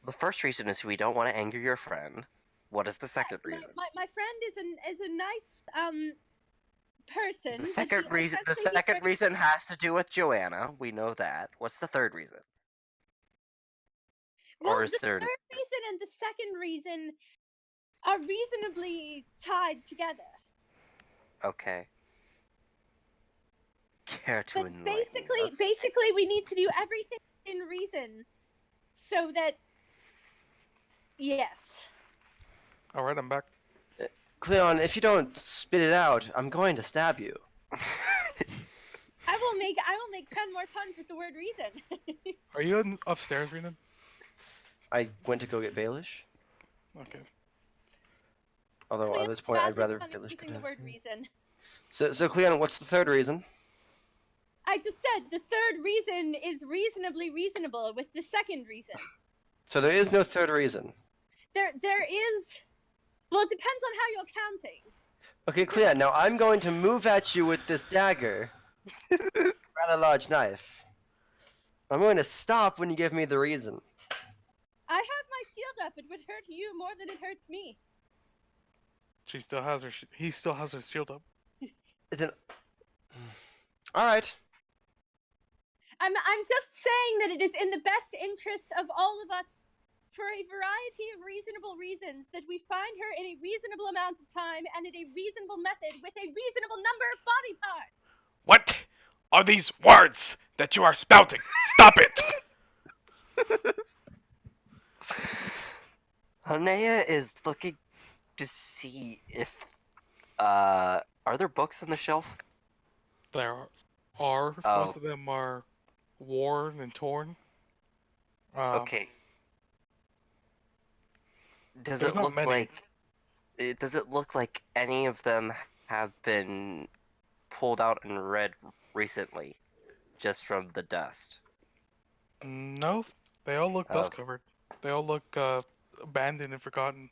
S2: the first reason is we don't want to anger your friend. What is the second
S3: yes,
S2: reason?
S3: my friend is a nice person.
S2: The
S3: but
S2: second reason. The
S3: essentially he's
S2: second
S3: very-
S2: reason has to do with Joanna. We know that. What's the third reason?
S3: Well,
S2: Or is
S3: the
S2: there?
S3: third reason and the second reason are reasonably tied together.
S2: Okay. Care to
S3: But
S2: enlighten us?
S3: basically, we need to do everything in reason, so that yes.
S5: Alright, I'm back.
S4: Cleon, if you don't spit it out, I'm going to stab you.
S3: I will make 10 more puns with the word reason.
S5: Are you upstairs, Renan?
S4: I went to go get Baelish.
S5: Okay.
S4: Although
S3: Cleon
S4: at this point, I'd
S3: badly
S4: rather
S3: punished
S4: Baelish
S3: using
S4: go
S3: the word
S4: downstairs.
S3: reason.
S4: So Cleon, what's the third reason?
S3: I just said the third reason is reasonably reasonable with the second reason.
S4: So there is no third reason.
S3: There is. Well, it depends on how you're counting.
S4: Okay, Cleon, now I'm going to move at you with this dagger. Rather large knife. I'm going to stop when you give me the reason.
S3: I have my shield up. It would hurt you more than it hurts me.
S5: She still has her. He still has her shield up.
S4: Then... Alright.
S3: I'm just saying that it is in the best interest of all of us, for a variety of reasonable reasons, that we find her in a reasonable amount of time and in a reasonable method with a reasonable number of body parts.
S1: What are these words that you are spouting? Stop it!
S2: Hanea is looking to see if are there books on the shelf?
S5: There are.
S2: Oh.
S5: Most of them are worn and torn.
S2: Okay. Does
S5: There's
S2: it
S5: not
S2: look
S5: many.
S2: like Does it look like any of them have been pulled out and read recently, just from the dust?
S5: No, they all look
S2: Oh.
S5: dust covered. They all look abandoned and forgotten.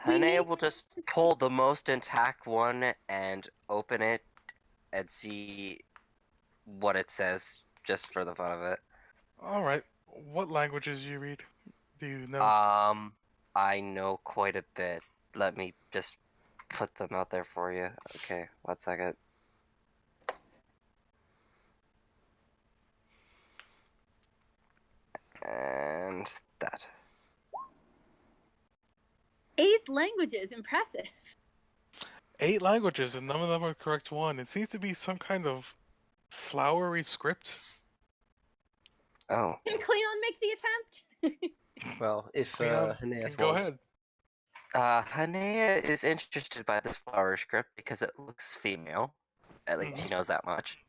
S3: We
S2: Hanea
S3: need
S2: will just pull the most intact one and open it and see what it says, just for the fun of it.
S5: All right. What languages you read? Do you know?
S2: I know quite a bit. Let me just put them out there for you. Okay, 1 second. And that.
S3: 8 languages. Impressive.
S5: 8 languages, and none of them are correct one. It seems to be some kind of flowery script.
S2: Oh,
S3: Can Cleon make the attempt?
S4: Well, if
S5: Cleon,
S4: Haneath
S5: go
S4: wants.
S5: ahead.
S2: Hanea is interested by this flower script because it looks female. At least he knows that much.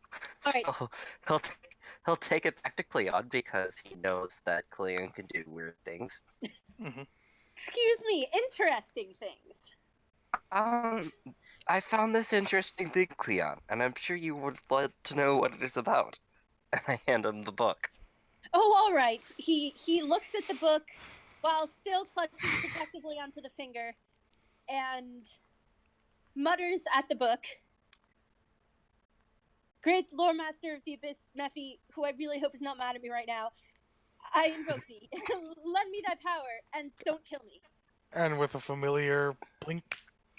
S3: Alright.
S2: So he'll take it back to Cleon because he knows that Cleon can do weird things.
S3: Excuse me, interesting things.
S2: I found this interesting thing, Cleon, and I'm sure you would like to know what it is about. And I hand him the book.
S3: Oh, all right. He looks at the book while still clutching protectively onto the finger and mutters at the book. Great Lore Master of the Abyss, Mephi, who I really hope is not mad at me right now, I invoke thee. Lend me thy power, and don't kill me.
S5: And with a familiar blink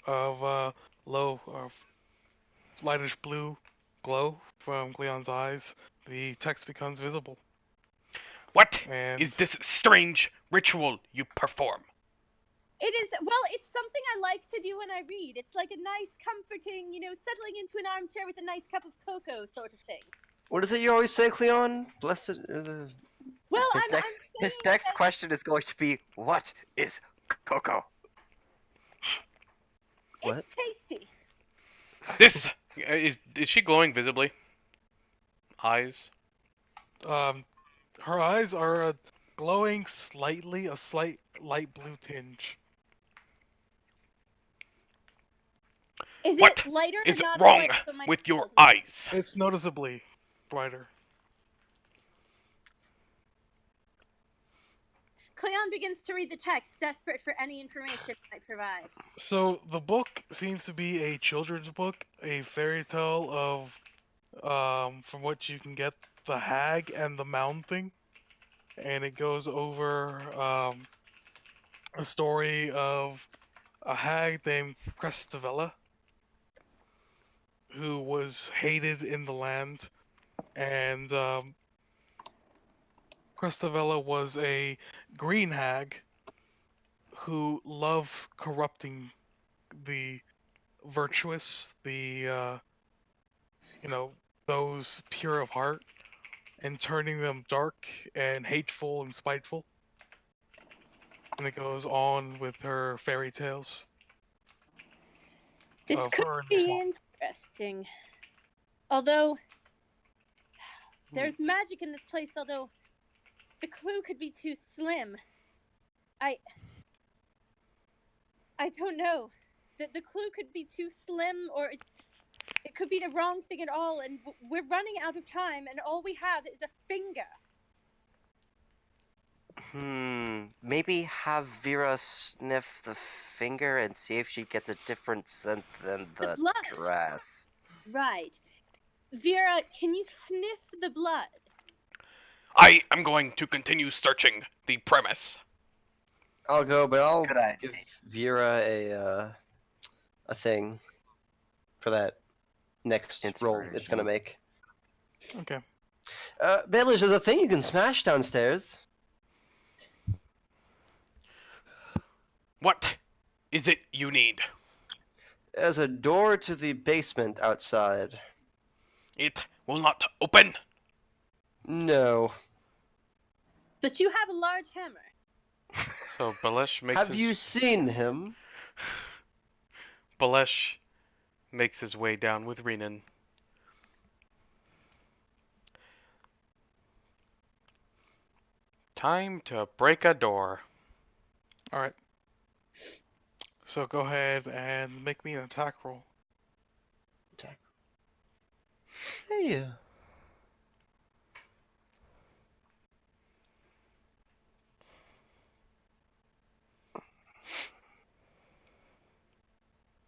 S5: of low, lightish blue glow from Cleon's eyes, the text becomes visible.
S1: What
S5: And
S1: is this strange ritual you perform?
S3: It is, well, it's something I like to do when I read. It's like a nice, comforting, settling into an armchair with a nice cup of cocoa sort of thing.
S4: What is it you always say, Cleon? Blessed are the.
S3: Well,
S2: His
S3: I'm
S2: his
S3: saying
S2: next
S3: that
S2: question is going to be, what is cocoa?
S4: What?
S3: it's tasty.
S1: This is she glowing visibly? Eyes.
S5: her eyes are glowing slightly, a slight light blue tinge.
S3: Is
S1: What
S3: it lighter
S1: is
S3: or not
S1: wrong
S3: as light so my
S1: with your
S3: doesn't work?
S1: eyes?
S5: It's noticeably brighter.
S3: Cleon begins to read the text, desperate for any information it might provide.
S5: So the book seems to be a children's book, a fairy tale of, from what you can get, the hag and the mound thing, and it goes over a story of a hag named Crestavella, who was hated in the land, and Crestavella was a green hag who loved corrupting the virtuous, the those pure of heart, and turning them dark and hateful and spiteful. And it goes on with her fairy tales
S3: This
S5: of
S3: could
S5: her and the
S3: be
S5: swamp.
S3: interesting. Although, there's magic in this place, although the clue could be too slim. I don't know. The clue could be too slim, or it could be the wrong thing at all, and we're running out of time, and all we have is a finger.
S2: Maybe have Vera sniff the finger and see if she gets a different scent than
S3: The
S2: the
S3: blood.
S2: dress.
S3: Right. Vera, can you sniff the blood?
S1: I am going to continue searching the premise.
S4: I'll go, but I'll
S2: Good idea.
S4: give Vera a thing for that next roll it's gonna make.
S5: Okay.
S4: Baelish, there's a thing you can smash downstairs.
S1: What is it you need?
S4: There's a door to the basement outside.
S1: It will not open.
S4: No.
S3: But you have a large hammer.
S1: So Balesh makes
S4: Have you seen him?
S1: Balesh makes his way down with Renan. Time to break a door.
S5: All right. So go ahead and make me an attack roll.
S4: Attack. Hey.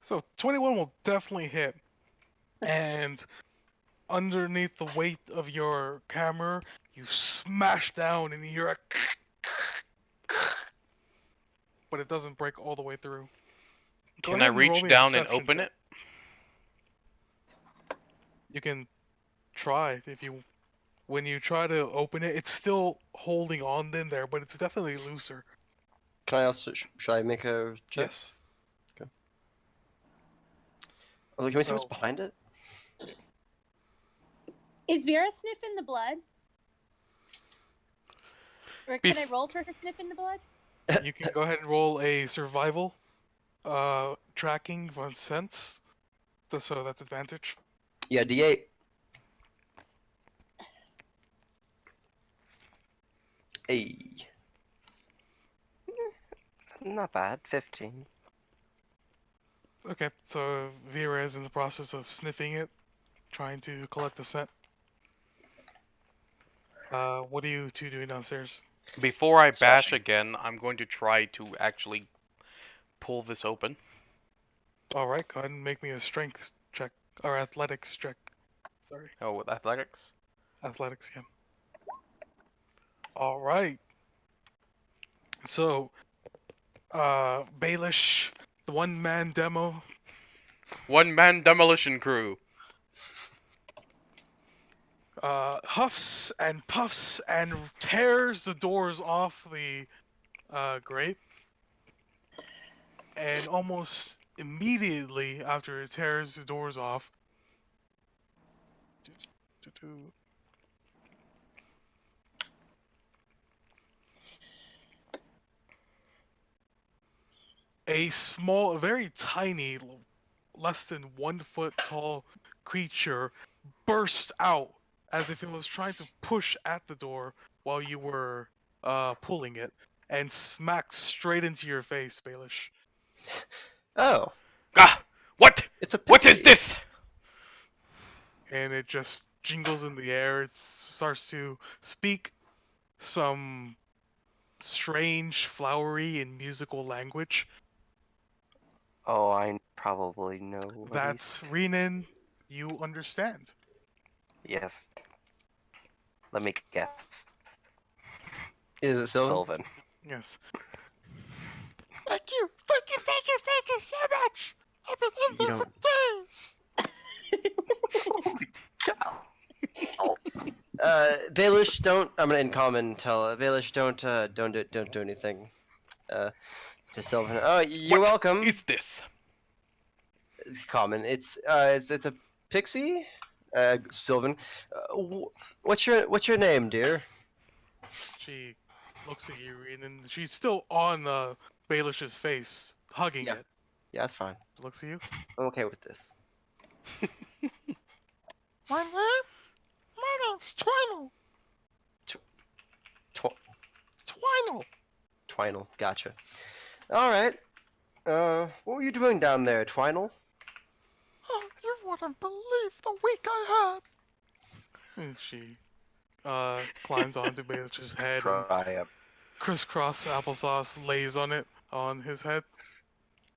S5: So 21 will definitely hit. And underneath the weight of your hammer, you smash down and you hear a but it doesn't break all the way through. Go
S1: Can I
S5: ahead and roll
S1: reach
S5: me a
S1: down and
S5: perception
S1: open
S5: check.
S1: it?
S5: You can try if you. When you try to open it, it's still holding on in there, but it's definitely looser.
S4: Can I also? Should I make a check?
S5: Yes.
S4: Although, can we see what's
S5: So-
S4: behind it?
S3: Is Vera sniffing the blood? Or can I
S1: Bef-
S3: roll for her sniffing the blood?
S5: You can go ahead and roll a survival tracking on sense. So that's advantage.
S4: Yeah, D8. Hey.
S2: Not bad. 15.
S5: Okay, so Vera is in the process of sniffing it, trying to collect the scent. What are you two doing downstairs?
S1: Before I bash
S4: Smashing.
S1: again, I'm going to try to actually pull this open.
S5: Alright, go ahead and make me a strength check, or athletics check. Sorry,
S1: Oh, with athletics?
S5: athletics, yeah. Alright. So, Baelish, the one-man demo,
S1: One-man demolition crew.
S5: huffs and puffs and tears the doors off the grate. And almost immediately after it tears the doors off, a small, very tiny, less than 1 foot tall creature burst out as if it was trying to push at the door while you were pulling it, and smacked straight into your face, Baelish.
S4: Oh,
S1: Ah! What?
S4: it's a
S1: What is
S4: pixie.
S1: this?
S5: And it just jingles in the air. It starts to speak some strange, flowery, and musical language.
S2: Oh, I probably know what
S5: That's Renan, you understand.
S2: Yes. Let me guess.
S4: Is it Sylvan?
S2: Sylvan.
S5: Yes. Thank you so much. I've been in
S4: You
S5: there for
S4: don't-
S5: days.
S2: Oh,
S4: Baelish, don't. I'm gonna in common tell Baelish, don't do anything. To Sylvan. Oh, you're
S1: What
S4: welcome.
S1: is this?
S4: It's common. It's a pixie. Sylvan. What's your name, dear?
S5: She looks at you, Renan. She's still on Baelish's face, hugging
S4: Yeah.
S5: it.
S4: Yeah, that's fine.
S5: Looks at you.
S4: I'm okay with this.
S5: My name's Twinel.
S4: Tw-
S5: Twinel.
S4: Twinel. Gotcha. All right. What were you doing down there, Twinel?
S5: Oh, you wouldn't believe the week I had. And she climbs onto Baelish's head and
S2: try up.
S5: crisscross applesauce lays on it, on his head.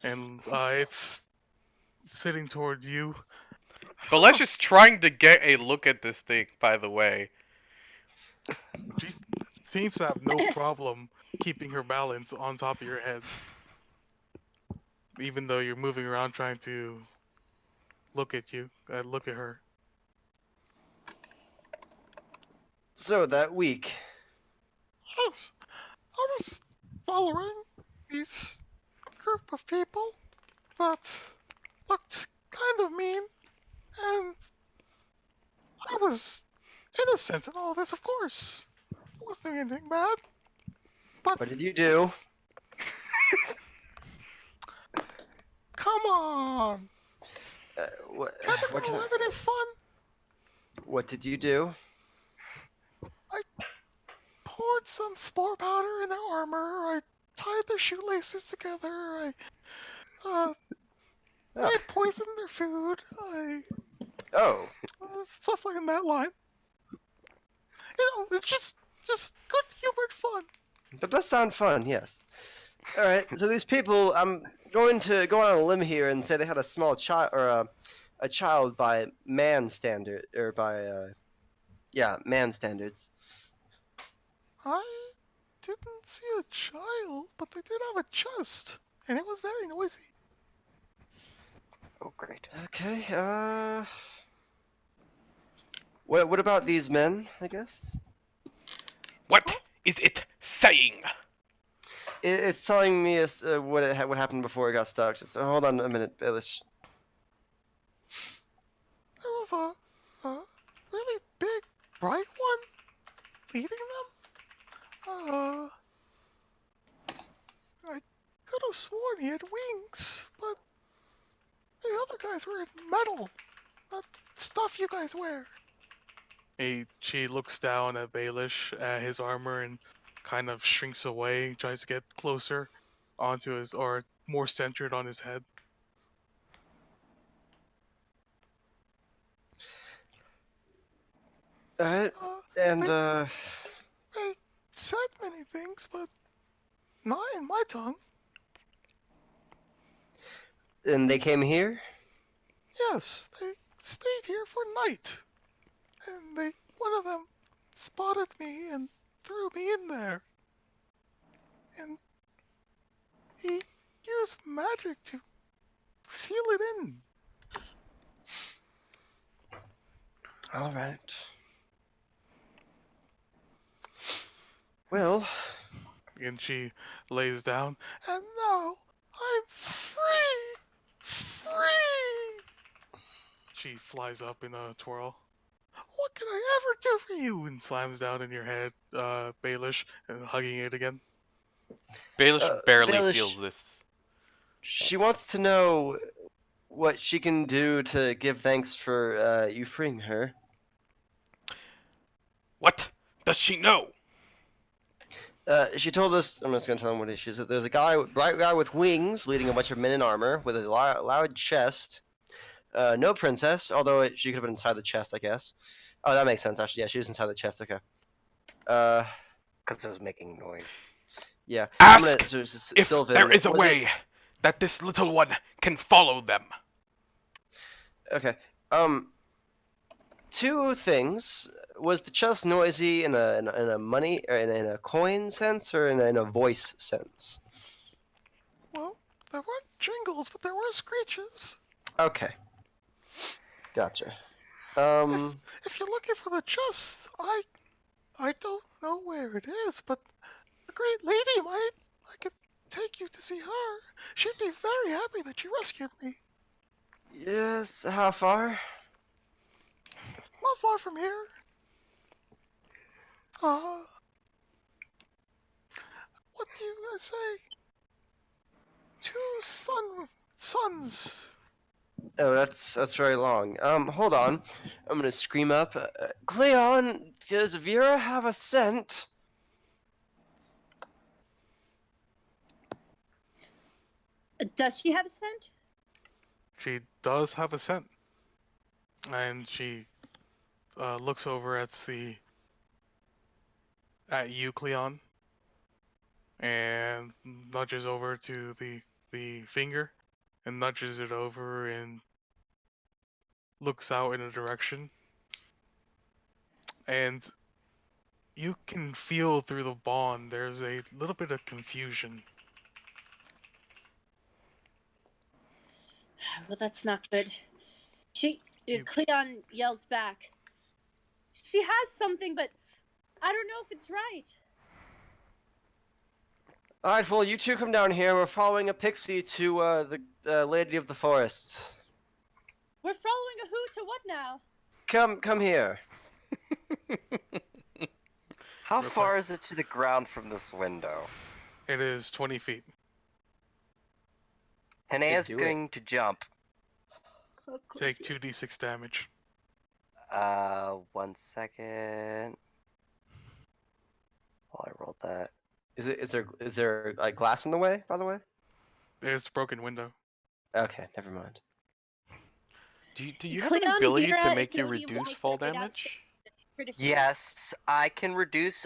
S5: And it's sitting towards you.
S1: Balesh is trying to get a look at this thing, by the way.
S5: She seems to have no problem keeping her balance on top of your head. Even though you're moving around trying to look at her.
S4: So that week.
S5: Yes, I was following this group of people that looked kind of mean, and I was innocent in all this, of course. I wasn't doing anything bad.
S4: What did you do?
S5: Come on!
S4: What?
S5: Can't a
S4: What,
S5: girl
S4: can I-
S5: have any fun?
S4: what did you do?
S5: Poured some spore powder in their armor, I tied their shoelaces together, I I
S4: Oh.
S5: poisoned their food.
S4: Oh.
S5: Stuff like in that line. It's just good humored fun.
S4: That does sound fun, yes. Alright, so these people, I'm going to go on a limb here and say they had a small child, or a child by man standard, or by, man standards.
S5: I didn't see a child, but they did have a chest, and it was very noisy.
S2: Oh, great.
S4: Okay, what about these men, I guess?
S1: What is it saying?
S4: It's telling me what happened before it got stuck. Just hold on a minute, Baelish.
S5: There was a really big, bright one leading them. I could have sworn he had wings, but the other guys were in metal. That stuff you guys wear. She looks down at Baelish, at his armor, and kind of shrinks away, tries to get closer onto his, or more centered on his head.
S4: Alright,
S5: Uh,
S4: and,
S5: I said many things, but not in my tongue.
S4: and they came here?
S5: Yes, they stayed here for night. And one of them spotted me and threw me in there. And he used magic to seal it in.
S4: Alright. Well,
S5: And she lays down, and now I'm free! Free! She flies up in a twirl. What can I ever do for you? And slams down in your head, Baelish, and hugging it again.
S1: Baelish barely
S4: Baelish,
S1: feels this.
S4: she wants to know what she can do to give thanks for you freeing her.
S1: What does she know?
S4: She told us. I'm just gonna tell him what it is. She said there's a bright guy with wings, leading a bunch of men in armor with a loud chest. No princess, although she could have been inside the chest, I guess. Oh, that makes sense. Actually, yeah, she was inside the chest. Okay.
S2: Because it was making noise.
S4: Yeah.
S1: Ask
S4: so
S1: if
S4: Sylvan,
S1: there is a
S4: was
S1: way that this little one can follow them.
S4: Okay. Two things. Was the chest noisy in a money or in a coin sense or in a voice sense?
S5: Well, there weren't jingles, but there were screeches.
S4: Okay. Gotcha.
S5: If you're looking for the chest, I don't know where it is, but the great lady might. I could take you to see her. She'd be very happy that you rescued me.
S4: Yes. How far?
S5: Not far from here. What do you guys say? Two sons.
S4: Oh, that's very long. Hold on. I'm gonna scream up. Cleon, does Vera have a scent?
S3: Does she have a scent?
S5: She does have a scent, and she looks over at you, Cleon, and nudges over to the finger, and nudges it over and looks out in a direction, and you can feel through the bond there's a little bit of confusion.
S3: Well, that's not good.
S5: You-
S3: Cleon yells back. She has something, but I don't know if it's right.
S4: All right. Well, you two come down here. We're following a pixie to the Lady of the Forests.
S3: We're following a who to what now?
S4: Come here.
S2: How
S5: Real
S2: far
S5: quick.
S2: is it to the ground from this window?
S5: It is 20 feet.
S2: Henea's
S4: do it.
S2: going to jump.
S5: Take 2d6 damage.
S2: 1 second. Oh, I rolled that.
S4: Is there like glass in the way? By the way.
S5: It's a broken window.
S4: Okay, never mind.
S1: Do you have an
S3: Cleon,
S1: ability
S3: Vera,
S1: to make
S3: if
S1: you
S3: one of
S1: reduce
S3: want
S1: fall
S3: to get downstairs,
S1: damage?
S3: British
S2: Yes, I can reduce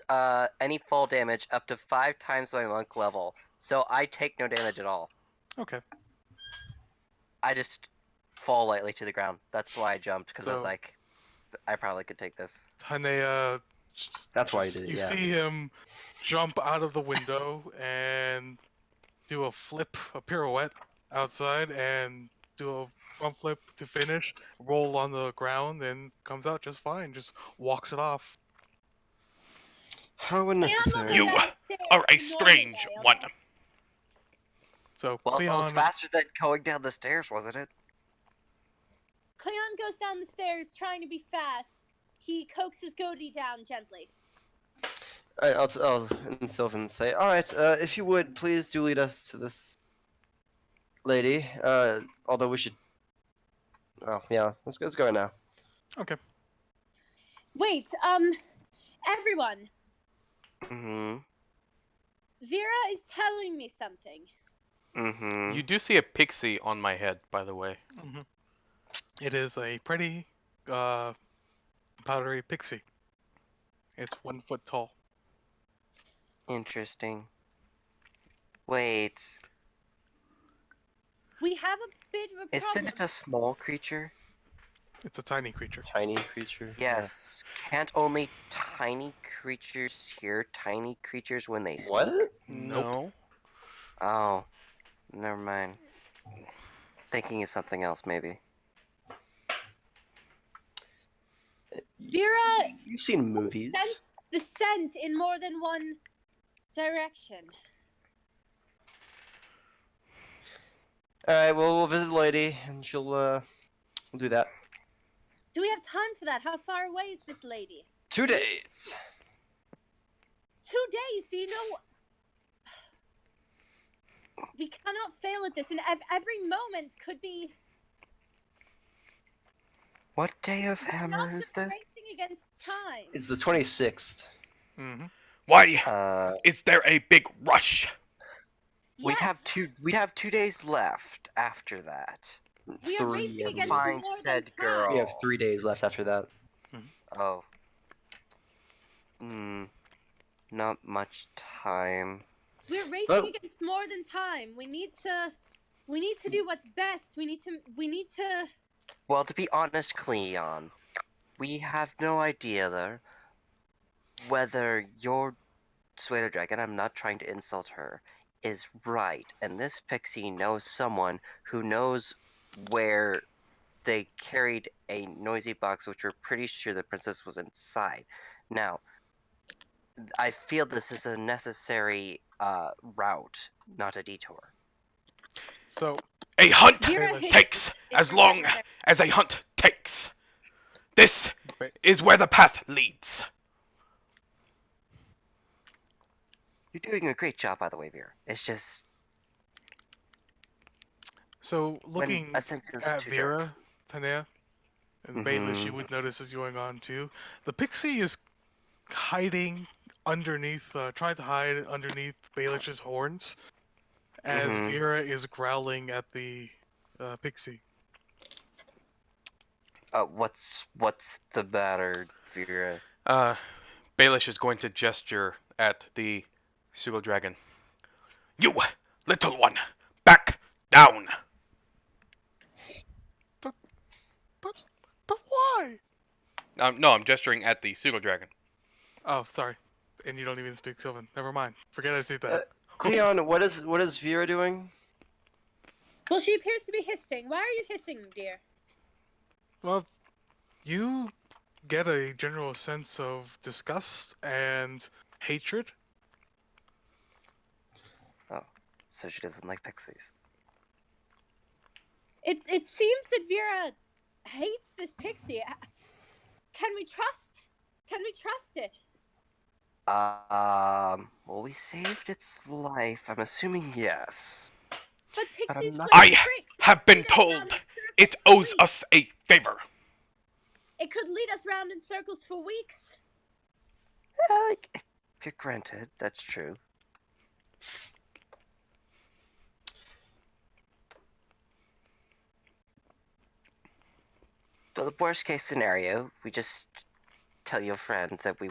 S2: any fall damage up to 5 times my monk level, so I take no damage at all.
S5: Okay.
S2: I just fall lightly to the ground. That's why I jumped, because I was
S5: So-
S2: like, I probably could take this.
S5: Hanea,
S4: That's why you did it,
S5: you
S4: yeah.
S5: see him jump out of the window and do a flip, a pirouette outside, and do a front flip to finish, roll on the ground, and comes out just fine. Just walks it off.
S4: How
S3: Cleon will
S4: unnecessary.
S3: go
S1: You
S3: downstairs
S1: are a
S3: the normal
S1: strange
S3: way,
S1: one.
S3: although-
S5: So
S2: Well, it was
S5: Cleon,
S2: faster than going down the stairs, wasn't it?
S3: Cleon goes down the stairs trying to be fast. He coaxes Goaty down gently.
S4: Alright, I'll in Sylvan say, alright, if you would, please do lead us to this lady. Although we should... Oh, yeah, let's go now.
S5: okay.
S3: Wait, everyone.
S2: Mm-hmm.
S3: Vera is telling me something.
S2: Mm-hmm.
S1: You do see a pixie on my head, by the way.
S5: hmm It is a pretty powdery pixie. It's 1 foot tall.
S2: Interesting. Wait,
S3: We have a bit of a problem.
S2: isn't it a small creature?
S5: It's a tiny creature.
S4: Tiny creature.
S2: Yes. Can't only tiny creatures hear tiny creatures when they speak?
S4: What?
S5: Nope.
S1: No.
S2: Oh, never mind. Thinking of something else, maybe.
S3: Vera
S4: You've seen movies.
S3: sense the scent in more than one direction.
S4: Alright, well, we'll visit the lady, and we'll do that.
S3: Do we have time for that? How far away is this lady?
S4: 2 days.
S3: 2 days. Do you know? We cannot fail at this, and every moment could be.
S2: What day of
S3: We're
S2: hammer
S3: not
S2: is
S3: just
S2: this?
S3: racing against time.
S4: It's the 26th.
S5: hmm
S1: Why is there a big rush?
S2: We'd
S3: Yes,
S2: have 2 days left after that.
S3: we are
S4: 3,
S3: racing
S4: I
S3: against
S4: believe.
S2: Find
S3: more than
S2: said
S3: time.
S2: girl.
S4: We have 3 days left after that.
S2: Oh. Not much time.
S3: We're racing
S4: Well-
S3: against more than time. We need to do what's best. We need to.
S2: Well, to be honest, Cleon, we have no idea there whether your Sueda Dragon, I'm not trying to insult her, is right, and this pixie knows someone who knows where they carried a noisy box, which we're pretty sure the princess was inside. Now, I feel this is a necessary route, not a detour.
S5: So
S1: A hunt
S3: Vera
S5: Baelish
S3: hates
S1: takes
S3: it
S1: as
S3: when
S1: long
S3: they're-
S1: as a hunt takes. This
S5: Ba-
S1: is where the path leads.
S2: You're doing a great job, by the way, Vera. It's just
S5: So looking
S2: when a sentence
S5: at
S2: too
S5: Vera, Tanea, and Baelish, you
S2: Mhm.
S5: would notice is going on too. The pixie is hiding underneath, trying to hide underneath Baelish's horns, as
S2: Mhm.
S5: Vera is growling at the pixie.
S2: What's the matter, Vera?
S1: Baelish is going to gesture at the pseudo dragon. You, little one, back down.
S5: But why?
S1: No, I'm gesturing at the pseudo dragon.
S5: Oh, sorry. And you don't even speak Sylvan. Never mind. Forget I said that.
S4: Cleon, what is Vera doing?
S3: Well, she appears to be hissing. Why are you hissing, dear?
S5: Well, you get a general sense of disgust and hatred.
S2: So she doesn't like pixies.
S3: It seems that Vera hates this pixie. Can we trust? Can we trust it?
S2: Well, we saved its life. I'm assuming yes.
S3: But
S2: But I'm
S3: pixies
S2: not-
S3: play
S1: I
S3: tricks. It
S1: have
S3: could
S1: been
S3: lead us
S1: told
S3: round in circles
S1: it
S3: for
S1: owes
S3: weeks.
S1: us a favor.
S3: It could lead us round in circles for weeks.
S2: Granted, that's true. the worst case scenario, we just tell your friend that we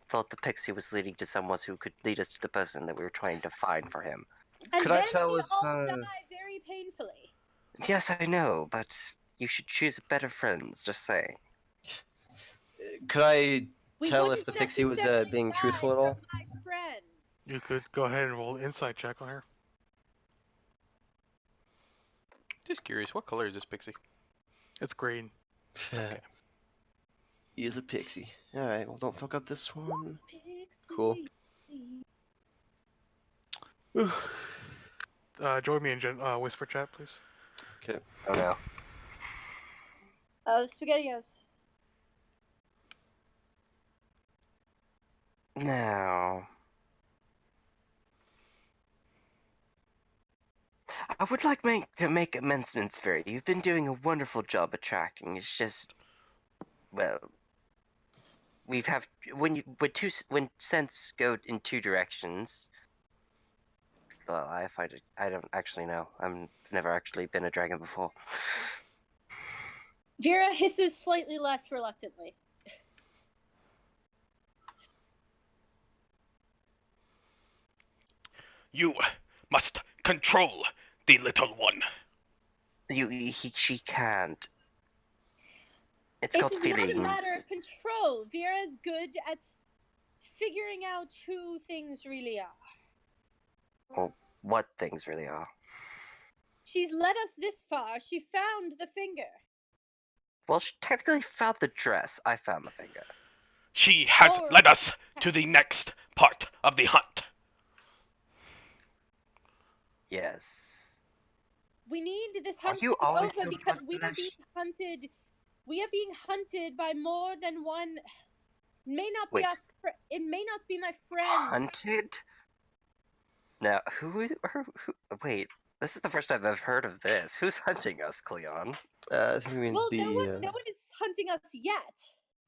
S2: thought the pixie was leading to someone who could lead us to the person that we were trying to find for him.
S3: And
S4: Could
S3: then
S4: I tell
S3: we
S4: if
S3: all die very painfully.
S2: Yes, I know, but you should choose better friends, just saying.
S4: could I
S3: We
S4: tell
S3: wouldn't
S4: if the pixie was
S3: necessarily
S4: being
S3: die
S4: truthful at
S3: for
S4: all?
S3: my friend.
S5: You could go ahead and roll an insight check on her.
S1: Just curious, what color is this pixie?
S5: It's green.
S1: Okay.
S4: He is a pixie. All right. Well, don't fuck up this one.
S3: Pixie.
S4: Cool.
S5: Join me in whisper chat, please.
S4: Okay.
S2: Oh no.
S3: Oh, SpaghettiOs.
S2: Now, I would like to make amendments for you. You've been doing a wonderful job attracting. It's just, well, when scents go in two directions. Well, I don't actually know. I've never actually been a dragon before.
S3: Vera hisses slightly less reluctantly.
S1: You must control the little one.
S2: She can't. It's
S3: It
S2: called
S3: is not a
S2: feelings.
S3: matter of control. Vera is good at figuring out who things really are.
S2: Well, what things really are.
S3: She's led us this far. She found the finger.
S2: Well, she technically found the dress. I found the finger.
S1: She has
S3: Or-
S1: led us to the next part of the hunt.
S2: Yes.
S3: We need this
S2: Are
S3: hunt
S2: you
S3: to be
S2: always
S3: over
S2: so
S3: because we are
S2: bloodless?
S3: being hunted. We are being hunted by more than one. May not be
S2: Wait.
S3: it may not be my friend.
S2: Hunted? Now, who? Wait, this is the first time I've heard of this. Who's hunting us, Cleon?
S4: I think it means
S3: Well,
S4: the
S3: no one is hunting us yet.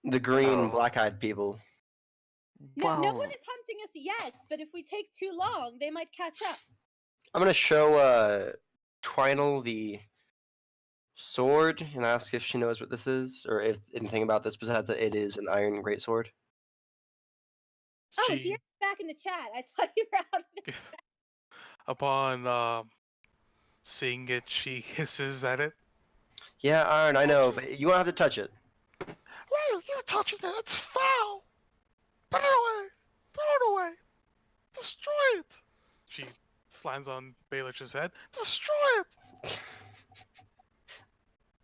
S4: the green
S2: Oh.
S4: black-eyed people.
S3: No one
S2: Whoa.
S3: is hunting us yet. But if we take too long, they might catch up.
S4: I'm gonna show Twinel the sword and ask if she knows what this is, or if anything about this besides that it is an iron greatsword.
S3: Oh,
S5: She,
S3: Vera's back in the chat. I thought you were out of the chat.
S5: upon seeing it, she hisses at it.
S4: Yeah, iron. I know, but you won't have to touch it.
S5: Why are you touching it? It's foul! Put it away! Throw it away! Destroy it! She slams on Baelich's head. Destroy it!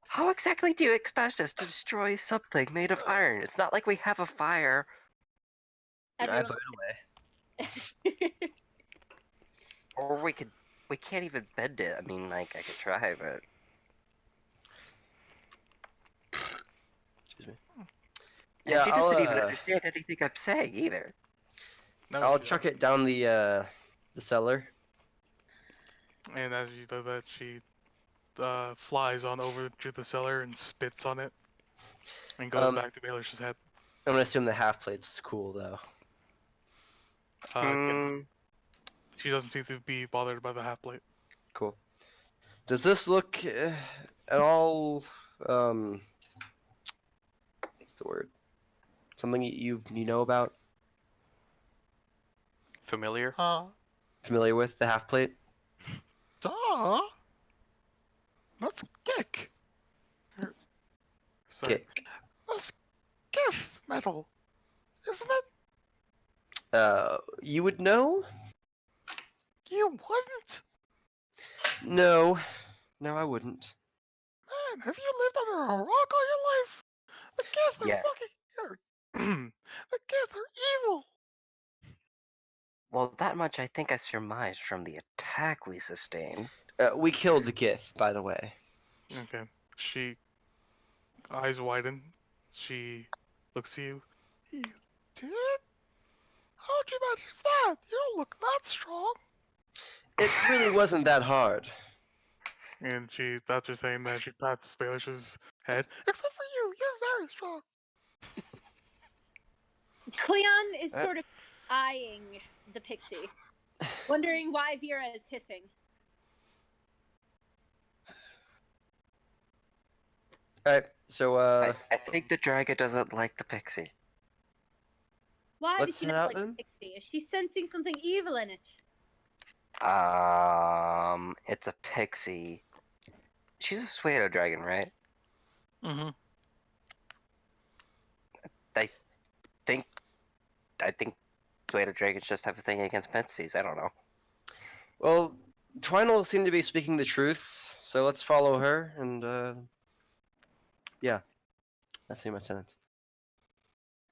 S2: How exactly do you expect us to destroy something made of iron? It's not like we have a fire.
S4: I
S3: Everyone-
S4: put it away.
S2: Or we can't even bend it. I mean, like, I could try, but...
S4: Excuse me.
S2: And
S4: Yeah,
S2: she doesn't even understand anything I'm saying, either.
S1: No,
S4: I'll
S1: she
S4: chuck
S1: doesn't.
S4: it down the cellar.
S5: And as you do that, she flies on over to the cellar and spits on it. And goes back to Baelich's head.
S4: I'm gonna assume the half plate's cool though.
S5: Again, she doesn't seem to be bothered by the half plate.
S4: Cool. Does this look at all what's the word? Something you know about?
S1: Familiar?
S4: Familiar with the half plate?
S5: Duh! That's Gick! Sorry.
S4: Kick.
S5: That's Gif metal, isn't it?
S4: You would know?
S5: You wouldn't?
S4: No. No, I wouldn't.
S5: Man, have you lived under a rock all your life? The Gith are
S2: Yes.
S5: fucking... the Gith are evil!
S2: Well, that much I think I surmised from the attack we sustained.
S4: We killed the Gith, by the way.
S5: Okay. She... eyes widen. She looks at you. You did? How'd you manage that? You don't look that strong.
S4: It really wasn't that hard.
S5: And she, that's her saying that, she pats Baelish's head. Except for you, you're very strong.
S3: Cleon is sort of eyeing the pixie, wondering why Vera is hissing.
S4: Alright, So
S2: I think the dragon doesn't like the pixie.
S3: Why
S4: let's
S3: does she
S4: head
S3: not
S4: out
S3: like the
S4: then.
S3: pixie? Is she sensing something evil in it?
S2: It's a pixie. She's a pseudo dragon, right?
S5: Mm-hmm.
S2: I think pseudo dragons just have a thing against pixies. I don't know.
S4: Well, Twinel seemed to be speaking the truth, so let's follow her. And yeah, that's the end of my sentence.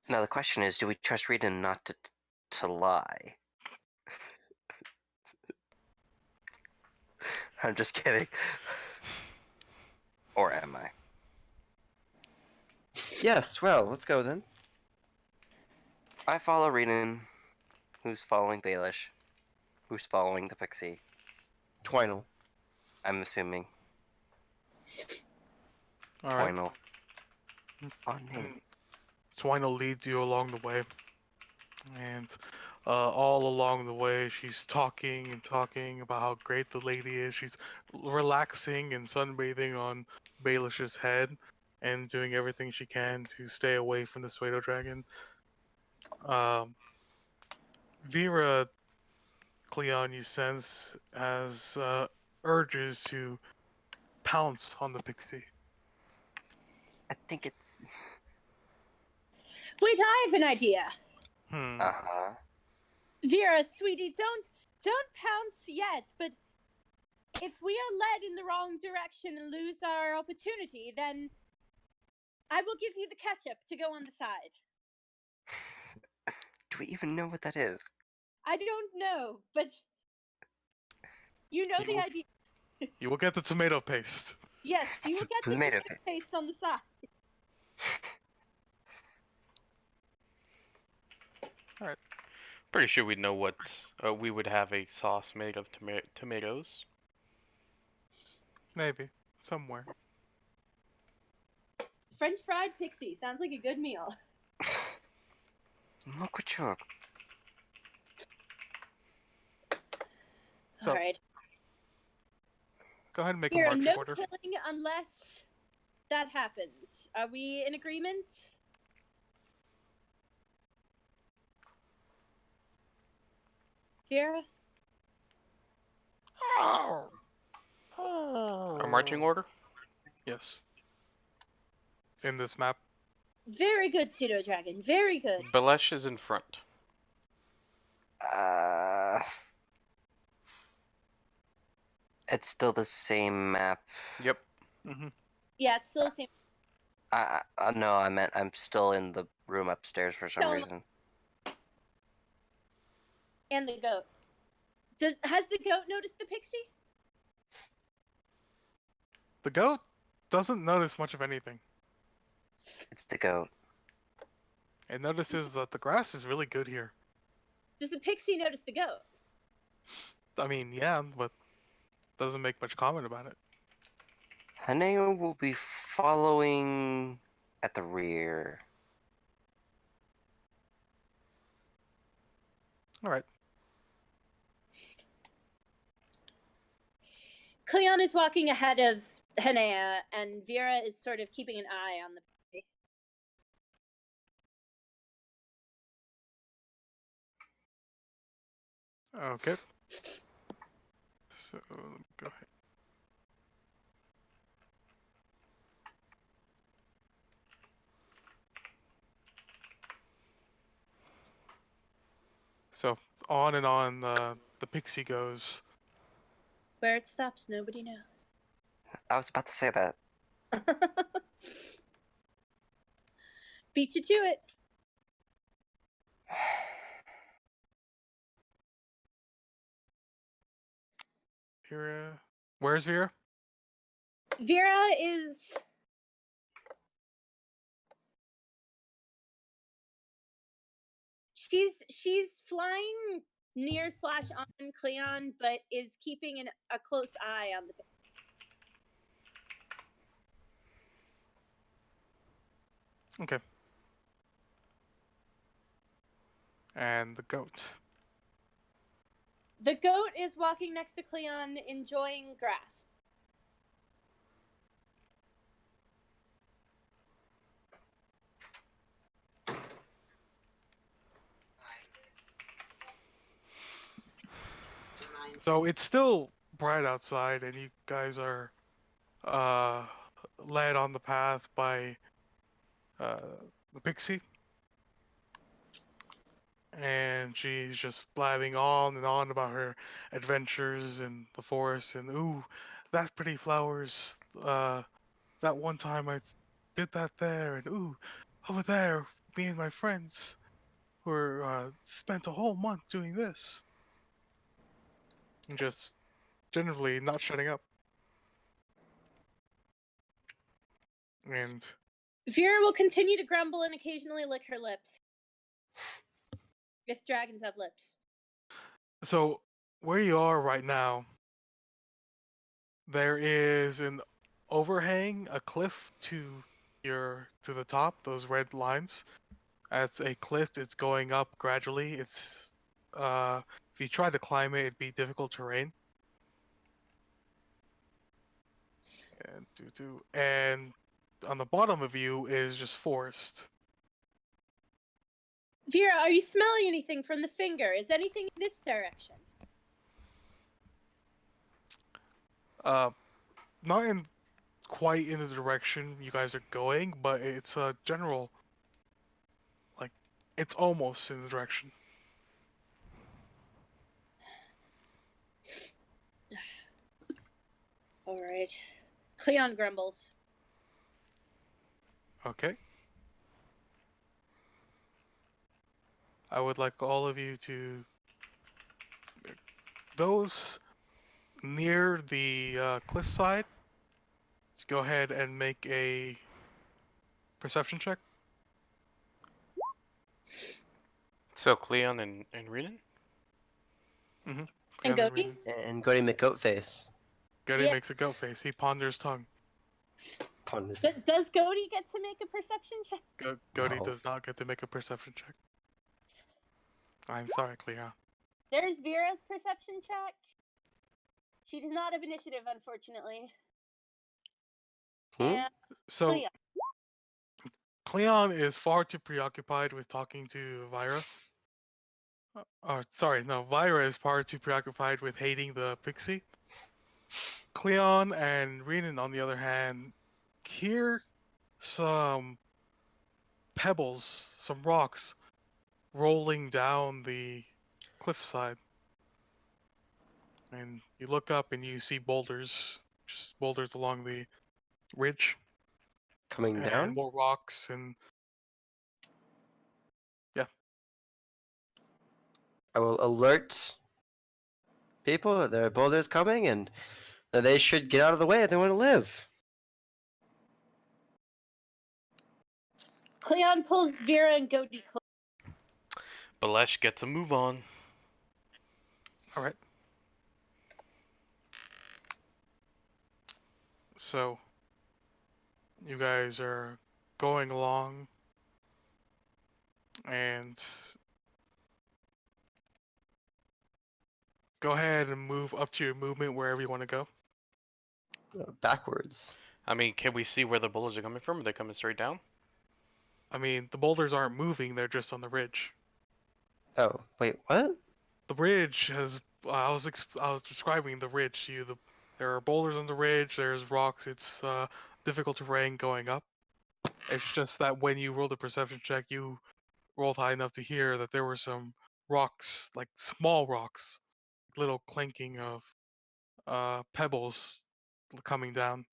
S2: Now the question is, do we trust Rita not to lie? I'm just kidding. Or am I?
S4: Yes. Well, let's go then.
S2: I follow Renan, who's following Baelish, who's following the pixie.
S4: Twinel.
S2: I'm assuming.
S5: All right.
S2: Twinel. On name.
S5: And Twinel leads you along the way, and all along the way, she's talking and talking about how great the lady is. She's relaxing and sunbathing on Baelish's head, and doing everything she can to stay away from the pseudo dragon. Vera, Cleon, you sense, has urges to pounce on the pixie.
S2: I think it's.
S3: Wait, I have an idea.
S2: Uh-huh.
S3: Vera, sweetie, don't pounce yet, but if we are led in the wrong direction and lose our opportunity, then I will give you the ketchup to go on the side.
S2: Do we even know what that is?
S3: I don't know, but you know the idea.
S5: You will get the tomato paste.
S3: Yes, you will get the
S2: Tomato
S3: tomato paste on the side.
S1: Pretty sure we'd know what we would have a sauce made of tomatoes.
S5: Maybe. Somewhere.
S3: French fried pixie sounds like a good meal.
S2: Look what you.
S5: So,
S3: All right.
S5: go ahead and make a
S3: Vera,
S5: marching
S3: no
S5: order.
S3: killing unless that happens. Are we in agreement? Vera?
S1: A marching order?
S5: Yes. In this map.
S3: Very good, pseudo dragon. Very good.
S1: Belesh is in front.
S2: It's still the same map.
S1: Yep.
S5: Mm-hmm.
S3: Yeah, it's still the same.
S2: No, I meant I'm still in the room upstairs for some
S3: No.
S2: reason.
S3: And the goat. Has the goat noticed the pixie?
S5: The goat doesn't notice much of anything.
S2: It's the goat.
S5: It notices that the grass is really good here.
S3: Does the pixie notice the goat?
S5: I mean, yeah, but doesn't make much comment about it.
S2: Haneo will be following at the rear.
S5: Alright.
S3: Cleon is walking ahead of Hanea, and Vera is sort of keeping an eye on the pixie.
S5: Okay. So, let me go ahead. So, on and on the pixie goes.
S3: Where it stops, nobody knows.
S2: I was about to say that.
S3: Beat you to it.
S5: Vera. Where's Vera?
S3: Vera is... She's flying near / on Cleon, but is keeping a close eye on the pixie.
S5: Okay. And the goat.
S3: The goat is walking next to Cleon, enjoying grass.
S5: So it's still bright outside, and you guys are led on the path by the pixie, and she's just blabbing on and on about her adventures in the forest, and ooh, that pretty flowers. That one time I did that there, and ooh, over there, me and my friends were spent a whole month doing this, and just generally not shutting up. And
S3: Vera will continue to grumble and occasionally lick her lips. If dragons have lips.
S5: so where you are right now, there is an overhang, a cliff to the top, those red lines. That's a cliff. It's going up gradually. It's if you try to climb it, it'd be difficult terrain. And on the bottom of you is just forest.
S3: Vera, are you smelling anything from the finger? Is anything in this direction?
S5: Not in quite in the direction you guys are going, but it's a general, like, it's almost in the direction.
S3: Alright. Cleon grumbles.
S5: Okay. I would like all of you to, those near the cliffside, let's go ahead and make a perception check.
S1: So Cleon and Renan?
S3: And
S5: Cleon
S3: Goaty?
S5: Renan.
S4: And Goaty McGoatface.
S5: Goaty
S3: Yeah.
S5: makes a goat face. He ponders tongue.
S4: Ponders.
S3: Does Goaty get to make a perception check?
S5: Goaty
S4: No.
S5: does not get to make a perception check. I'm sorry, Cleon.
S3: There's Vera's perception check. She does not have initiative, unfortunately.
S4: Hmm?
S3: And
S5: So
S3: Cleon.
S5: Cleon is far too preoccupied with talking to Vyra. Sorry, no, Vyra is far too preoccupied with hating the pixie. Cleon and Renan, on the other hand, hear some pebbles, some rocks rolling down the cliffside. And you look up and you see boulders, just boulders along the ridge,
S4: Coming
S5: and
S4: down?
S5: more rocks, and
S4: I will alert people that there are boulders coming and that they should get out of the way if they want to live.
S3: Cleon pulls Vera and Goaty close.
S1: Balesh gets a move on.
S5: alright. So, you guys are going along, and go ahead and move up to your movement wherever you want to go.
S4: Backwards.
S1: I mean, can we see where the bullets are coming from? Are they coming straight down?
S5: I mean, the boulders aren't moving, they're just on the ridge.
S4: Oh, wait, what?
S5: The ridge has, I was describing the ridge to you. There are boulders on the ridge, there's rocks, it's difficult terrain going up. It's just that when you rolled the perception check, you rolled high enough to hear that there were some rocks, like small rocks, little clanking of pebbles coming down.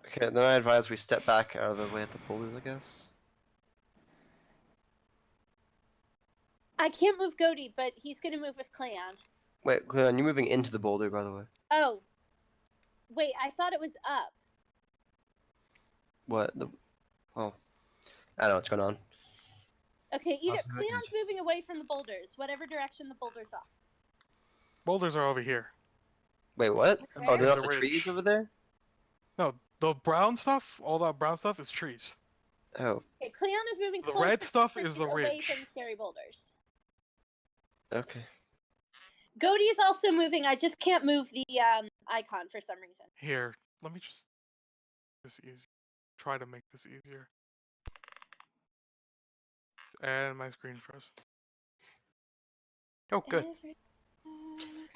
S4: Okay, then I advise we step back out of the way of the boulders, I guess.
S3: I can't move Goaty, but he's gonna move with Cleon.
S4: Wait, Cleon, you're moving into the boulder, by the way.
S3: Oh. Wait, I thought it was up.
S4: What? Well, I don't know what's going on.
S3: Okay, either
S4: Awesome,
S3: Cleon's moving away from the boulders, whatever direction the boulders are.
S5: Boulders are over here.
S4: Wait, what?
S3: Where?
S4: Oh, they're
S5: The
S4: not the
S5: ridge.
S4: trees over there?
S5: No, the brown stuff, all that brown stuff is trees.
S4: Oh,
S3: Okay, Cleon is moving
S5: The
S3: closer
S5: red stuff
S3: to
S5: is the
S3: away
S5: ridge.
S3: from the scary boulders.
S4: okay.
S3: Goaty is also moving. I just can't move the icon for some reason.
S5: Here, let me just this easy. Try to make this easier. And my screen first.
S1: Oh, good.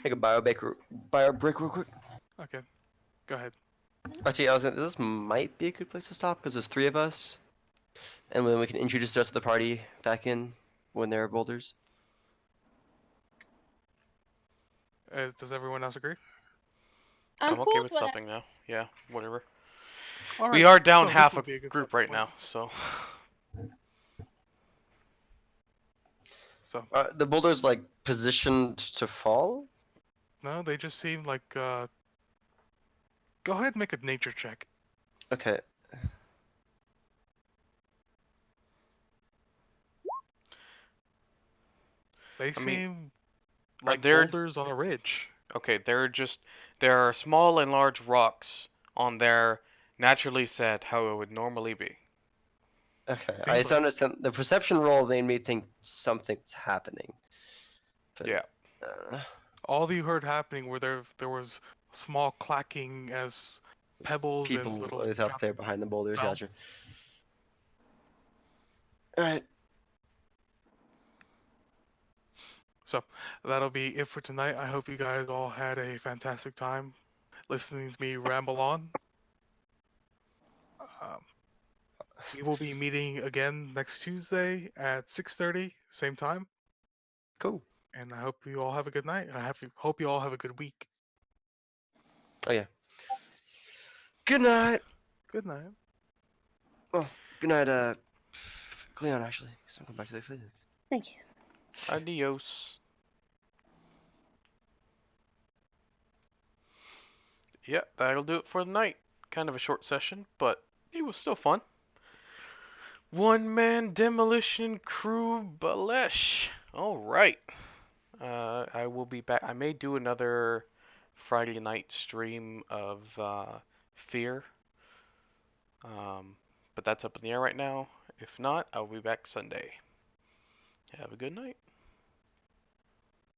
S4: Take a bio break real quick.
S5: Okay, go ahead.
S4: Actually, this might be a good place to stop because there's 3 of us, and then we can introduce the rest of the party back in when there are boulders.
S5: Does everyone else agree?
S3: I'm
S1: I'm
S3: cool
S1: okay
S3: with
S1: with
S3: whatever.
S1: stopping now. Yeah, whatever.
S5: All
S1: We
S5: right.
S1: are down
S5: So this
S1: half
S5: would
S1: a
S5: be a good
S1: group
S5: stopping
S1: right
S5: point.
S1: now, so
S5: So
S4: The boulders like positioned to fall.
S5: no, they just seem like. Go ahead and make a nature check.
S4: Okay.
S5: They
S1: I mean,
S5: seem like
S1: they're
S5: boulders on a ridge.
S1: okay. There are small and large rocks on there, naturally set how it would normally be.
S4: Okay.
S5: Seems
S4: I
S5: like.
S4: understand. The perception roll made me think something's happening. But,
S1: Yeah.
S5: All you heard happening were there was small clacking as pebbles and
S4: people
S5: little
S4: is up there behind the boulders.
S5: fell.
S4: Gotcha. All right.
S5: So that'll be it for tonight. I hope you guys all had a fantastic time listening to me ramble on. Um, we will be meeting again next Tuesday at 6:30, same time.
S4: Cool.
S5: And I hope you all have a good night. Hope you all have a good week.
S4: Oh yeah. Good night.
S5: Good night.
S4: Well, good night, Cleon. Actually, because I'm going back to the physics.
S3: Thank you.
S1: Adios. Yeah, that'll do it for the night. Kind of a short session, but it was still fun. One man demolition crew Balesh. All right. I will be back. I may do another Friday night stream of Fear. But that's up in the air right now. If not, I'll be back Sunday. Have a good night.